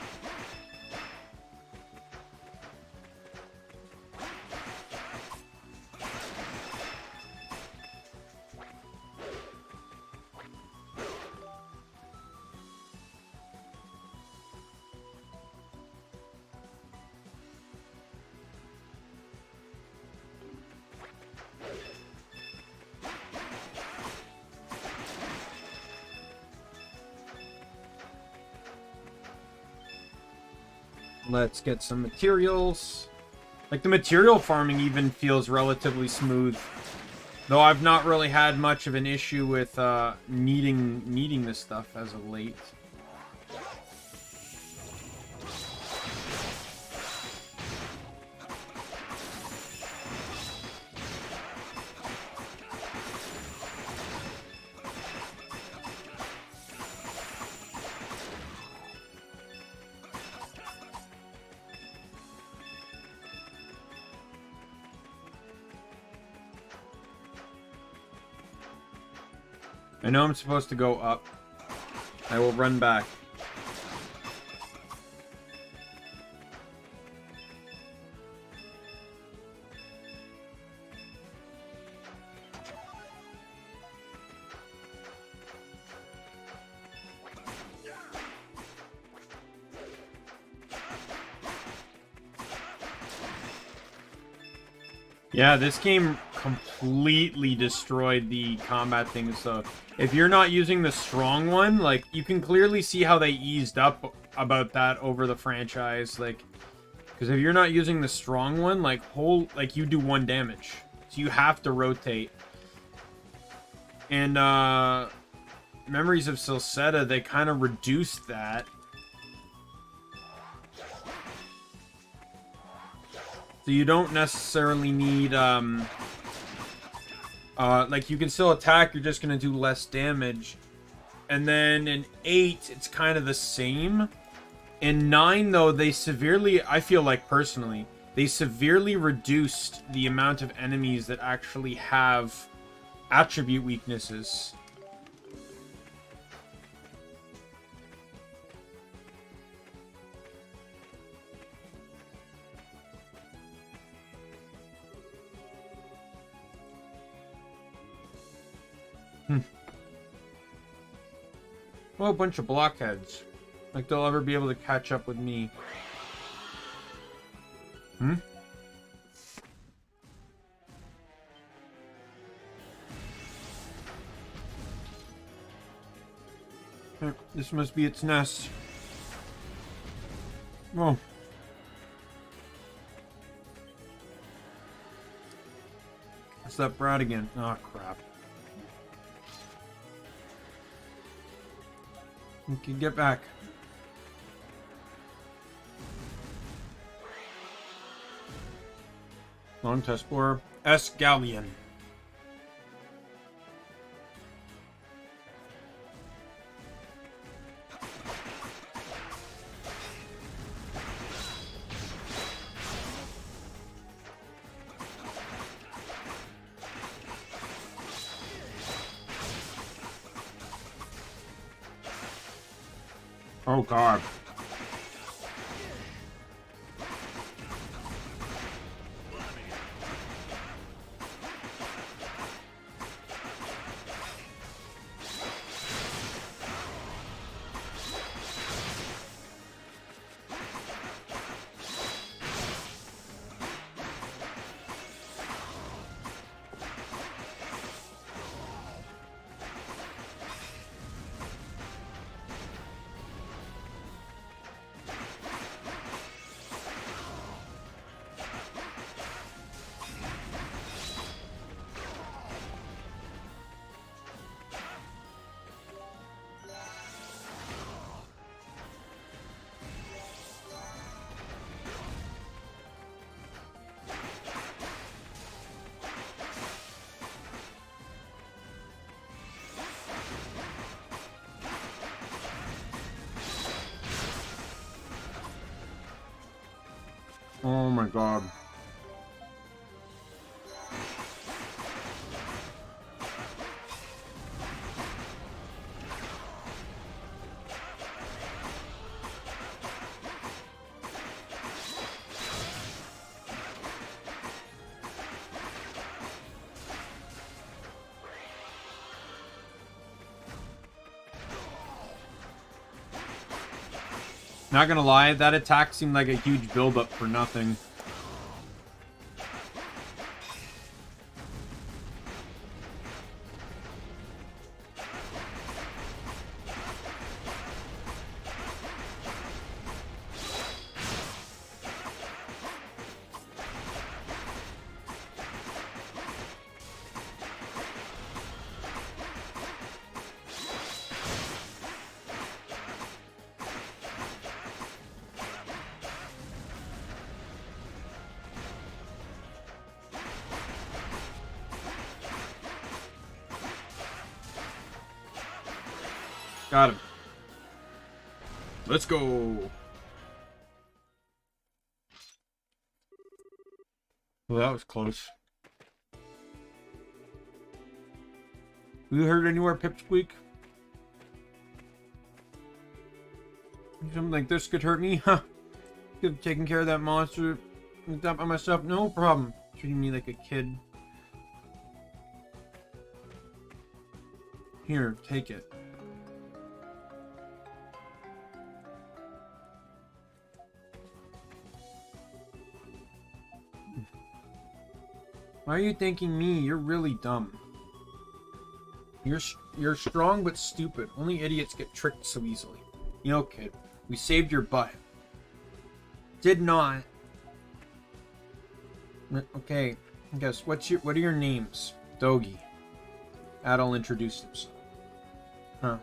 Let's get some materials. Like, the material farming even feels relatively smooth. Though I've not really had much of an issue with needing this stuff as of late. I know I'm supposed to go up. I will run back. Yeah, this game completely destroyed the combat thing, so if you're not using the strong one, like, you can clearly see how they eased up about that over the franchise, like, because if you're not using the strong one, like, you do 1 damage, so you have to rotate. And Memories of Silseta, they kind of reduced that. So you don't necessarily need, like, you can still attack, you're just going to do less damage. And then in 8, it's kind of the same. In 9, though, they severely, I feel like personally, they severely reduced the amount of enemies that actually have attribute weaknesses. Well, a bunch of blockheads. Like they'll ever be able to catch up with me. This must be its nest. Oh. It's that brat again. Oh, crap. You can get back. Long test explorer. S. Galleon. Oh god. Oh my god. Not gonna lie, that attack seemed like a huge build-up for nothing. Got him. Let's go. Well, that was close. You heard anywhere Pipsqueak? Something like this could hurt me? Huh. Could have taken care of that monster by myself. No problem. Treating me like a kid. Here, take it. Why are you thanking me? You're really dumb. You're strong but stupid. Only idiots get tricked so easily. You know, kid, we saved your butt. Did not. Okay, guess what are your names? Dogi. Adol introduced himself. Huh.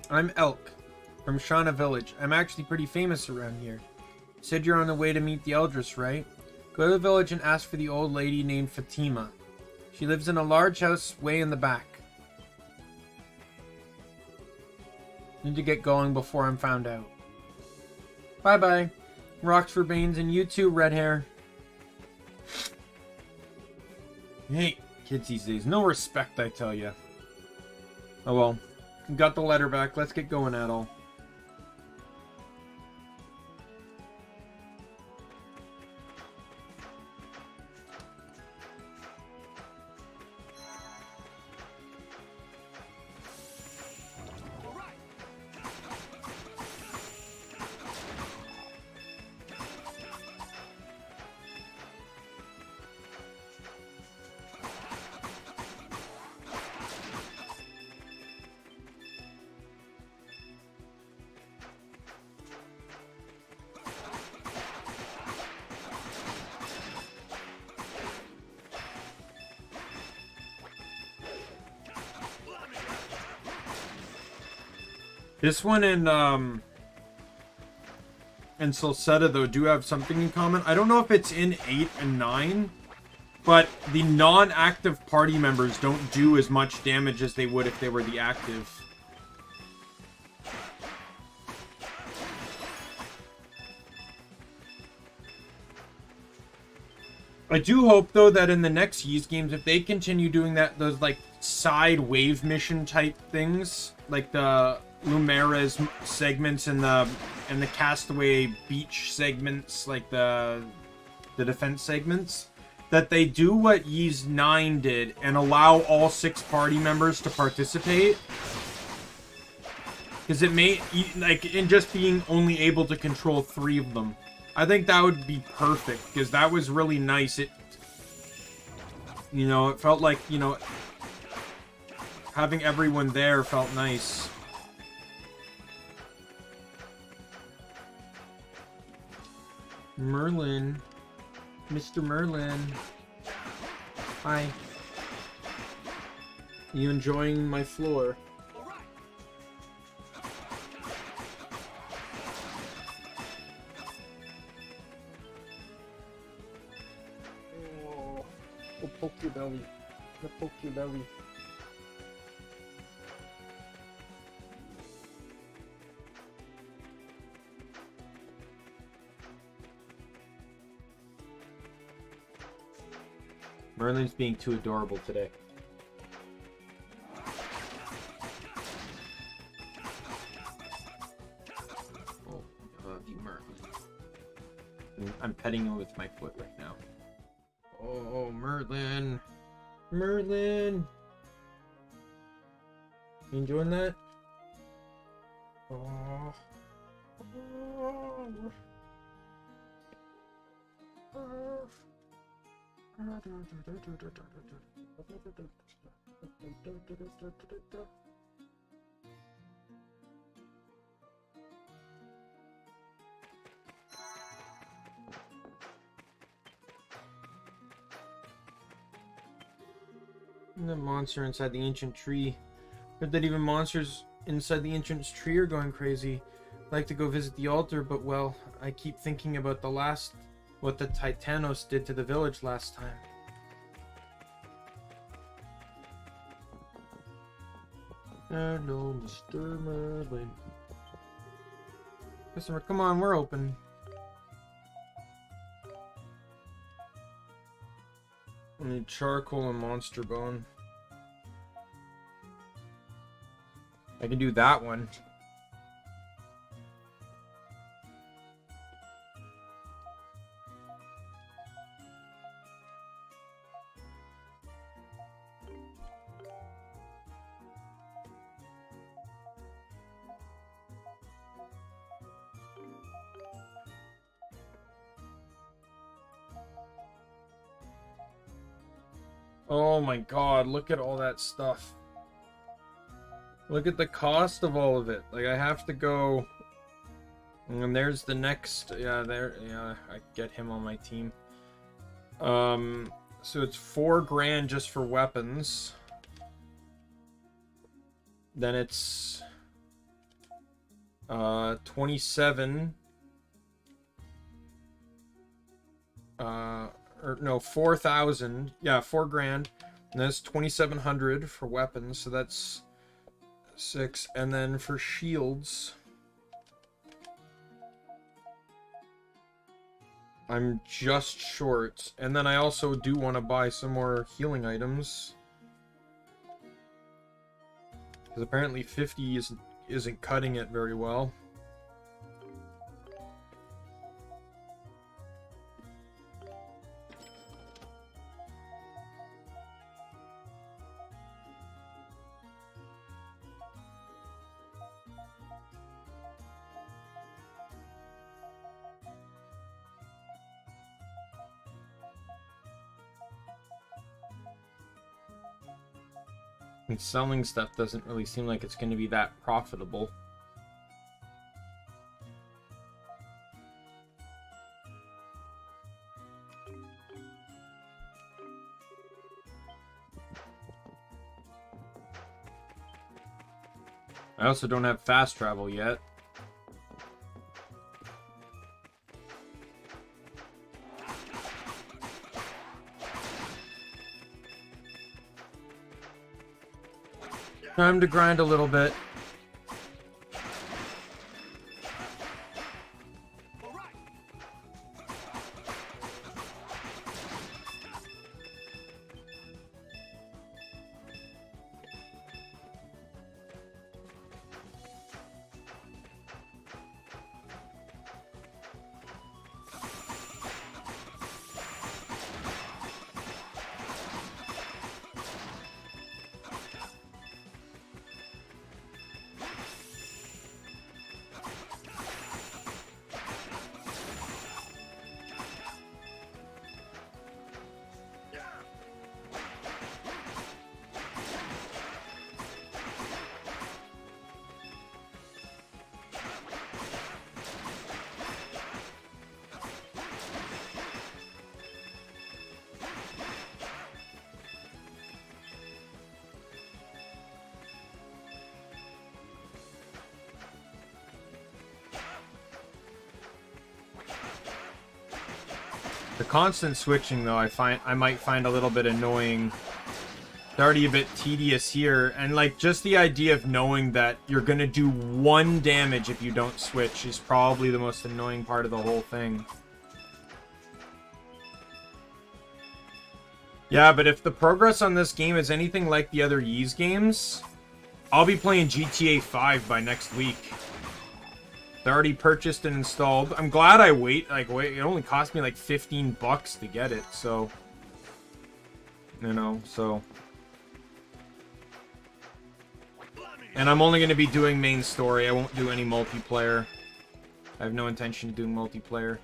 I'm Elk from Shauna Village. I'm actually pretty famous around here. You said you're on the way to meet the Eldris, right? Go to the village and ask for the old lady named Fatima. She lives in a large house way in the back. Need to get going before I'm found out. Bye-bye. Rocks for Banes, and you too, red hair. Hey, kids these days. No respect, I tell ya. Oh well. Got the letter back. Let's get going, Adol. This one and Sulceta, though, do have something in common. I don't know if it's in 8 and 9, but the non-active party members don't do as much damage as they would if they were the active. I do hope, though, that in the next Ys games, if they continue doing those, like, side wave mission type things, like the Lumeres segments and the Castaway Beach segments, like the defense segments, that they do what Ys 9 did and allow all 6 party members to participate. Because it may, like, in just being only able to control 3 of them. I think that would be perfect, because that was really nice. It, you know, it felt like, you know, having everyone there felt nice. Merlin. Mr. Merlin. Hi. You enjoying my floor? Oh, I'll poke your belly. I'll poke your belly. Merlin's being too adorable today. Oh, I love you, Merlin. I'm petting him with my foot right now. Oh, Merlin. Merlin. You enjoying that? Oh. The monster inside the ancient tree. Heard that even monsters inside the ancient tree are going crazy. I'd like to go visit the altar, but well, I keep thinking about what the Titanos did to the village last time. Hello, Mr. Merlin. Customer, come on, we're open. I need charcoal and monster bone. I can do that one. Oh my god, look at all that stuff. Look at the cost of all of it. Like, I have to go... And there's the next... Yeah, I get him on my team. So it's $4,000 just for weapons. Then it's... 27... Or no, 4,000. Yeah, $4,000. And that's 2,700 for weapons. So that's 6. And then for shields, I'm just short. And then I also do want to buy some more healing items, because apparently 50 isn't cutting it very well. And selling stuff doesn't really seem like it's going to be that profitable. I also don't have fast travel yet. Time to grind a little bit. All right. The constant switching, though, I might find a little bit annoying. It's already a bit tedious here, and like just the idea of knowing that you're gonna do 1 damage if you don't switch is probably the most annoying part of the whole thing. Yeah, but if the progress on this game is anything like the other Ys games, I'll be playing GTA 5 by next week. It's already purchased and installed. I'm glad I wait. It only cost me like 15 bucks to get it, so... You know, so... And I'm only going to be doing main story. I won't do any multiplayer. I have no intention of doing multiplayer.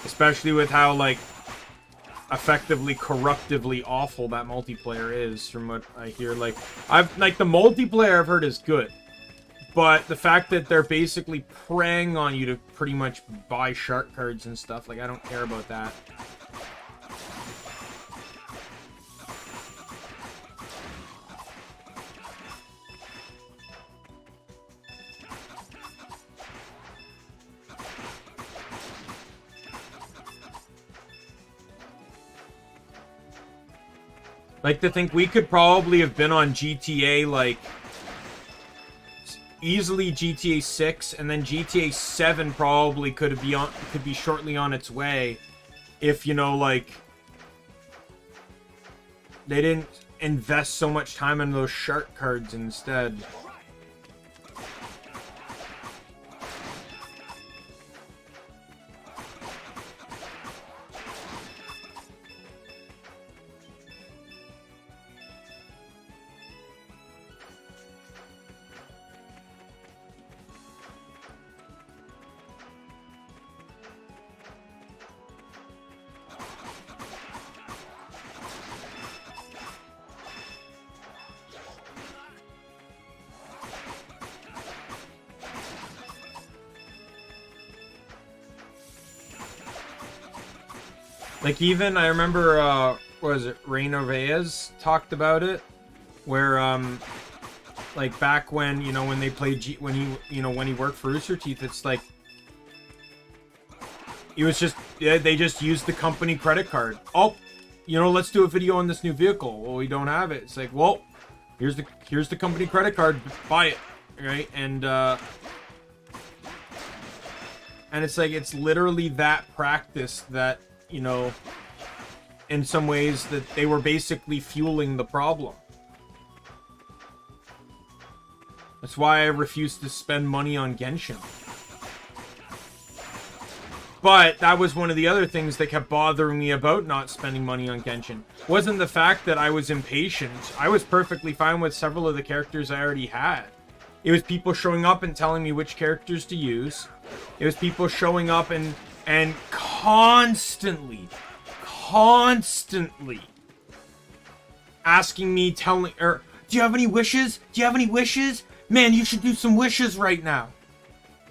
Especially with how, like, effectively corruptively awful that multiplayer is, from what I hear. Like the multiplayer I've heard is good, but the fact that they're basically preying on you to pretty much buy shark cards and stuff, like, I don't care about that. Like, to think we could probably have been on GTA, like, easily GTA 6, and then GTA 7 probably could be shortly on its way if, you know, like, they didn't invest so much time in those shark cards instead. Like, even, I remember, what was it, Reino Reyes talked about it, where, like, back when, you know, when they played, when he worked for Rooster Teeth, it's like, it was just, yeah, they just used the company credit card. Oh, you know, let's do a video on this new vehicle. Well, we don't have it. It's like, well, here's the company credit card, buy it, right? And it's like, it's literally that practice that, you know, in some ways that they were basically fueling the problem. That's why I refuse to spend money on Genshin. But that was one of the other things that kept bothering me about not spending money on Genshin. Wasn't the fact that I was impatient. I was perfectly fine with several of the characters I already had. It was people showing up and telling me which characters to use. It was people showing up and constantly asking me, do you have any wishes? Do you have any wishes? Man, you should do some wishes right now.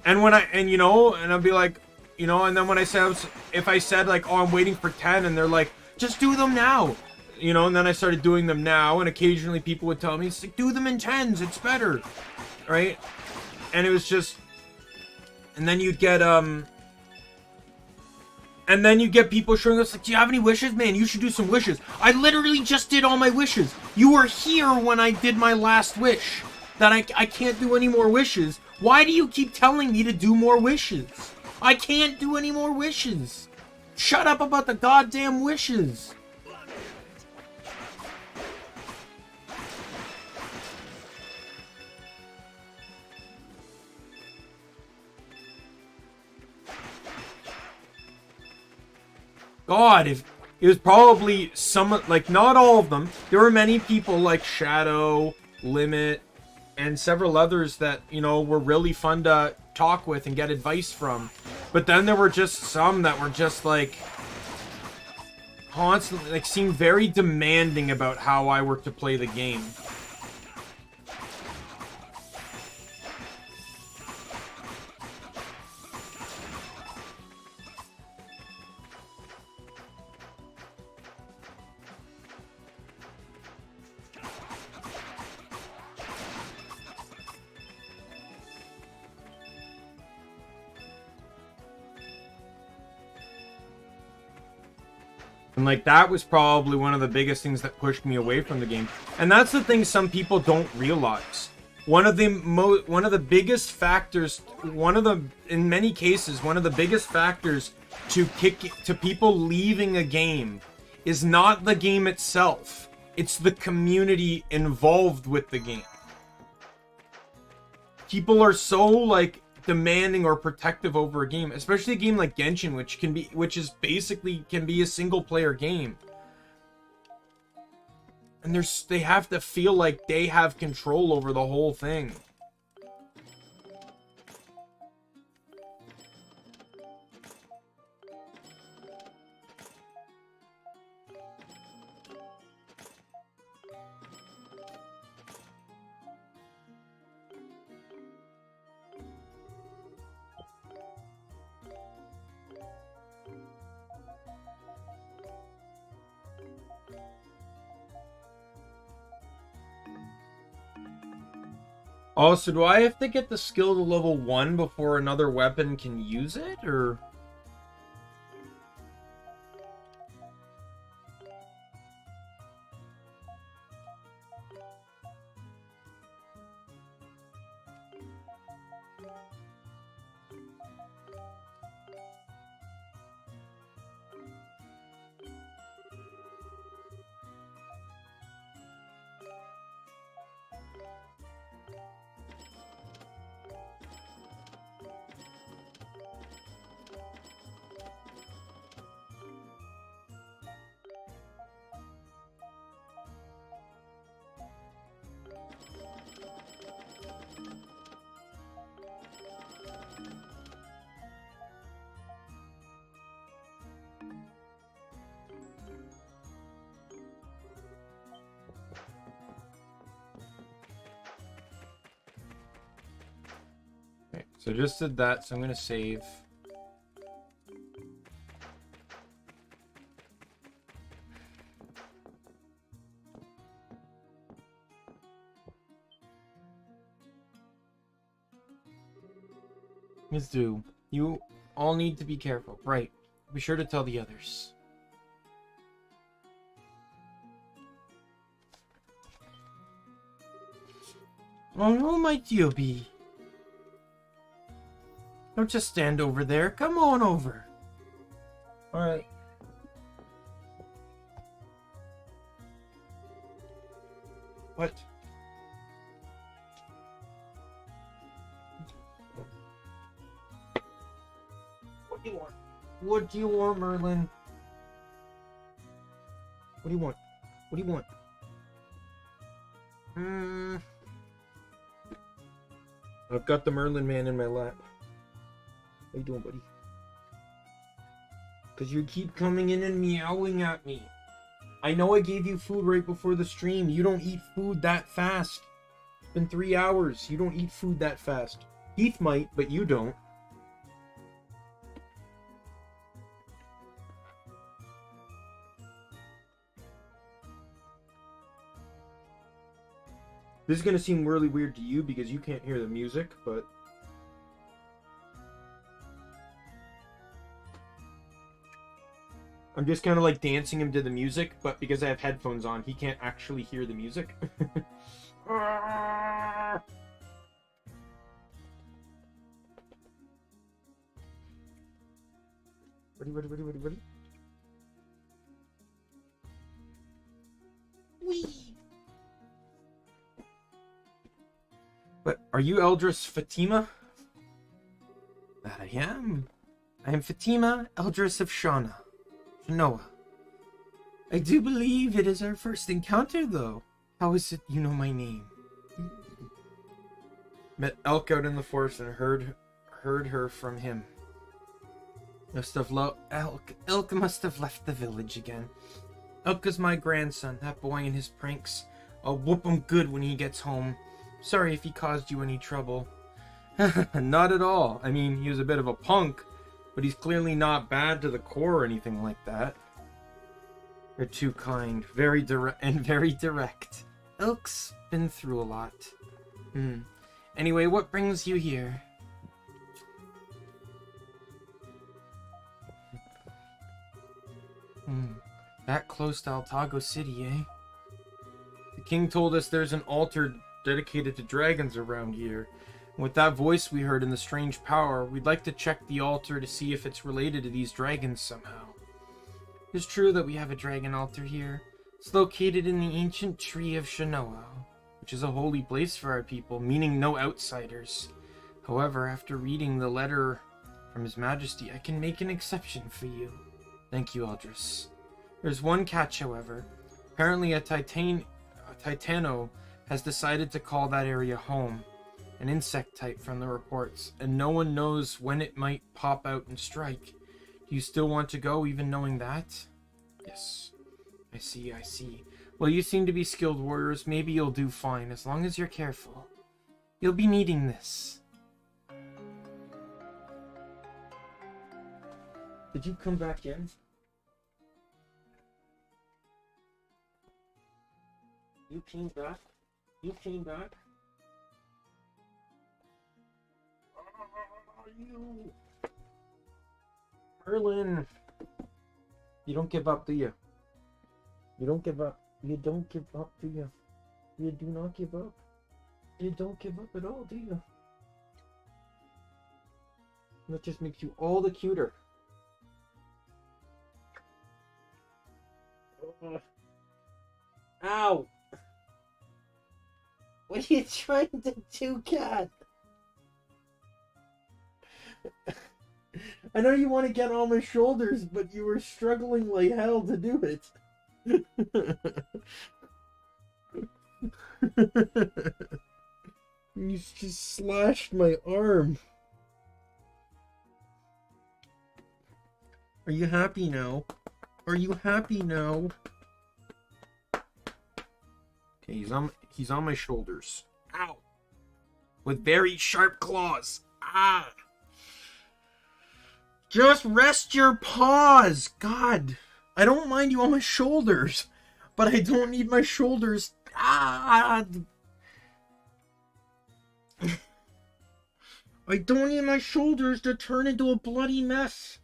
And when and I'll be like, you know, and then when I said, if I said like, oh, I'm waiting for 10, and they're like, just do them now. You know, and then I started doing them now, and occasionally people would tell me, it's like, do them in 10s, it's better. Right? And it was just, and then you'd get, people showing us, like, do you have any wishes? Man, you should do some wishes. I literally just did all my wishes. You were here when I did my last wish. That I can't do any more wishes. Why do you keep telling me to do more wishes? I can't do any more wishes. Shut up about the goddamn wishes. God, if it was probably some, like, not all of them. There were many people like Shadow, Limit, and several others that, you know, were really fun to talk with and get advice from. But then there were just some that were just, like, constantly, like, seemed very demanding about how I were to play the game. And, like, that was probably one of the biggest things that pushed me away from the game. And that's the thing some people don't realize. One of the biggest factors, in many cases, one of the biggest factors to people leaving a game is not the game itself. It's the community involved with the game. People are so, like, demanding or protective over a game, especially a game like Genshin, which is basically can be a single player game. And they have to feel like they have control over the whole thing. Also, do I have to get the skill to level 1 before another weapon can use it, or...? So just did that, so I'm gonna save. Miss Du, you all need to be careful. Right. Be sure to tell the others. Oh, who might you be? Don't just stand over there. Come on over. Alright. What? What do you want? What do you want, Merlin? What do you want? What do you want? I've got the Merlin man in my lap. How you doing, buddy? Because you keep coming in and meowing at me. I know I gave you food right before the stream. You don't eat food that fast. It's been 3 hours. You don't eat food that fast. Heath might, but you don't. This is going to seem really weird to you because you can't hear the music, but... I'm just kind of like dancing him to the music, but because I have headphones on, he can't actually hear the music. Ready? Whee! But are you Eldris Fatima? That I am. I am Fatima, Eldris of Shauna. Noah. I do believe it is our first encounter, though. How is it you know my name? Met Elk out in the forest and heard her from him. Elk must have left the village again. Elk is my grandson, that boy and his pranks. I'll whoop him good when he gets home. Sorry if he caused you any trouble. Not at all. I mean, he was a bit of a punk, but he's clearly not bad to the core or anything like that. You're too kind. Very direct. Elk's been through a lot. Anyway, what brings you here? That close to Altago City, eh? The king told us there's an altar dedicated to dragons around here. With that voice we heard and the strange power, we'd like to check the altar to see if it's related to these dragons somehow. It's true that we have a dragon altar here. It's located in the ancient tree of Shinoa, which is a holy place for our people, meaning no outsiders. However, after reading the letter from His Majesty, I can make an exception for you. Thank you, Aldris. There's one catch, however. Apparently a Titano has decided to call that area home, an insect type from the reports, and no one knows when it might pop out and strike. Do you still want to go, even knowing that? Yes. I see. Well, you seem to be skilled warriors. Maybe you'll do fine, as long as you're careful. You'll be needing this. Did you come back in? You came back? You came back? You... Merlin! You don't give up, do you? You don't give up. You don't give up, do you? You do not give up. You don't give up at all, do you? That just makes you all the cuter. Ow! What are you trying to do, cat? I know you want to get on my shoulders, but you were struggling like hell to do it. You just slashed my arm. Are you happy now? Are you happy now? Okay, he's on my shoulders. Ow! With very sharp claws. Ah! Just rest your paws! God! I don't mind you on my shoulders, but I don't need my shoulders. Ah! I don't need my shoulders to turn into a bloody mess.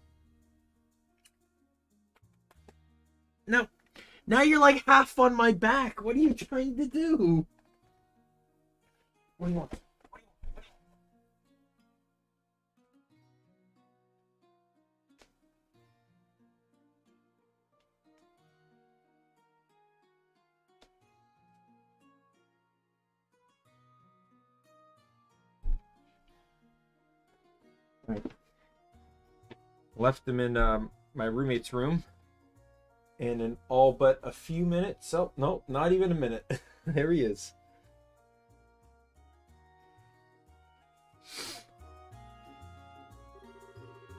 Now you're like half on my back. What are you trying to do? What do you want? Right. Left him in my roommate's room. And in all but a few minutes, oh, no, not even a minute. There he is.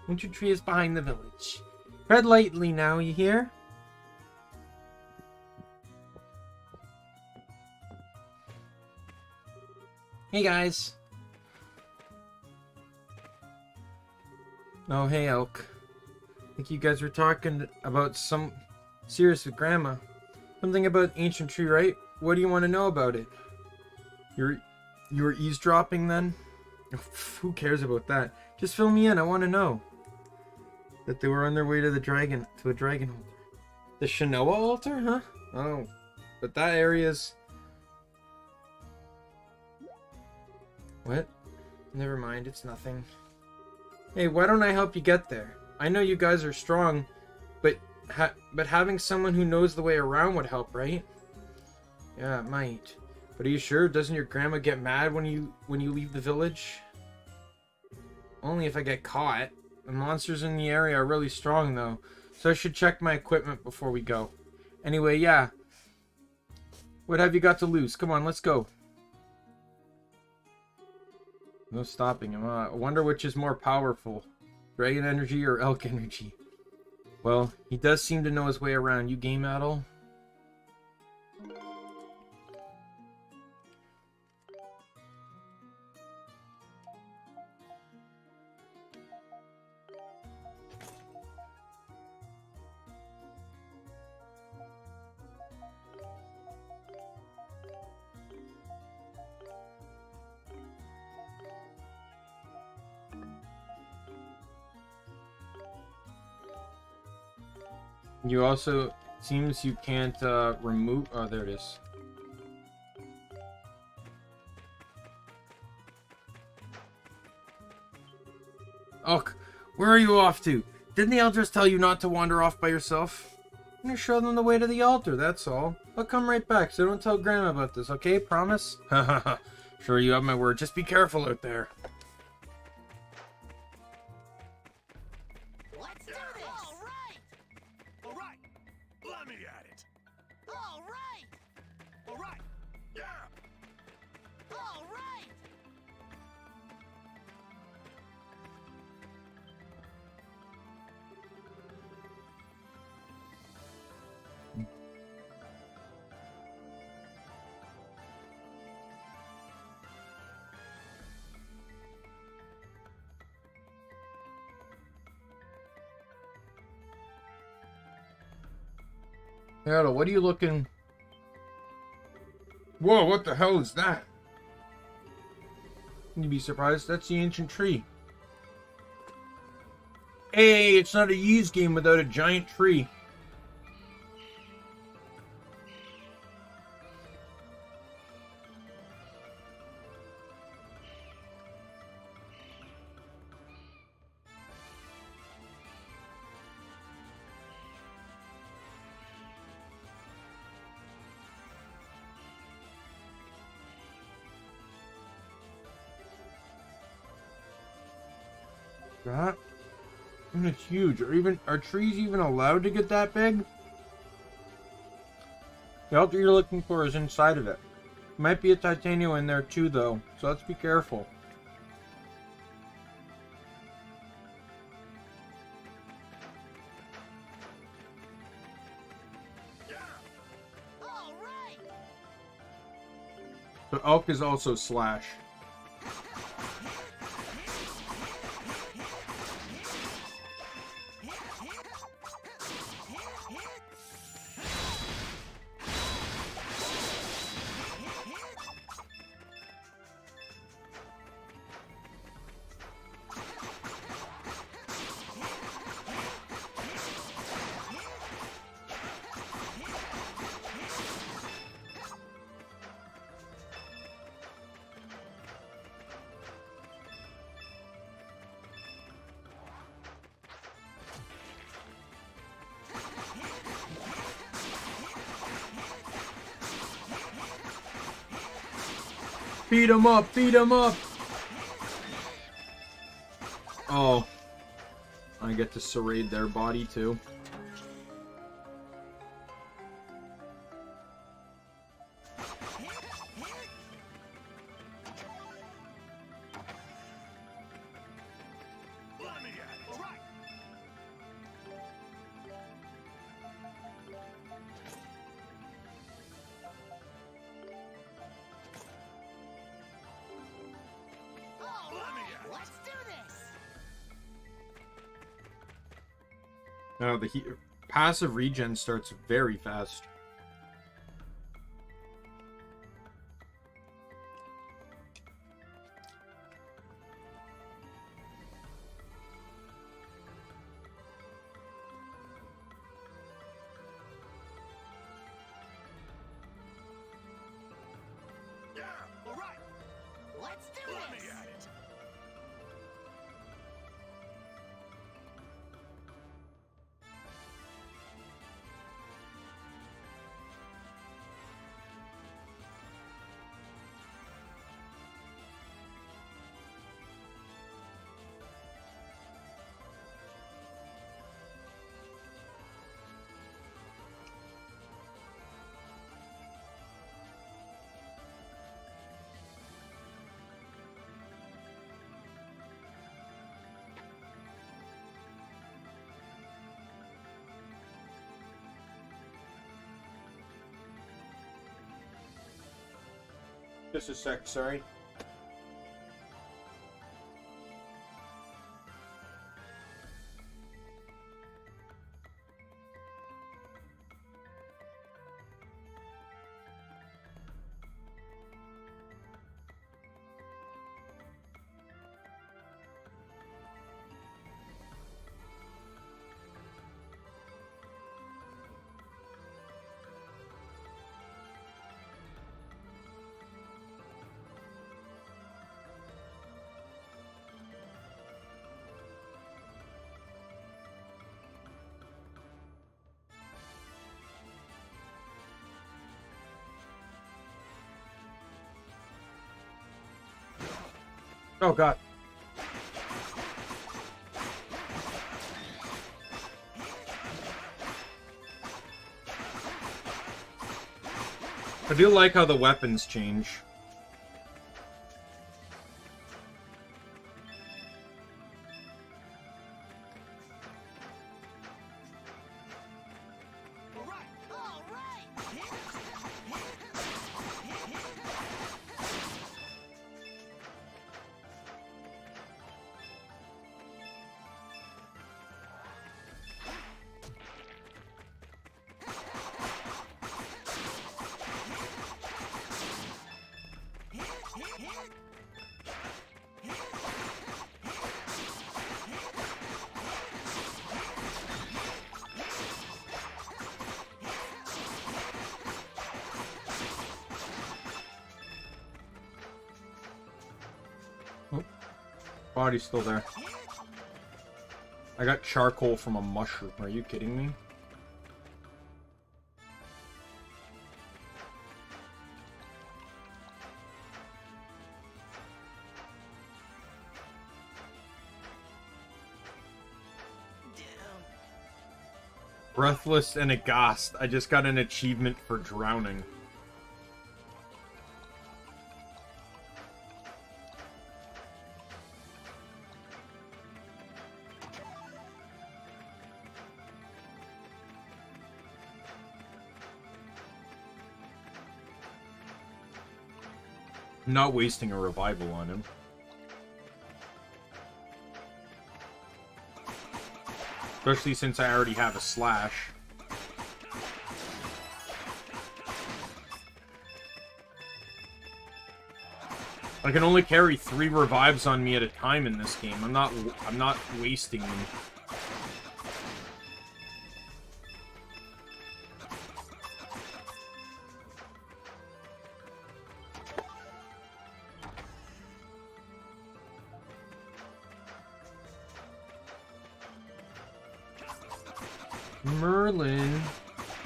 Winter tree is behind the village. Tread lightly now, you hear? Hey, guys. Oh, hey, Elk. I think you guys were talking about some... Serious with Grandma. Something about ancient tree, right? What do you want to know about it? You were eavesdropping then? Who cares about that? Just fill me in. I want to know. That they were on their way to a dragon altar. The Shinoa altar, huh? Oh, but that area's... What? Never mind. It's nothing. Hey, why don't I help you get there? I know you guys are strong, but having someone who knows the way around would help, right? Yeah, it might. But are you sure? Doesn't your grandma get mad when you leave the village? Only if I get caught. The monsters in the area are really strong, though. So I should check my equipment before we go. Anyway, yeah. What have you got to lose? Come on, let's go. No stopping him. I wonder which is more powerful. Dragon energy or elk energy? Well, he does seem to know his way around. You game at all? You also, seems you can't remove, oh there it is. Oh, where are you off to? Didn't the elders tell you not to wander off by yourself? I'm gonna show them the way to the altar, that's all. I'll come right back, so don't tell Grandma about this, okay? Promise? Haha. Sure, you have my word. Just be careful out there. Let's do this! All right! All right. Let me at it. All right! All right. Yeah. All right! Harold, what are you looking... Whoa, what the hell is that? You'd be surprised, that's the ancient tree. Hey, it's not a Ys game without a giant tree. That? And it's huge. Are trees even allowed to get that big? The altar you're looking for is inside of it. Might be a titanium in there too, though, so let's be careful. All right! But elk is also slash. Beat him up! Beat him up! Oh. I get to serrade their body too. Let me at it. All right. All Let me right! at it. Let's do this! No, the passive regen starts very fast. Yeah. All right. Let's do Let me this! at it. Just a sec, sorry. Oh god. I do like how the weapons change. All right. All right. Oh, body's still there. I got charcoal from a mushroom. Are you kidding me? Breathless and aghast. I just got an achievement for drowning. I'm not wasting a revival on him. Especially since I already have a slash. I can only carry 3 revives on me at a time in this game. I'm not wasting them.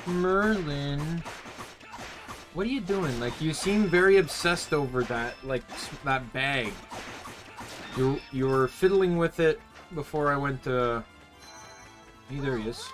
Merlin. What are you doing? Like, you seem very obsessed over that, like, that bag. You were fiddling with it before I went to... Hey, there he is.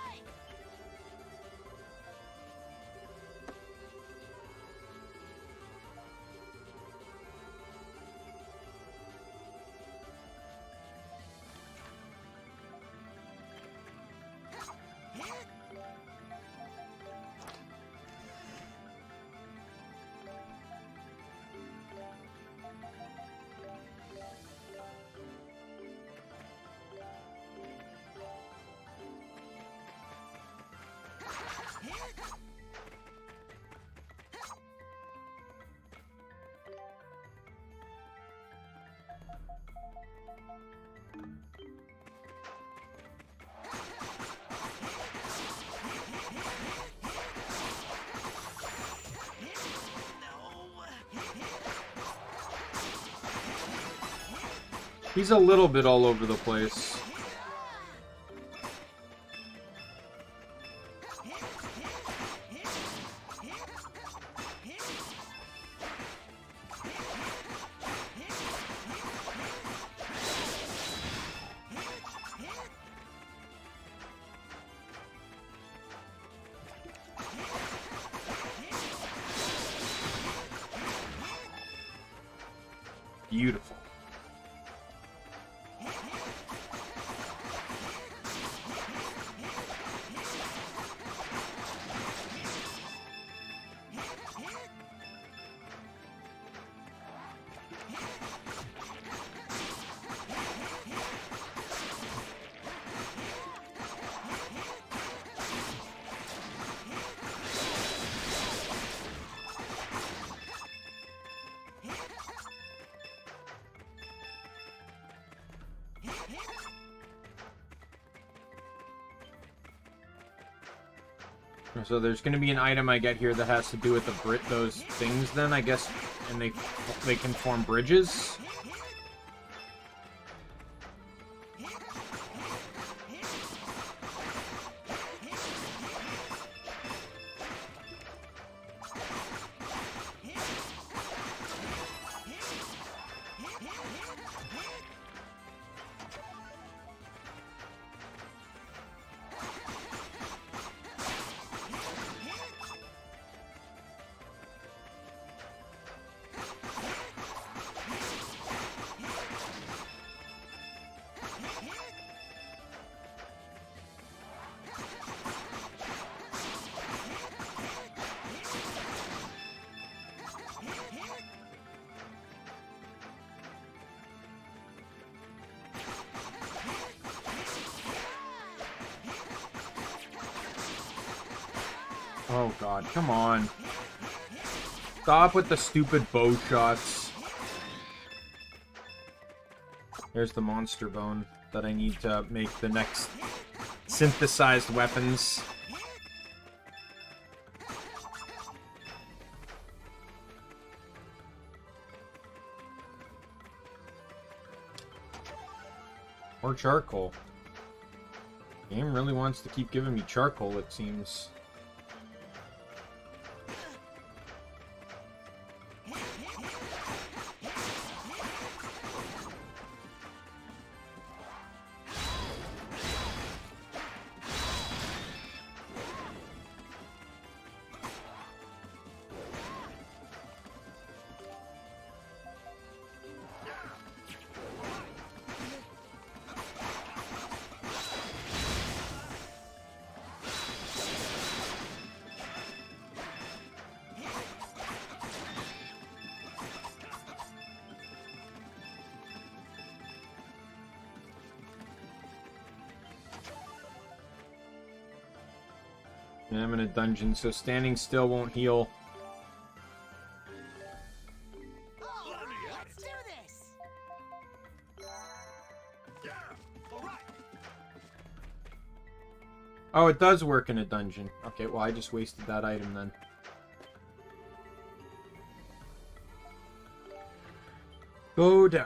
He's a little bit all over the place. Beautiful. So there's going to be an item I get here that has to do with those things then, I guess, and they can form bridges. Oh god, come on. Stop with the stupid bow shots. There's the monster bone that I need to make the next synthesized weapons. Or charcoal. Game really wants to keep giving me charcoal, it seems. And I'm in a dungeon, so standing still won't heal. Oh, let's do this. Yeah, all right. Oh, it does work in a dungeon. Okay, well, I just wasted that item then. Go down.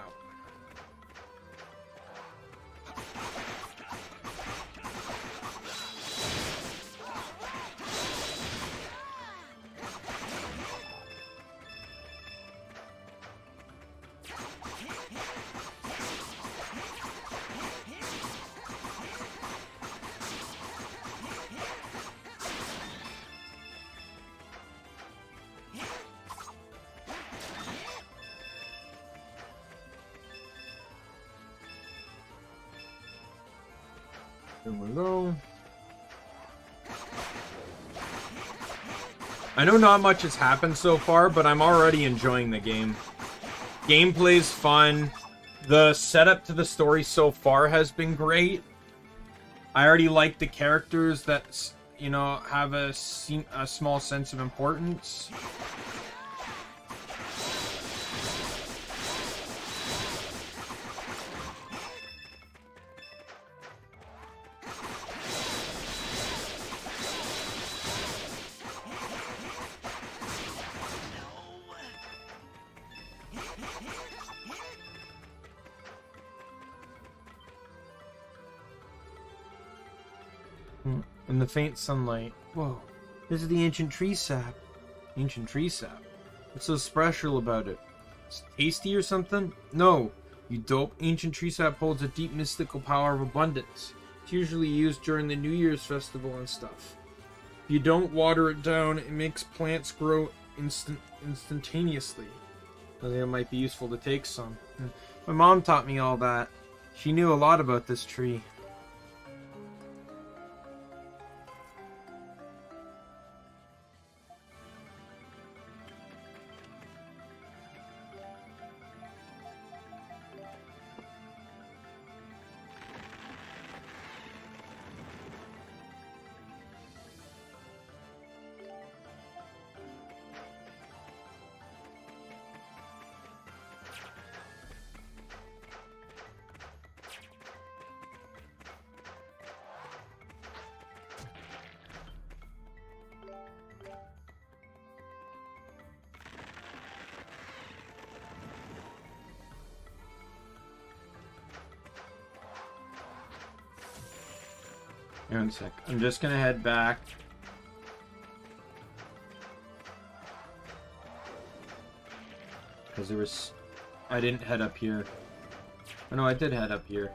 There we go. I know not much has happened so far, but I'm already enjoying the game. Gameplay's fun. The setup to the story so far has been great. I already like the characters that, you know, have a small sense of importance. In the faint sunlight. Whoa. This is the ancient tree sap. Ancient tree sap? What's so special about it? It's tasty or something? No. You dope. Ancient tree sap holds a deep mystical power of abundance. It's usually used during the New Year's festival and stuff. If you don't water it down, it makes plants grow instantaneously. I think it might be useful to take some. My mom taught me all that. She knew a lot about this tree. Hang on a sec. I'm just gonna head back. Because there was... I didn't head up here. Oh no, I did head up here.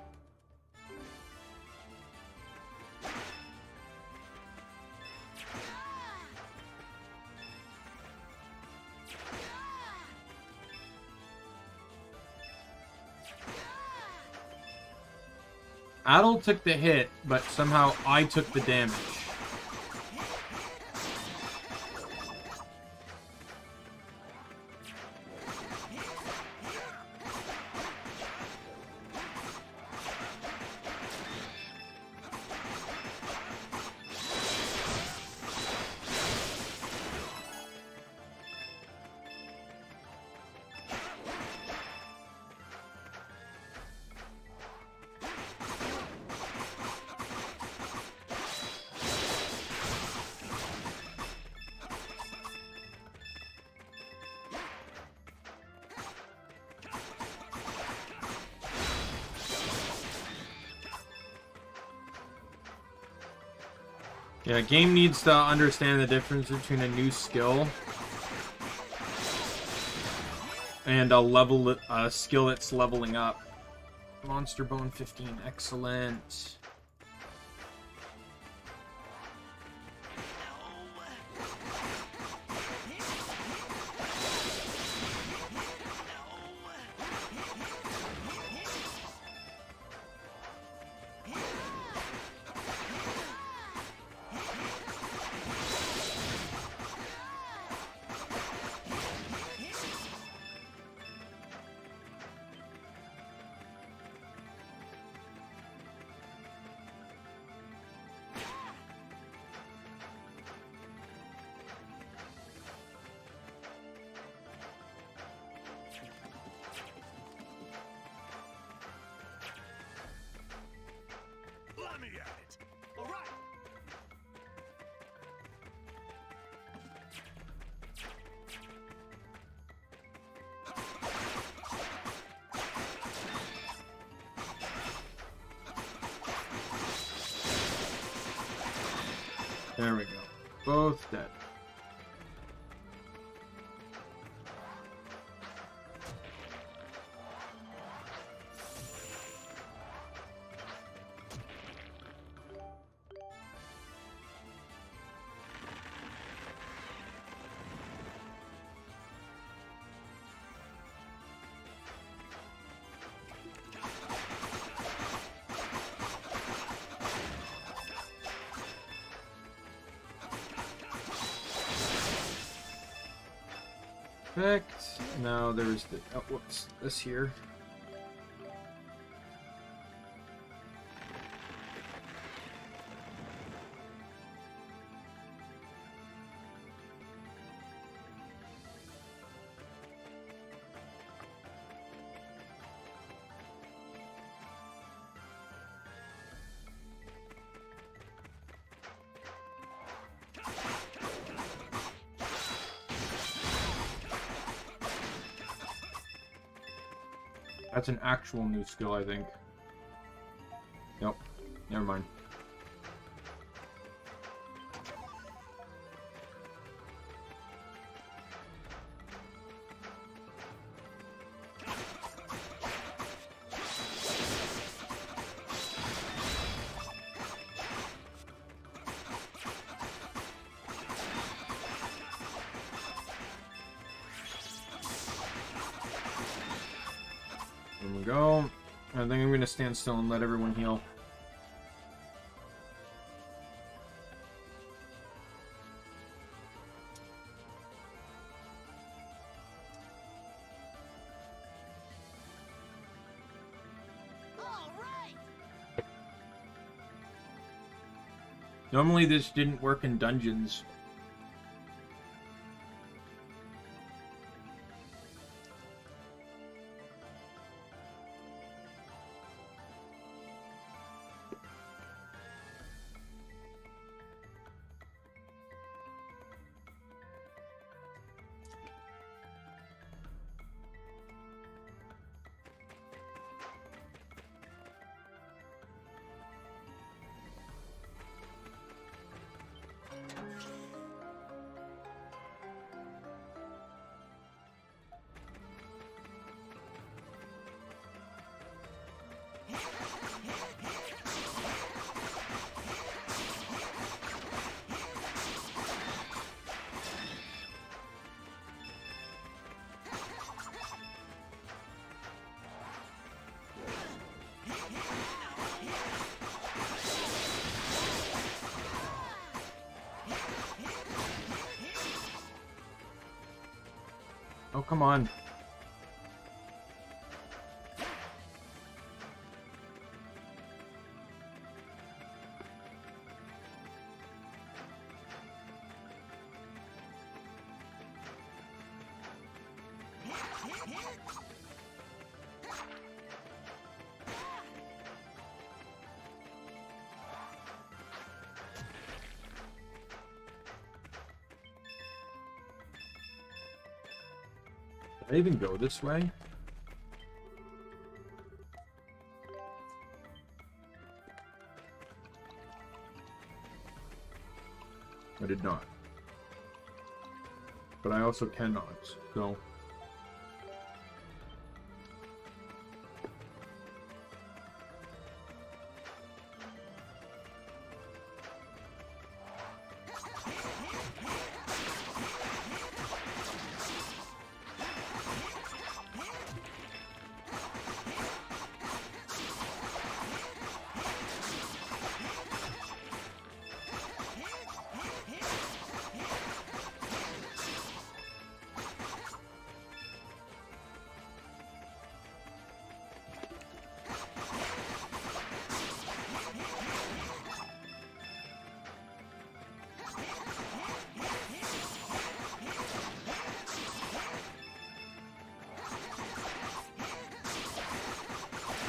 Adel took the hit, but somehow I took the damage. Yeah, game needs to understand the difference between a new skill and a skill that's leveling up. Monster Bone 15, excellent. Let me at it. All right. There we go. Both dead. Perfect. Now there's the whoops, this here. That's an actual new skill, I think. Nope. Never mind. There we go. I think I'm gonna stand still and let everyone heal. All right. Normally this didn't work in dungeons. Oh, come on. Did I even go this way? I did not. But I also cannot, so...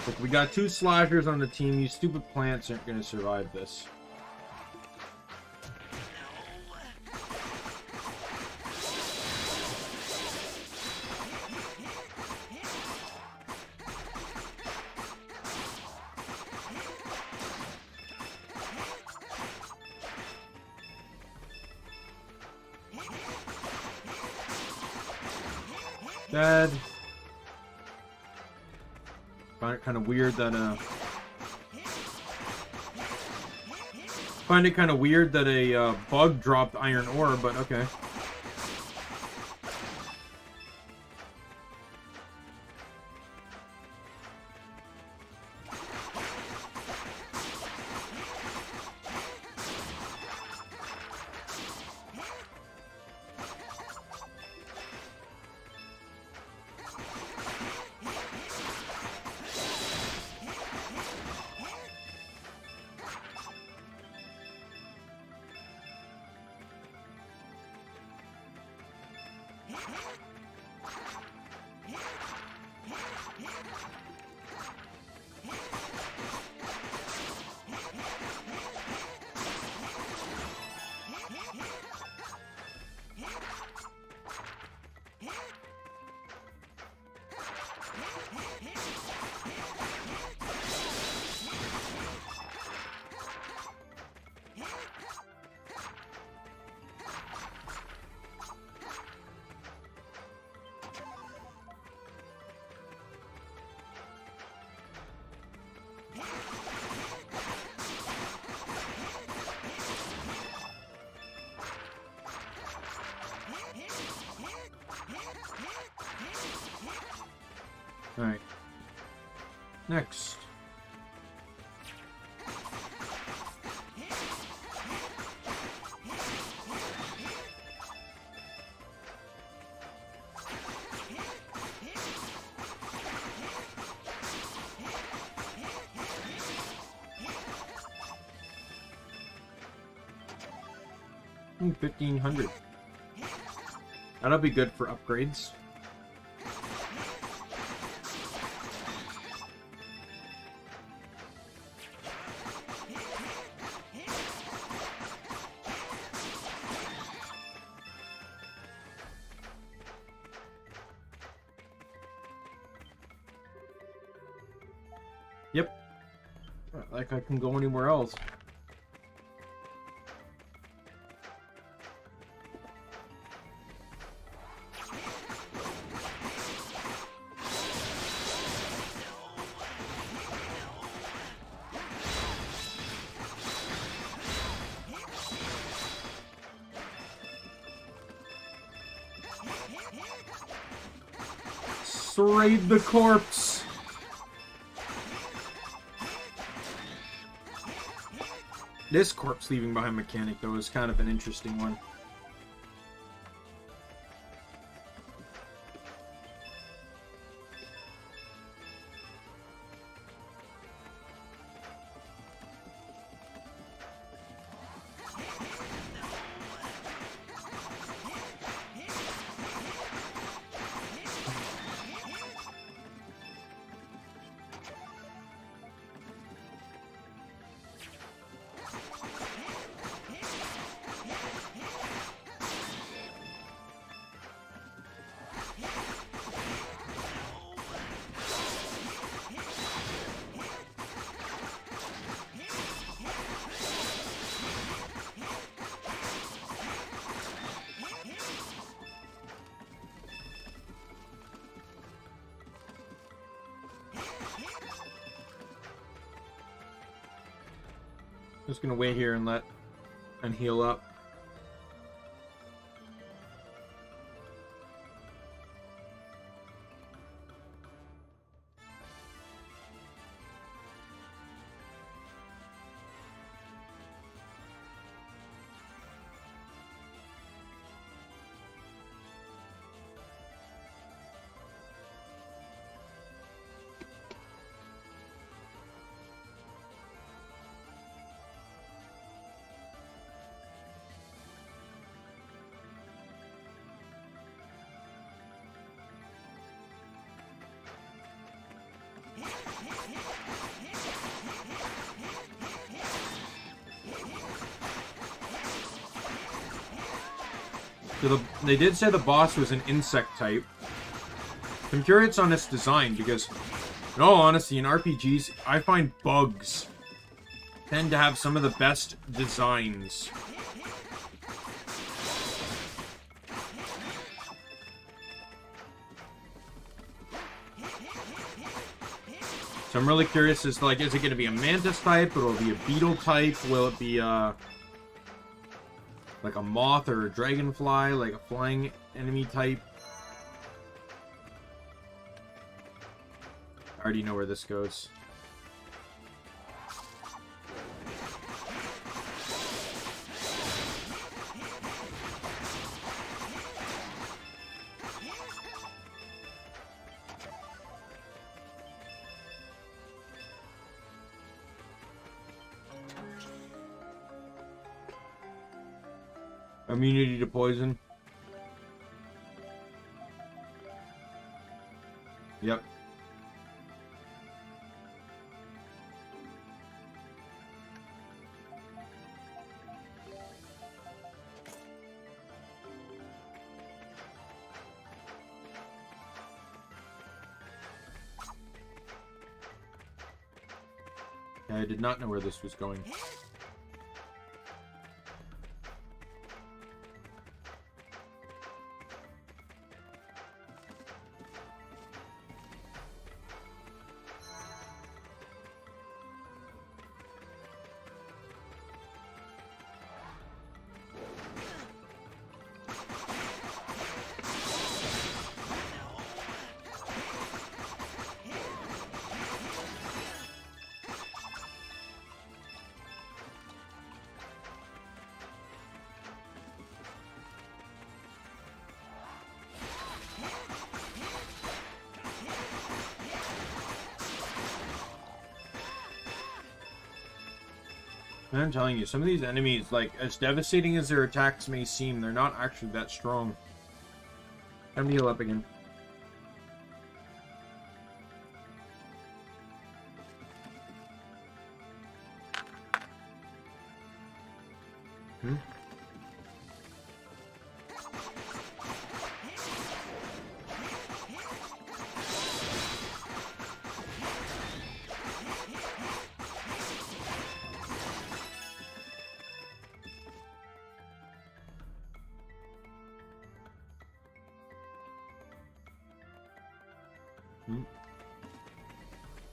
Look, we got 2 slashers on the team. You stupid plants aren't going to survive this. Dead. Find it kind of weird that a bug dropped iron ore, but okay. Alright. Next. Ooh, 1,500. That'll be good for upgrades. Yep. Not like I can go anywhere else. Raid the corpse. This corpse leaving behind mechanic though is kind of an interesting one. Just gonna wait here and heal up. So they did say the boss was an insect type. I'm curious on its design because, in all honesty, in RPGs, I find bugs tend to have some of the best designs. So I'm really curious as to, like, is it going to be a mantis type? Or will it be a beetle type? Will it be like a moth or a dragonfly, like a flying enemy type? I already know where this goes. Immunity to poison. Yep. Yeah, I did not know where this was going. I'm telling you, some of these enemies, like, as devastating as their attacks may seem, they're not actually that strong. Time to heal up again.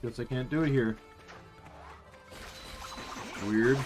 Guess I can't do it here. Weird.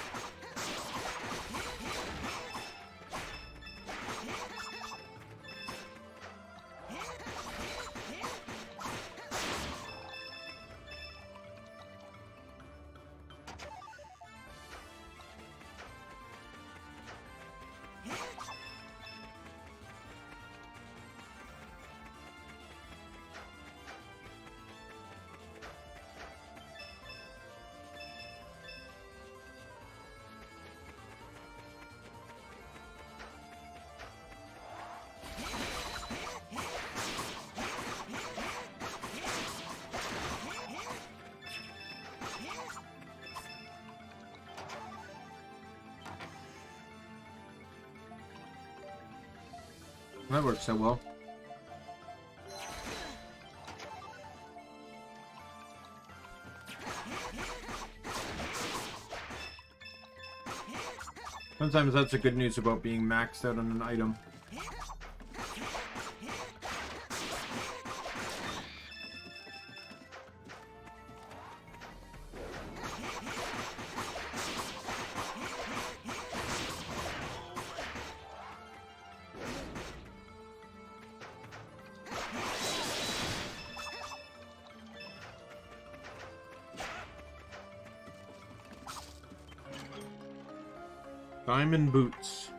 That works so well. Sometimes that's the good news about being maxed out on an item. Diamond boots.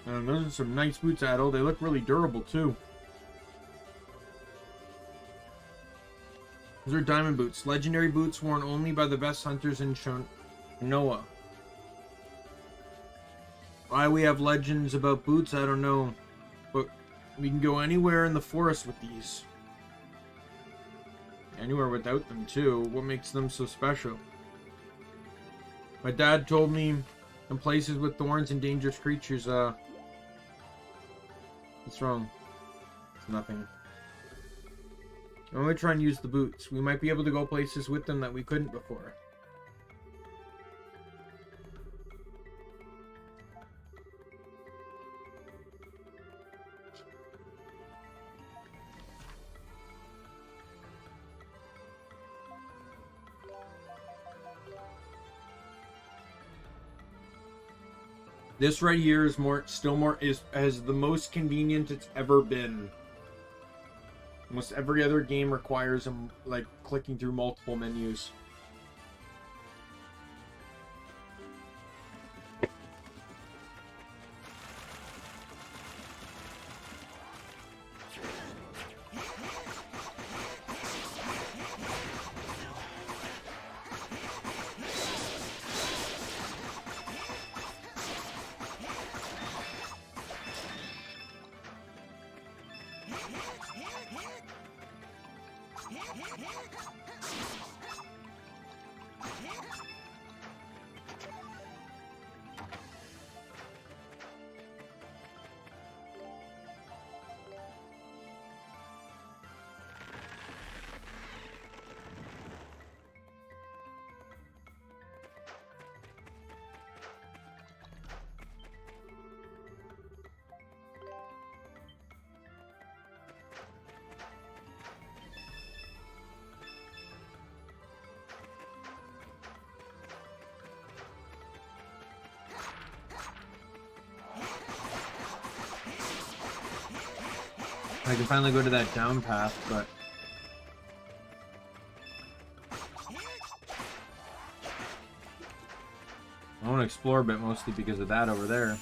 And those are some nice boots, Adol. They look really durable, too. Those are diamond boots. Legendary boots worn only by the best hunters in Noah. Why we have legends about boots, I don't know. But we can go anywhere in the forest with these. Anywhere without them, too. What makes them so special? My dad told me in places with thorns and dangerous creatures, what's wrong? It's nothing. I'm gonna try and use the boots. We might be able to go places with them that we couldn't before. This right here is has the most convenient it's ever been. Almost every other game requires like clicking through multiple menus. I can finally go to that down path, but I want to explore a bit, mostly because of that over there.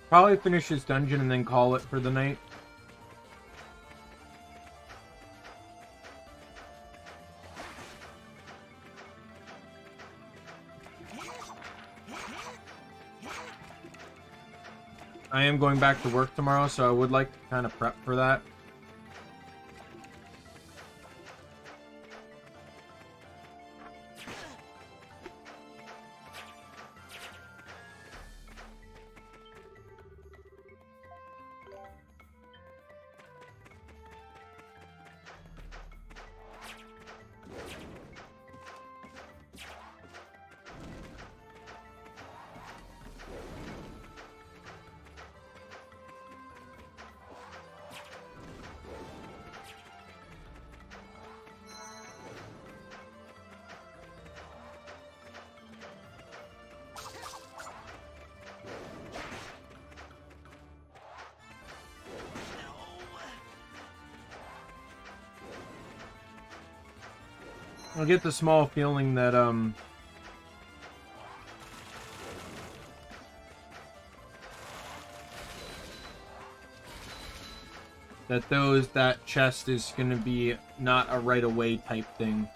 Probably finish this dungeon and then call it for the night. I am going back to work tomorrow, so I would like to kind of prep for that. I get the small feeling that that chest is gonna be not a right away type thing.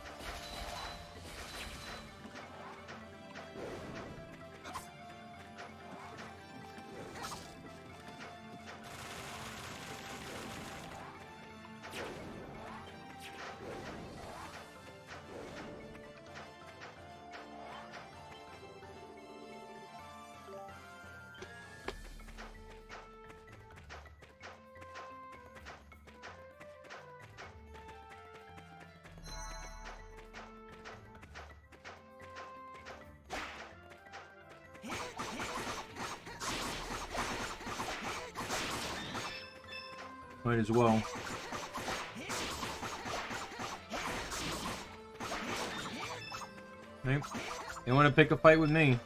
Might as well. Nope. They want to pick a fight with me.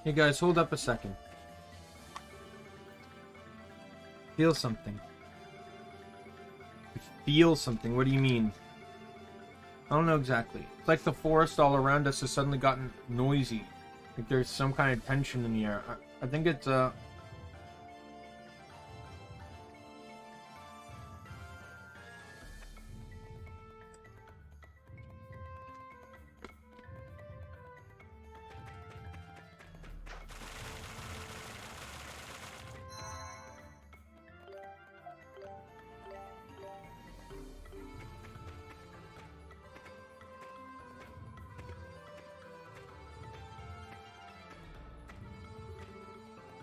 Hey guys, hold up a second. Feel something. Feel something? What do you mean? I don't know exactly. It's like the forest all around us has suddenly gotten noisy. Like there's some kind of tension in the air. I think it's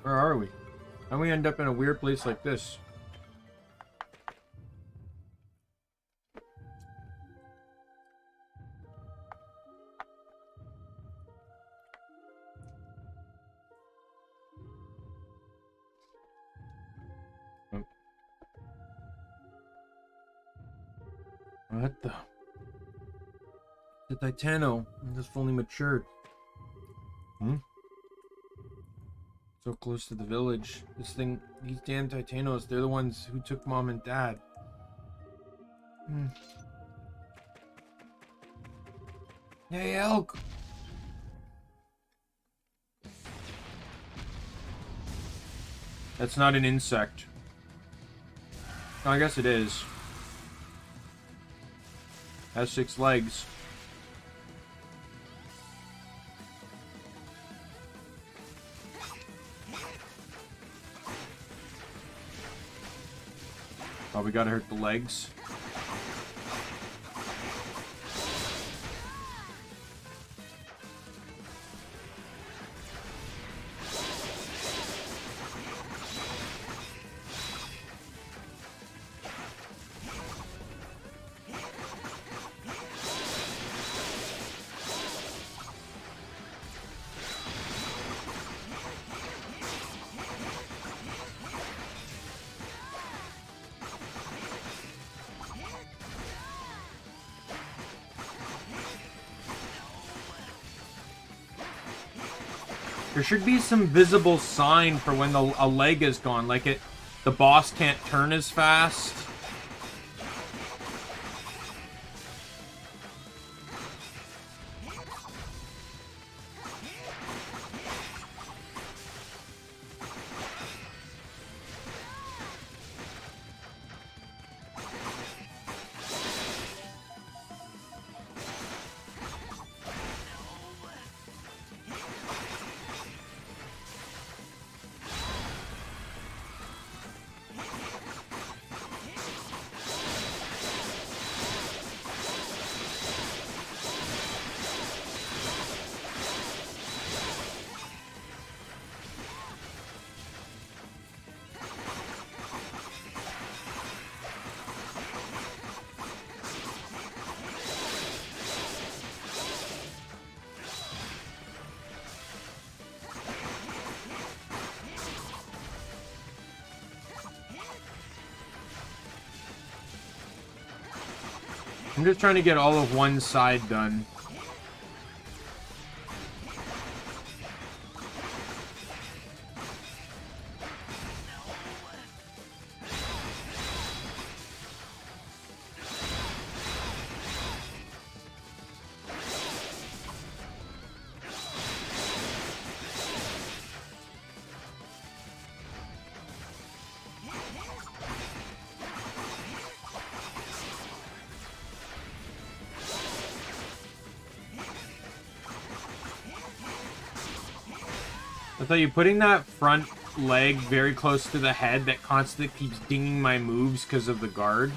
where are we? How do we end up in a weird place like this? Oh. What the? The Titano just fully matured. So close to the village. This thing, these damn Titanos, they're the ones who took Mom and Dad. Hey, elk! That's not an insect. Oh, I guess it is. Has 6 legs. Oh, we gotta hurt the legs. There should be some visible sign for when a leg is gone, like the boss can't turn as fast. I'm just trying to get all of one side done. I thought you putting that front leg very close to the head that constantly keeps dinging my moves because of the guard.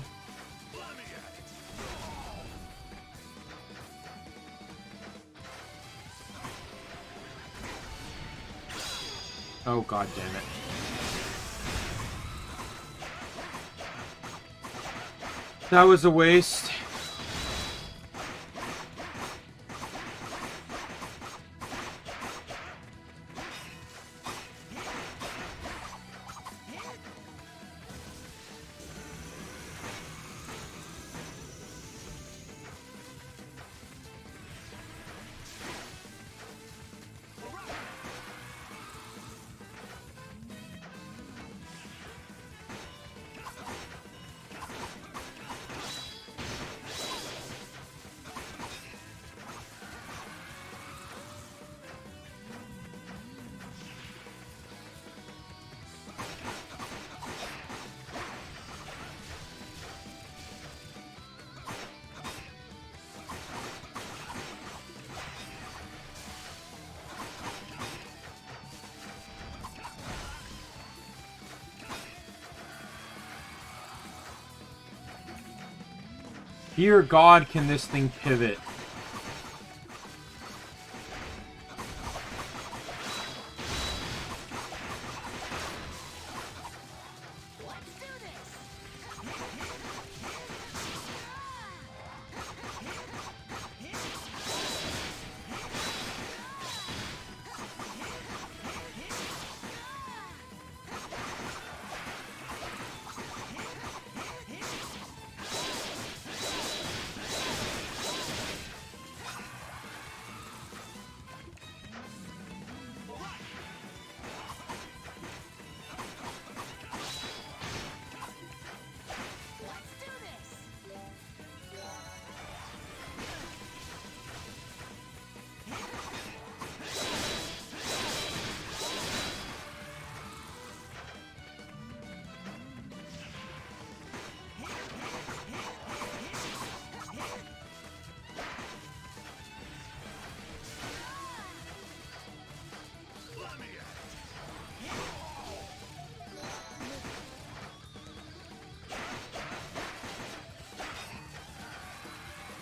Oh, god damn it. That was a waste. Dear God, can this thing pivot?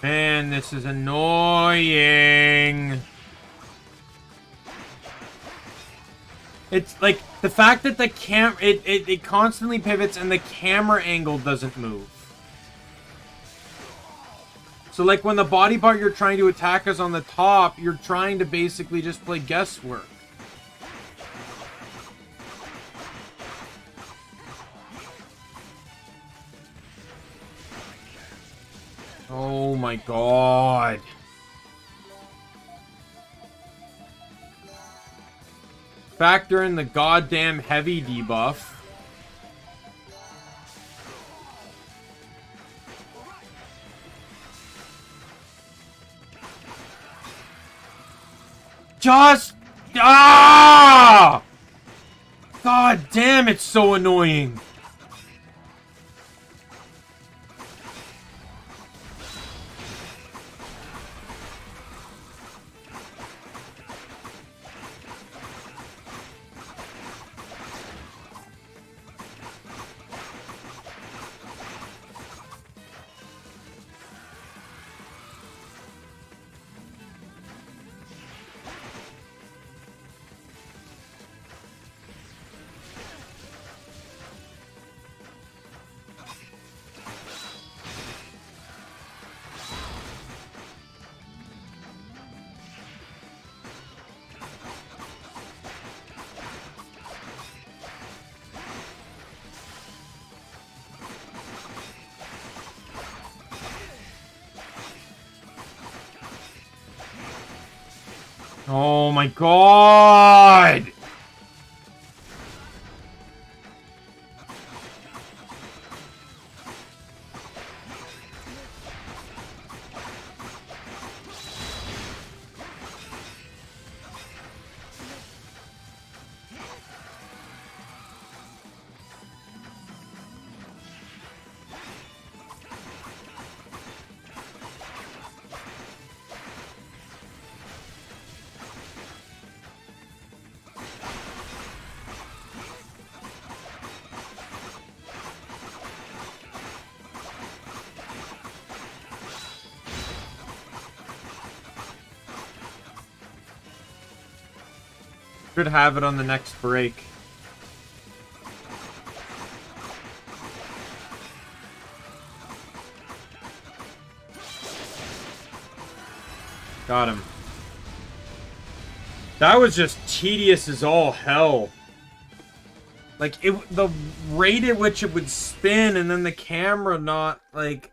Man, this is annoying. It's like the fact that the it constantly pivots and the camera angle doesn't move. So like when the body part you're trying to attack is on the top, you're trying to basically just play guesswork. Oh my god. Factor in the goddamn heavy debuff. Just... Ah! God damn, it's so annoying. Oh my god! Should have it on the next break. Got him. That was just tedious as all hell. Like, the rate at which it would spin and then the camera not, like,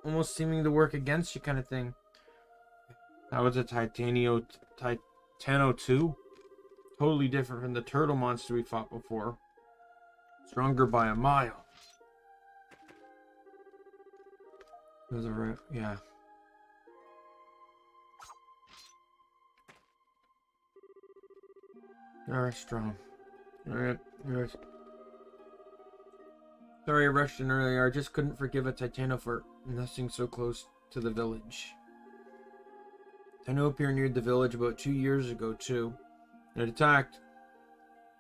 almost seeming to work against you kind of thing. That was a Titano 2. Totally different from the turtle monster we fought before. Stronger by a mile. Those are right, yeah. Alright, strong. Alright, yes. Sorry I rushed in earlier. I just couldn't forgive a Titano for nesting so close to the village. Titano appeared near the village about 2 years ago, too. It attacked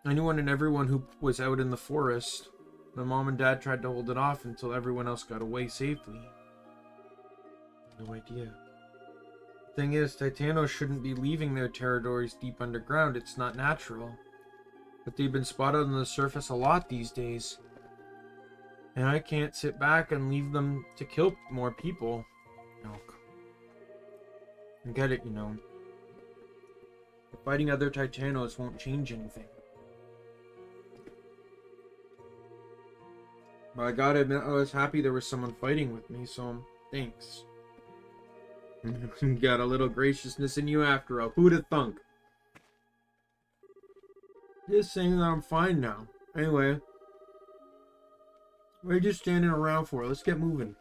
anyone and everyone who was out in the forest. My mom and dad tried to hold it off until everyone else got away safely. No idea. The thing is, Titanos shouldn't be leaving their territories deep underground. It's not natural. But they've been spotted on the surface a lot these days. And I can't sit back and leave them to kill more people. No. I get it, you know. But fighting other Titanos won't change anything. But I gotta admit, I was happy there was someone fighting with me, so thanks. Got a little graciousness in you after all. Who'd have thunk? Just saying that I'm fine now. Anyway. What are you just standing around for? Let's get moving.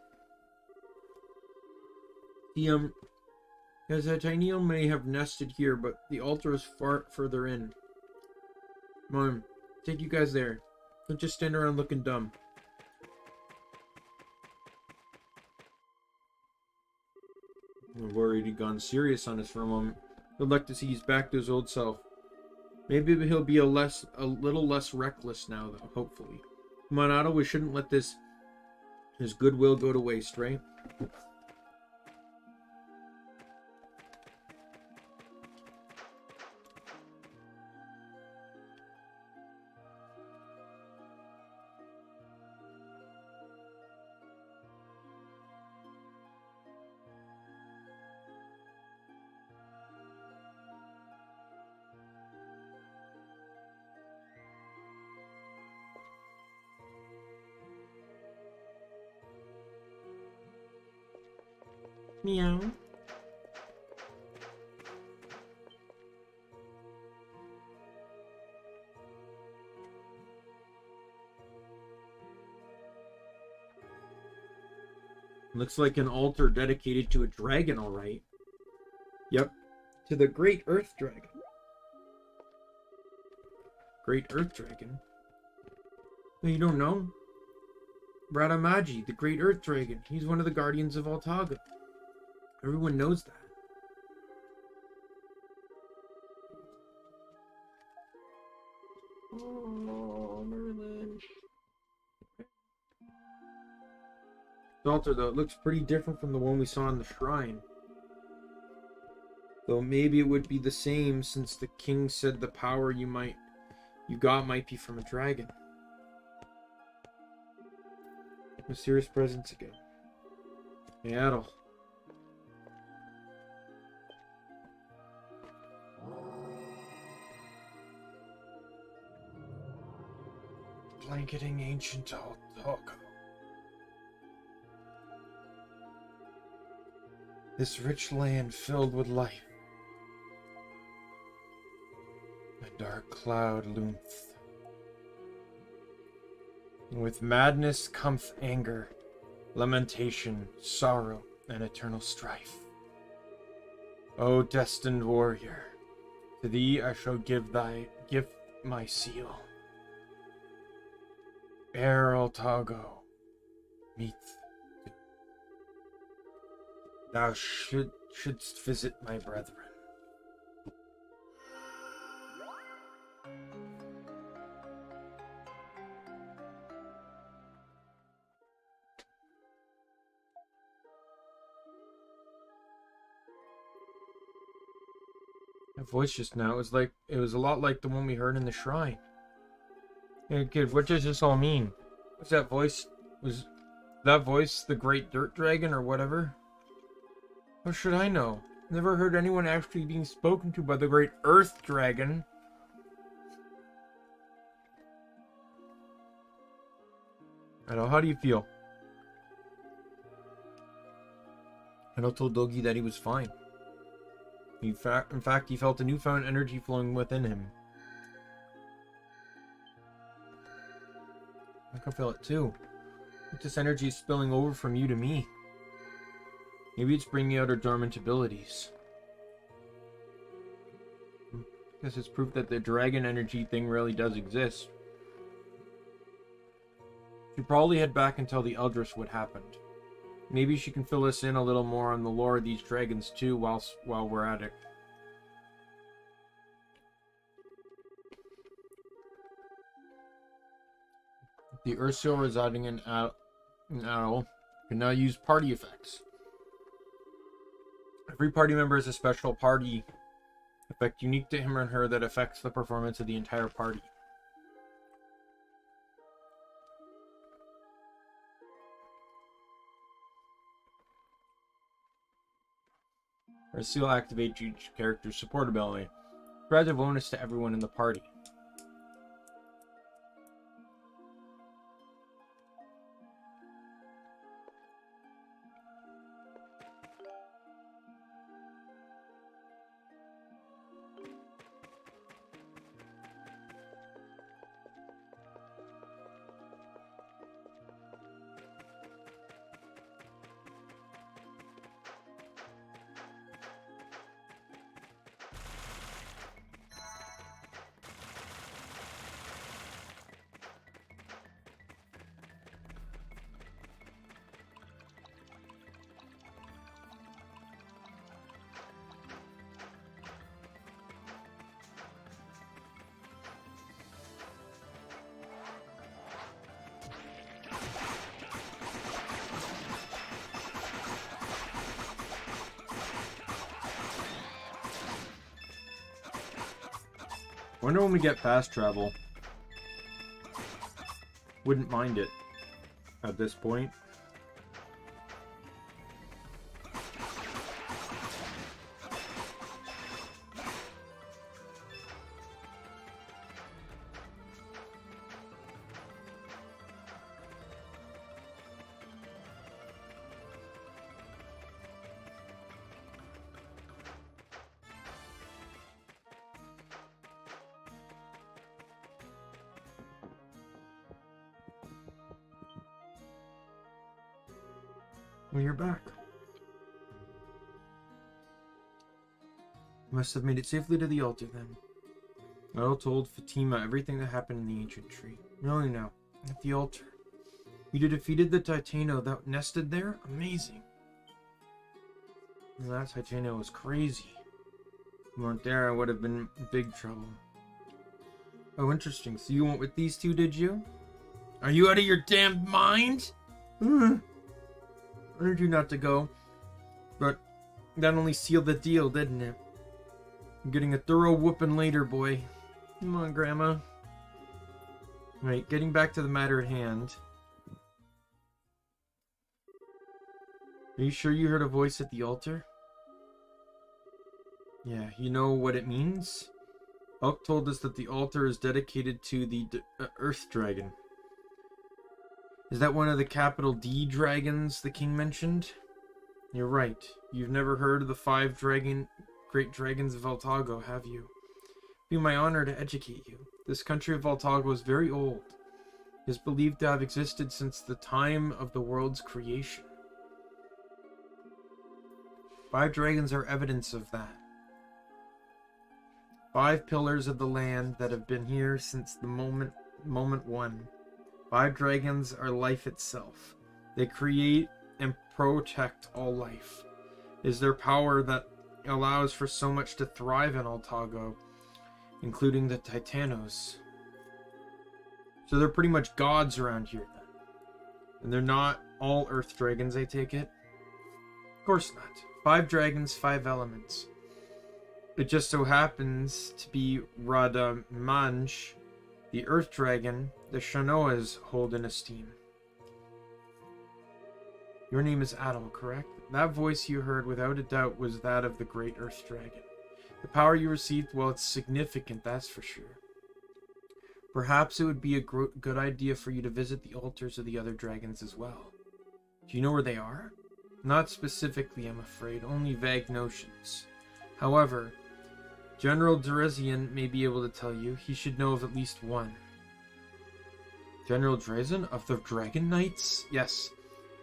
As a Titanium may have nested here, but the altar is far further in. Come on, take you guys there. Don't just stand around looking dumb. I'm worried he'd gone serious on us for a moment. I'd like to see he's back to his old self. Maybe he'll be a little less reckless now, though, hopefully. Come on, Otto, we shouldn't let his goodwill go to waste, right? Meow. Looks like an altar dedicated to a dragon, all right. Yep, to the Great Earth Dragon. Great Earth Dragon? No, you don't know? Radamaji, the Great Earth Dragon. He's one of the guardians of Altaga. Everyone knows that. Oh, Merlin. The altar, though, it looks pretty different from the one we saw in the shrine. Though maybe it would be the same, since the king said the power you got might be from a dragon. Mysterious presence again. Seattle. Blanketing ancient Altaga. This rich land filled with life. a dark cloud loometh. With madness cometh anger, lamentation, sorrow, and eternal strife. O destined warrior, to thee I shall give my seal. Ere Altago meets thou shouldst visit my brethren. That voice just now, it was a lot like the one we heard in the shrine. Hey kid, what does this all mean? What's that voice? Was that voice the great dirt dragon or whatever? How should I know? Never heard anyone actually being spoken to by the great earth dragon. Hello, how do you feel? Hello told Dogi that he was fine. In fact, he felt a newfound energy flowing within him. I can feel it too. This energy is spilling over from you to me. Maybe it's bringing out our dormant abilities. Guess it's proof that the dragon energy thing really does exist. Should probably head back and tell the Eldris what happened. Maybe she can fill us in a little more on the lore of these dragons too while we're at it. The Ursul residing in Owl can now use party effects. Every party member has a special party effect unique to him or her that affects the performance of the entire party. Ursul activates each character's support ability. Provides a bonus to everyone in the party. Wonder when we get fast travel. Wouldn't mind it at this point. Well, you're back. You must have made it safely to the altar then. Metal told Fatima everything that happened in the ancient tree. Really now, at the altar. You defeated the Titano that nested there? Amazing. And that Titano was crazy. If you weren't there, I would have been in big trouble. Oh, interesting. So you went with these two, did you? Are you out of your damn mind? I urged you not to go, but that only sealed the deal, didn't it? I'm getting a thorough whooping later, boy. Come on, Grandma. Right, getting back to the matter at hand. Are you sure you heard a voice at the altar? Yeah, you know what it means? Elk told us that the altar is dedicated to the Earth Dragon. Is that one of the capital D dragons the king mentioned? You're right. You've never heard of the 5 great dragons of Altago, have you? Be my honor to educate you. This country of Voltago is very old. It is believed to have existed since the time of the world's creation. 5 dragons are evidence of that. 5 pillars of the land that have been here since the moment one. 5 dragons are life itself. They create and protect all life. It is their power that allows for so much to thrive in Voltago, including the Titanos. So they're pretty much gods around here then. And they're not all earth dragons, I take it? Of course not. 5 dragons, 5 elements. It just so happens to be Radamanj, the earth dragon, the Shanoas hold in esteem. Your name is Adel, correct? That voice you heard without a doubt was that of the great earth dragon. The power you received, well, it's significant, that's for sure. Perhaps it would be a good idea for you to visit the altars of the other dragons as well. Do you know where they are? Not specifically, I'm afraid, only vague notions. However, General Drezian may be able to tell you. He should know of at least one. General Drezian of the Dragon Knights? Yes.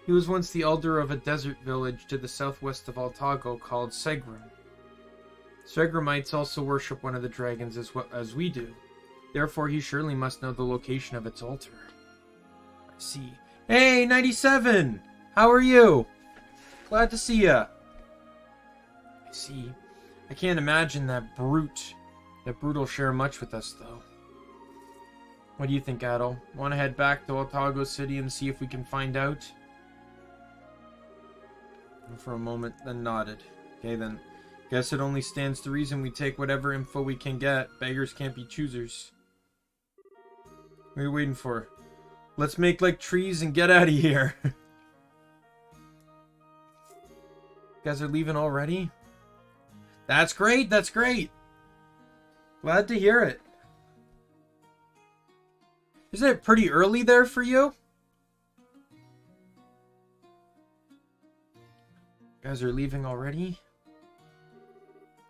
He was once the elder of a desert village to the southwest of Voltago called Segrum. Segramites also worship one of the dragons as we do. Therefore, he surely must know the location of its altar. I see. Hey, 97! How are you? Glad to see ya. I see. I can't imagine that brute. That brute will share much with us, though. What do you think, Adel? Want to head back to Voltago City and see if we can find out? And for a moment, then nodded. Okay, then. Guess it only stands to reason we take whatever info we can get. Beggars can't be choosers. What are you waiting for? Let's make like trees and get out of here. You guys are leaving already? That's great, that's great. Glad to hear it. Isn't it pretty early there for you? You guys are leaving already?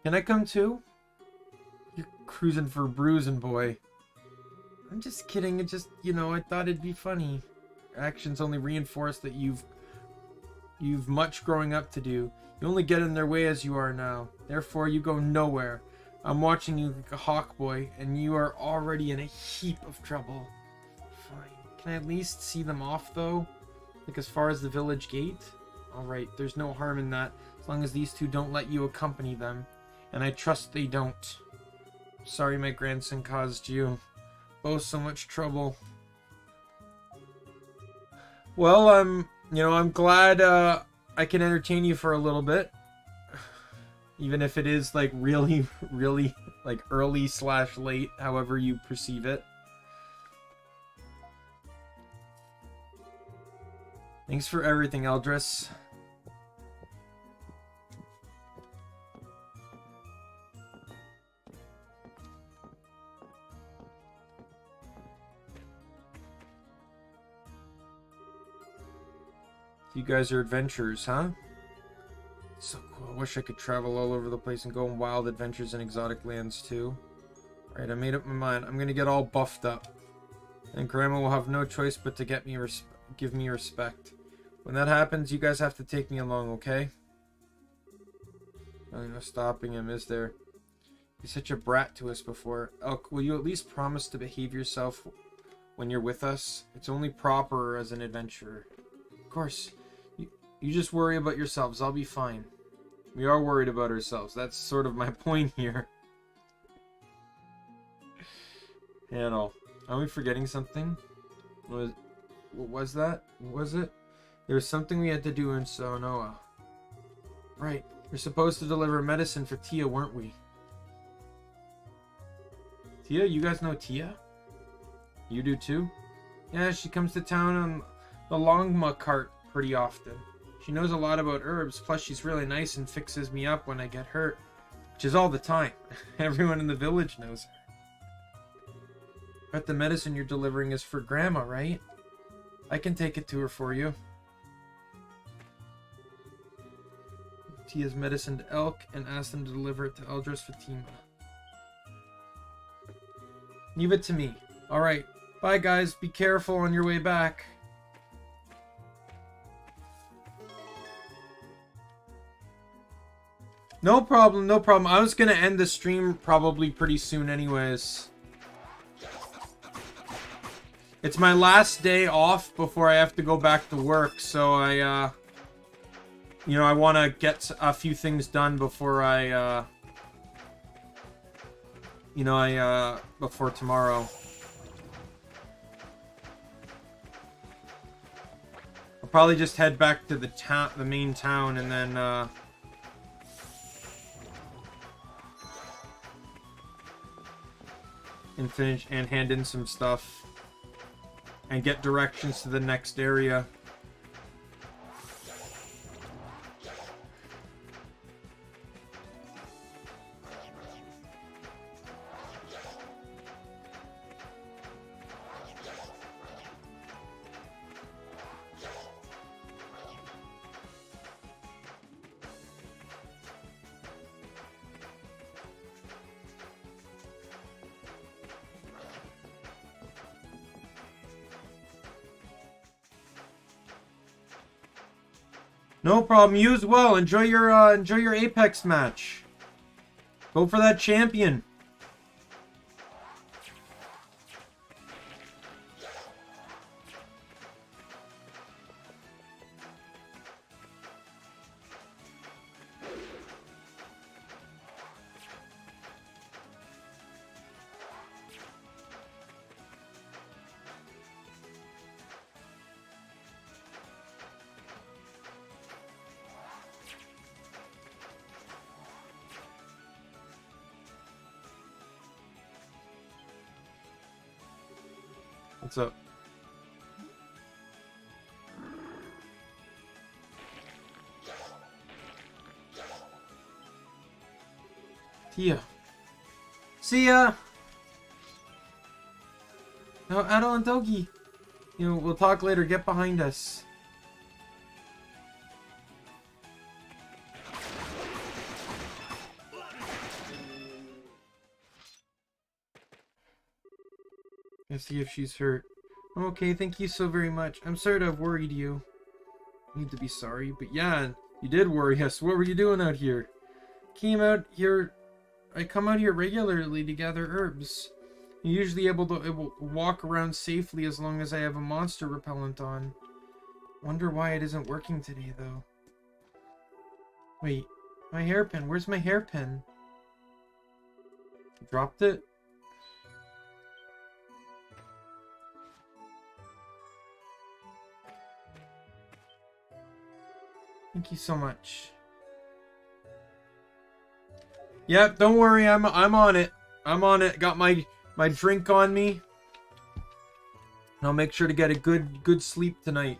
Can I come too? You're cruising for bruising, boy. I'm just kidding. It just, I thought it'd be funny. Your actions only reinforce that you've much growing up to do. You only get in their way as you are now. Therefore, you go nowhere. I'm watching you like a hawk boy, and you are already in a heap of trouble. Fine. Can I at least see them off, though? Like as far as the village gate? Alright, there's no harm in that, as long as these two don't let you accompany them. And I trust they don't. Sorry my grandson caused you both so much trouble. Well, I'm glad I can entertain you for a little bit. Even if it is like really, really like early/late, however you perceive it. Thanks for everything, Eldris. You guys are adventurers, huh? So cool. I wish I could travel all over the place and go on wild adventures in exotic lands too. Alright, I made up my mind. I'm gonna get all buffed up. And Grandma will have no choice but to give me respect. When that happens, you guys have to take me along, okay? No stopping him, is there? He's such a brat to us before. Elk, will you at least promise to behave yourself when you're with us? It's only proper as an adventurer. Of course. You just worry about yourselves. I'll be fine. We are worried about ourselves. That's sort of my point here. Are we forgetting something? What was that? What was it? There was something we had to do in Sonoa. Right. We're supposed to deliver medicine for Tia, weren't we? Tia? You guys know Tia? You do too? Yeah, she comes to town on the Longma cart pretty often. She knows a lot about herbs, plus she's really nice and fixes me up when I get hurt. Which is all the time. Everyone in the village knows her. But the medicine you're delivering is for Grandma, right? I can take it to her for you. Tia's medicine to Elk and asked them to deliver it to Eldris Fatima. Leave it to me. Alright. Bye, guys. Be careful on your way back. No problem, no problem. I was gonna end the stream probably pretty soon anyways. It's my last day off before I have to go back to work, so I, you know, I want to get a few things done before I, you know, before tomorrow. I'll probably just head back to the main town, and then, and finish and hand in some stuff. And get directions to the next area. No problem. You as well. Enjoy your Apex match. Go for that champion. What's up? Tia. See ya! No, Adel and Dogi. You know, we'll talk later. Get behind us. Let's see if she's hurt. Okay, thank you so very much. I'm sorry to have worried you. I need to be sorry, but yeah, you did worry us. What were you doing out here? I come out here regularly to gather herbs. I'm usually able to walk around safely as long as I have a monster repellent on. Wonder why it isn't working today, though. Wait, my hairpin. Where's my hairpin? Dropped it? Thank you so much. Yep, don't worry, I'm on it. I'm on it. Got my drink on me. And I'll make sure to get a good sleep tonight.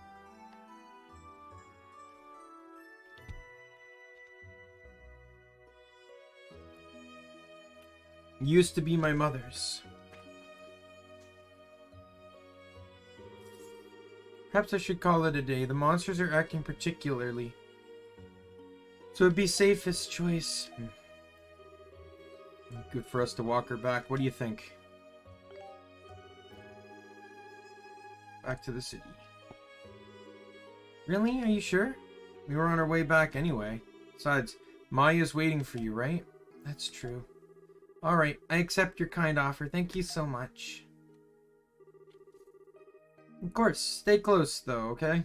Used to be my mother's. Perhaps I should call it a day. The monsters are acting particularly. So it'd be safest choice. Good for us to walk her back. What do you think? Back to the city. Really? Are you sure? We were on our way back anyway. Besides, Maya's waiting for you, right? That's true. Alright, I accept your kind offer. Thank you so much. Of course, stay close though, okay?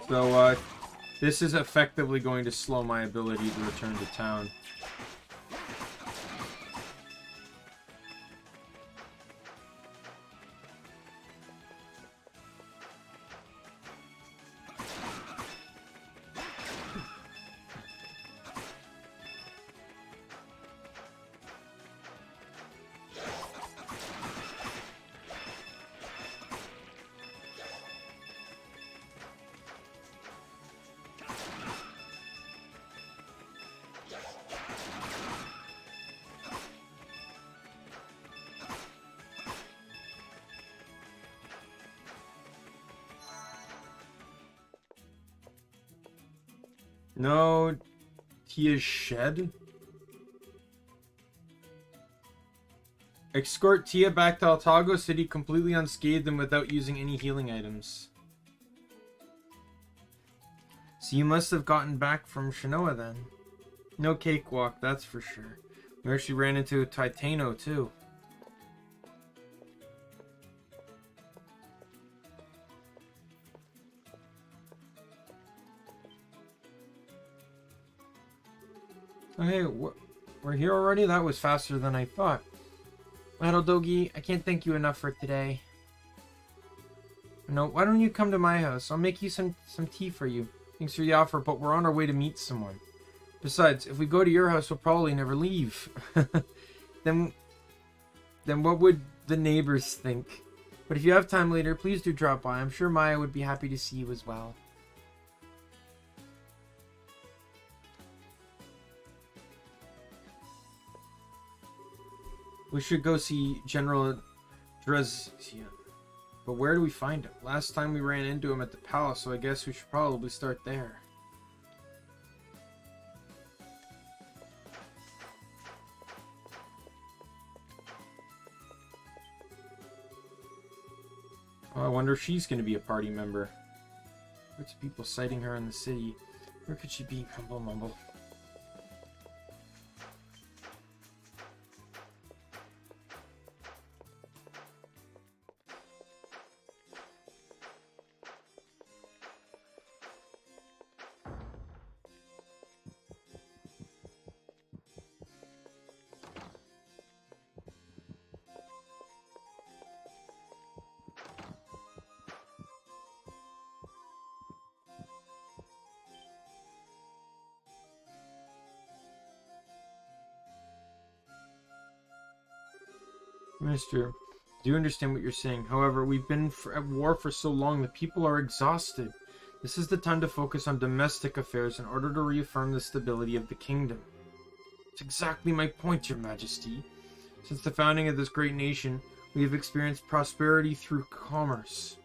So, this is effectively going to slow my ability to return to town. No, Tia's shed? Escort Tia back to Altago City completely unscathed and without using any healing items. So you must have gotten back from Shinoa then. No cakewalk, that's for sure. We actually ran into Titano too. Oh, hey, we're here already? That was faster than I thought. Little Dogi, I can't thank you enough for today. No, why don't you come to my house? I'll make you some tea for you. Thanks for the offer, but we're on our way to meet someone. Besides, if we go to your house, we'll probably never leave. Then what would the neighbors think? But if you have time later, please do drop by. I'm sure Maya would be happy to see you as well. We should go see General Drezian. But where do we find him? Last time we ran into him at the palace, so I guess we should probably start there. Oh, I wonder if she's going to be a party member. Lots of people citing her in the city. Where could she be? Mumble, mumble. Minister, I do understand what you're saying. However, we've been at war for so long that people are exhausted. This is the time to focus on domestic affairs in order to reaffirm the stability of the kingdom. It's exactly my point, Your Majesty. Since the founding of this great nation, we have experienced prosperity through commerce.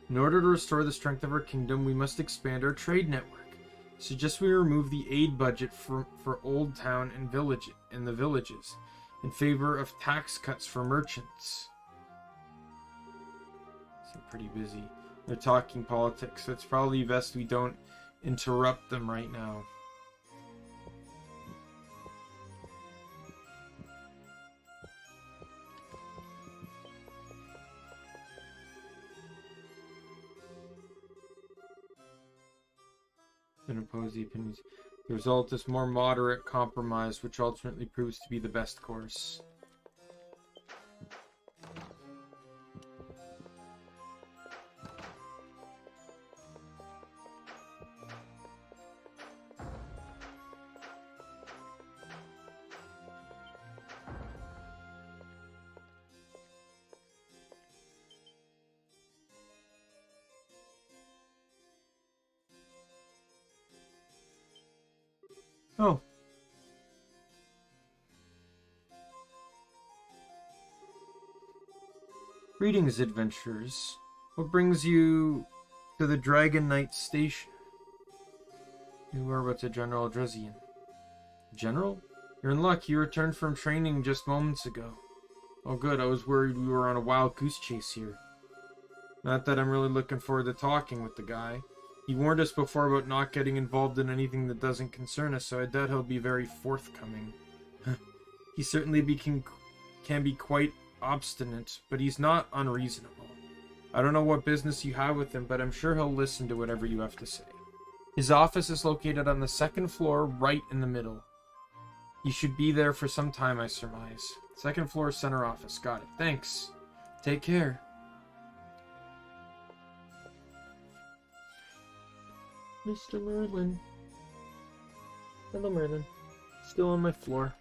In order to restore the strength of our kingdom, we must expand our trade network. I suggest we remove the aid budget for Old Town and the villages, in favor of tax cuts for merchants. Seem pretty busy. They're talking politics, so it's probably best we don't interrupt them right now. And oppose the opinions. The result is more moderate compromise, which ultimately proves to be the best course. Oh. Greetings, adventurers. What brings you to the Dragon Knight Station? You are with the General Drezian. General? You're in luck. You returned from training just moments ago. Oh good, I was worried we were on a wild goose chase here. Not that I'm really looking forward to talking with the guy. He warned us before about not getting involved in anything that doesn't concern us, so I doubt he'll be very forthcoming. He certainly can be quite obstinate, but he's not unreasonable. I don't know what business you have with him, but I'm sure he'll listen to whatever you have to say. His office is located on the second floor, right in the middle. You should be there for some time, I surmise. Second floor, center office. Got it. Thanks. Take care. Mr. Merlin. Hello, Merlin. Still on my floor.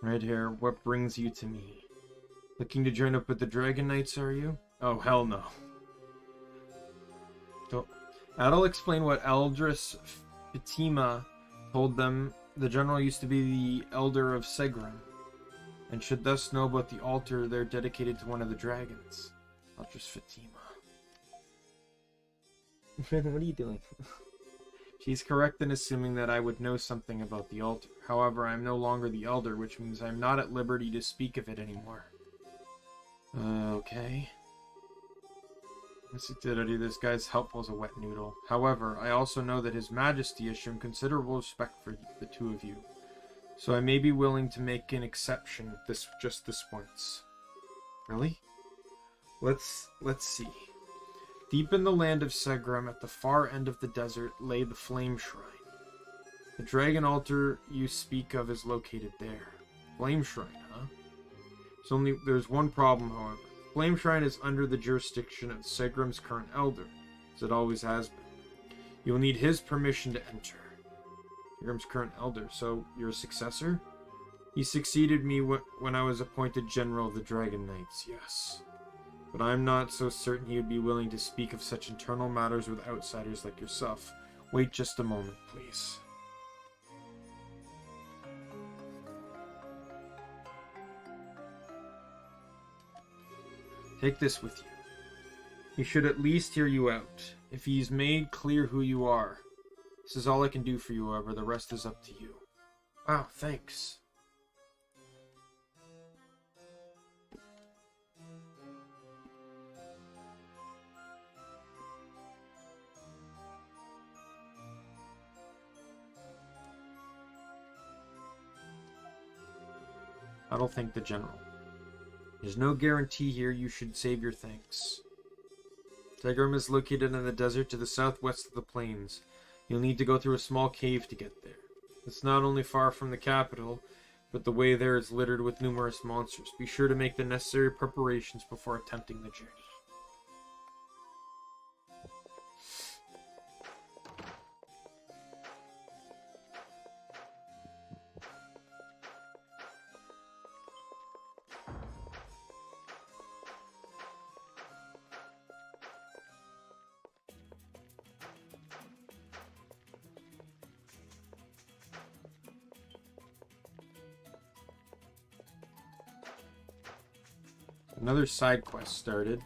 Red hair, what brings you to me? Looking to join up with the Dragon Knights, are you? Oh, hell no. That'll explain what Eldris Fatima told them. The general used to be the elder of Segram. and should thus know about the altar there dedicated to one of the dragons. Not just Fatima. What are you doing? She's correct in assuming that I would know something about the altar. However, I am no longer the elder, which means I am not at liberty to speak of it anymore. Okay. This guy's helpful as a wet noodle. However, I also know that His Majesty has shown considerable respect for the two of you. So I may be willing to make an exception just this once. Really? Let's see. Deep in the land of Segram, at the far end of the desert, lay the Flame Shrine. The dragon altar you speak of is located there. Flame Shrine, huh? There's one problem, however. Flame Shrine is under the jurisdiction of Segram's current elder, as it always has been. You will need his permission to enter. Segram's current elder, so you're a successor? He succeeded me when I was appointed General of the Dragon Knights, yes. But I'm not so certain he would be willing to speak of such internal matters with outsiders like yourself. Wait just a moment, please. Take this with you. He should at least hear you out, if he's made clear who you are. This is all I can do for you, however. The rest is up to you. Wow, thanks. I don't thank the general. There's no guarantee here. You should save your thanks. Segram is located in the desert to the southwest of the plains. You'll need to go through a small cave to get there. It's not only far from the capital, but the way there is littered with numerous monsters. Be sure to make the necessary preparations before attempting the journey. Another side quest started.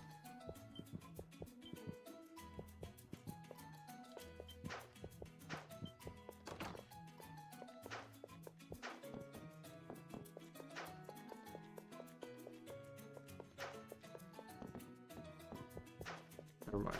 Never mind.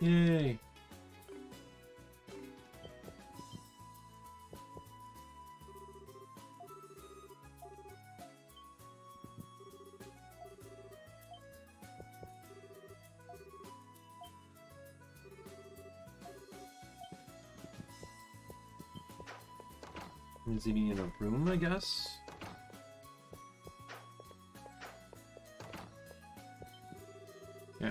Yay. Is he in a room, I guess? Yeah,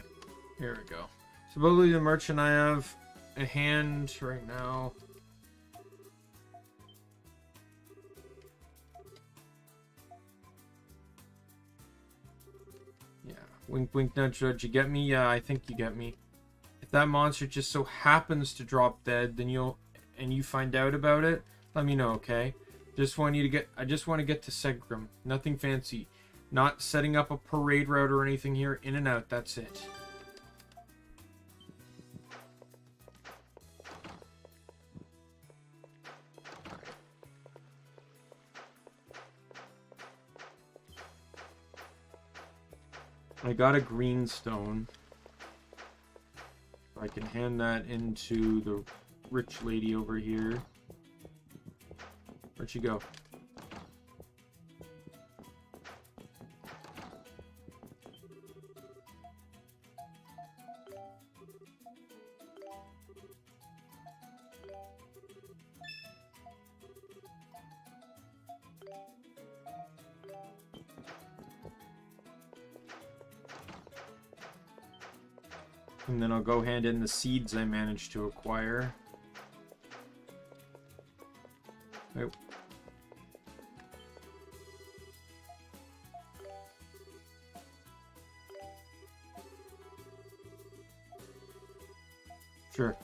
here we go. Supposedly the merchant, I have a hand right now. Yeah, wink wink nudge nudge, you get me? Yeah, I think you get me. If that monster just so happens to drop dead, then you find out about it, let me know, okay? I just want to get to Segram. Nothing fancy. Not setting up a parade route or anything here. In and out, that's it. I got a green stone. I can hand that into the rich lady over here. Where'd she go? And then I'll go hand in the seeds I managed to acquire. Oh. Sure.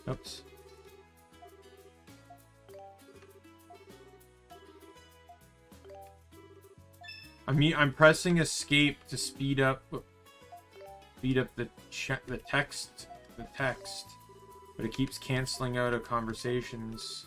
Oops. I'm pressing escape to speed up the text, but it keeps canceling out of conversations.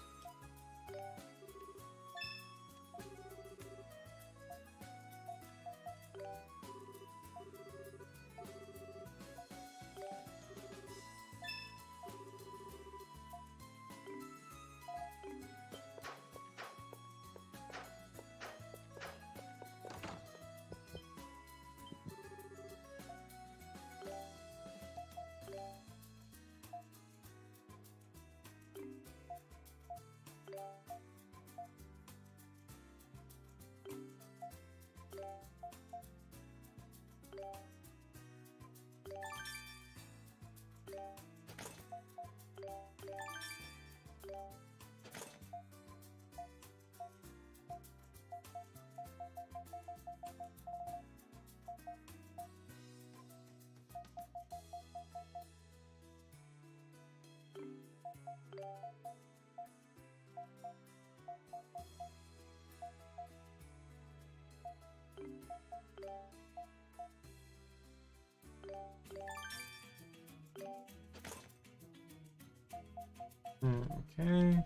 Okay.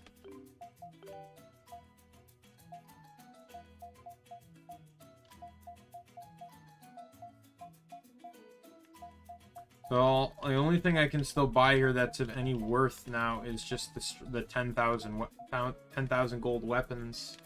So the only thing I can still buy here that's of any worth now is just the 10,000 gold weapons.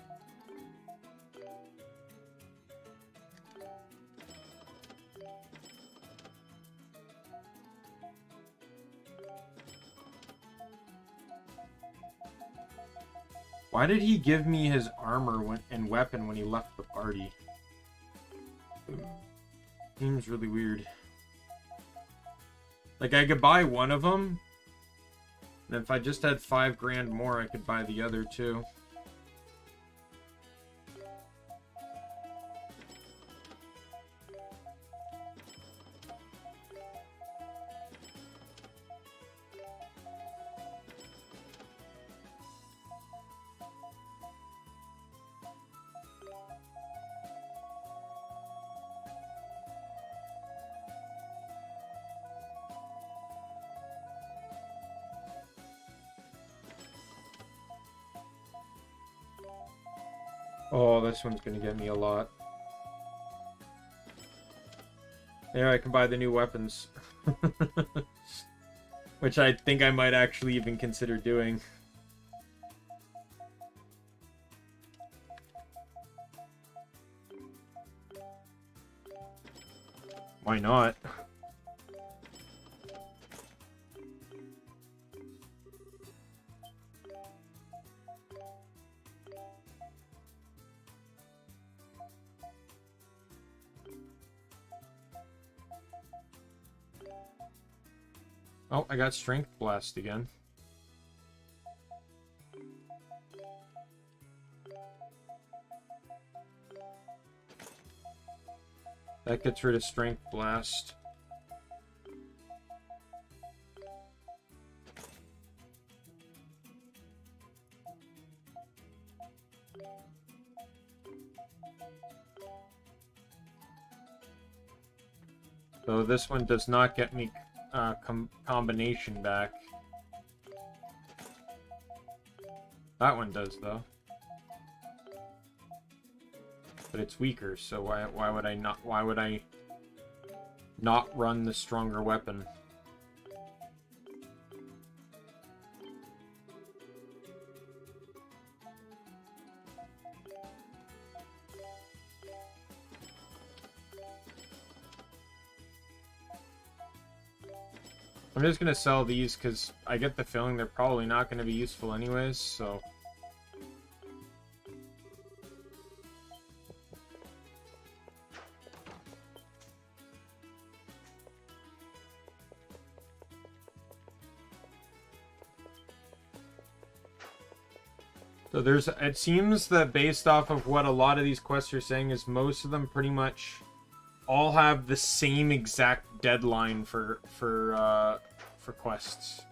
Why did he give me his armor and weapon when he left the party? Seems really weird. Like, I could buy one of them, and if I just had 5 grand more, I could buy the other two. Oh, this one's gonna get me a lot. There, I can buy the new weapons. Which I think I might actually even consider doing. Why not? Oh, I got Strength Blast again. That gets rid of Strength Blast. So this one does not get me combination back. That one does though, but it's weaker. So why would I not run the stronger weapon? I'm just gonna sell these because I get the feeling they're probably not gonna be useful anyways, so. So it seems that based off of what a lot of these quests are saying is most of them pretty much all have the same exact deadline for quests.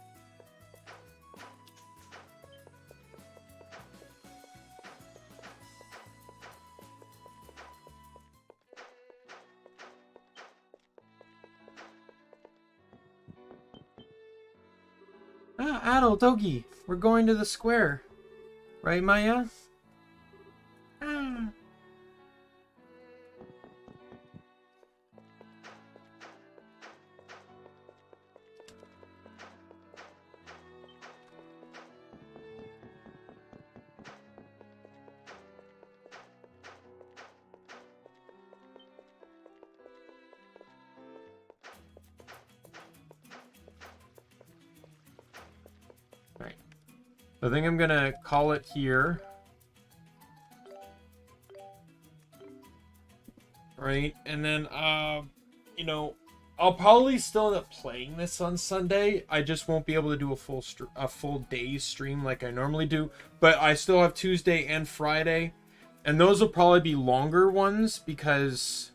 Adult Togi, we're going to the square. Right, Maya? Ah. Right. I think I'm gonna call it here. Right, and then you know, I'll probably still end up playing this on Sunday. I just won't be able to do a full day stream like I normally do. But I still have Tuesday and Friday, and those will probably be longer ones because,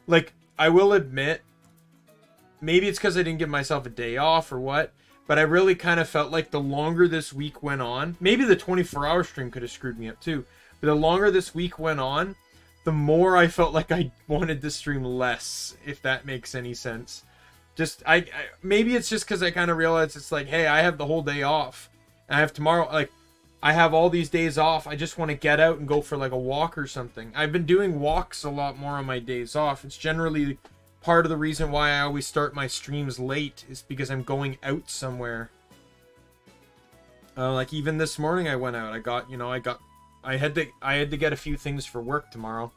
like, I will admit, maybe it's because I didn't give myself a day off or what. But I really kind of felt like the longer this week went on, maybe the 24-hour stream could have screwed me up too. But the longer this week went on, the more I felt like I wanted to stream less, if that makes any sense. Just, maybe it's just because I kind of realized it's like, hey, I have the whole day off. And I have tomorrow, like, I have all these days off. I just want to get out and go for like a walk or something. I've been doing walks a lot more on my days off. It's generally part of the reason why I always start my streams late is because I'm going out somewhere. Like even this morning I went out. I had to get a few things for work tomorrow.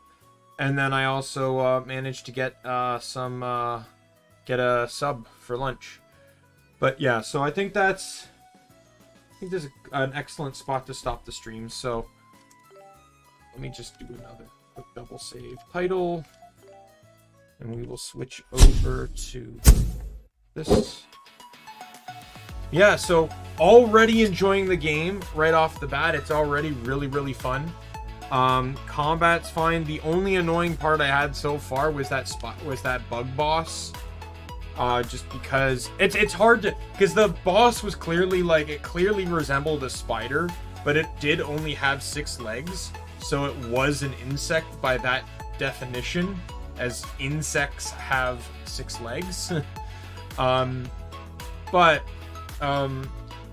And then I also managed to get a sub for lunch. But yeah, so I think there's an excellent spot to stop the stream. So let me just do another quick double save. Title. And we will switch over to this. Yeah, so already enjoying the game right off the bat. It's already really, really fun. Combat's fine. The only annoying part I had so far was that bug boss. Just because it's hard to, because the boss was clearly like, it clearly resembled a spider, but it did only have 6 legs. So it was an insect by that definition, as insects have 6 legs. But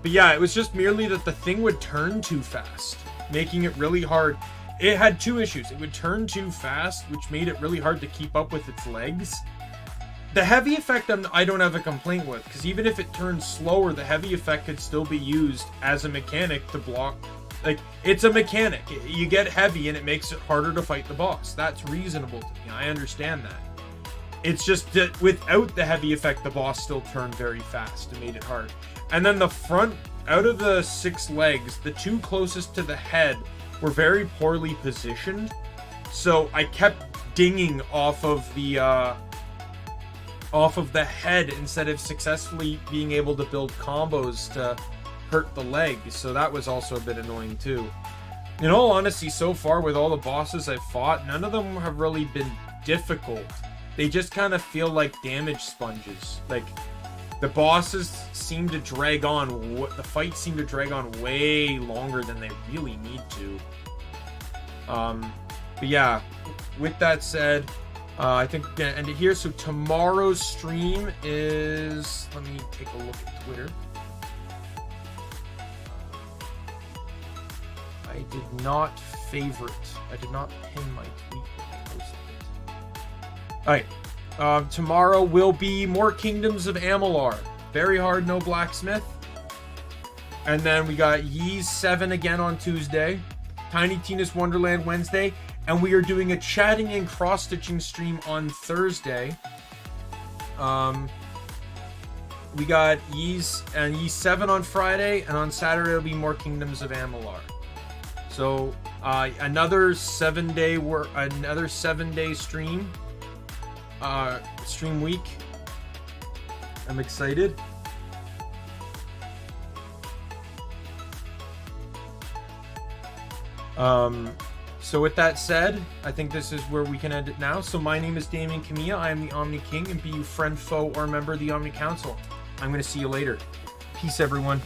yeah, it was just merely that the thing would turn too fast, making it really hard. It had 2 issues. It would turn too fast, which made it really hard to keep up with its legs. The heavy effect I don't have a complaint with, because even if it turns slower, the heavy effect could still be used as a mechanic to block. Like, it's a mechanic. You get heavy and it makes it harder to fight the boss. That's reasonable to me. I understand that. It's just that without the heavy effect, the boss still turned very fast and made it hard. And then the front, out of the 6 legs, the 2 closest to the head were very poorly positioned. So I kept dinging off of the head instead of successfully being able to build combos to hurt the legs. So that was also a bit annoying too. In all honesty, so far with all the bosses I've fought, none of them have really been difficult. They just kind of feel like damage sponges. Like, the bosses seem to drag on, the fights seem to drag on way longer than they really need to. But yeah, with that said, I think we're gonna end it here. So tomorrow's stream is, let me take a look at Twitter. I did not favorite. I did not pin my tweet when I posted it. Alright. Tomorrow will be more Kingdoms of Amalur. Very hard, no blacksmith. And then we got Ys 7 again on Tuesday. Tiny Tina's Wonderland Wednesday. And we are doing a chatting and cross-stitching stream on Thursday. We got Ys 7 on Friday. And on Saturday it'll be more Kingdoms of Amalur. So another 7-day stream. Stream week. I'm excited. So with that said, I think this is where we can end it now. So my name is Daimien Kamiya. I am the Omni King, and be you friend, foe, or member of the Omni Council. I'm going to see you later. Peace, everyone.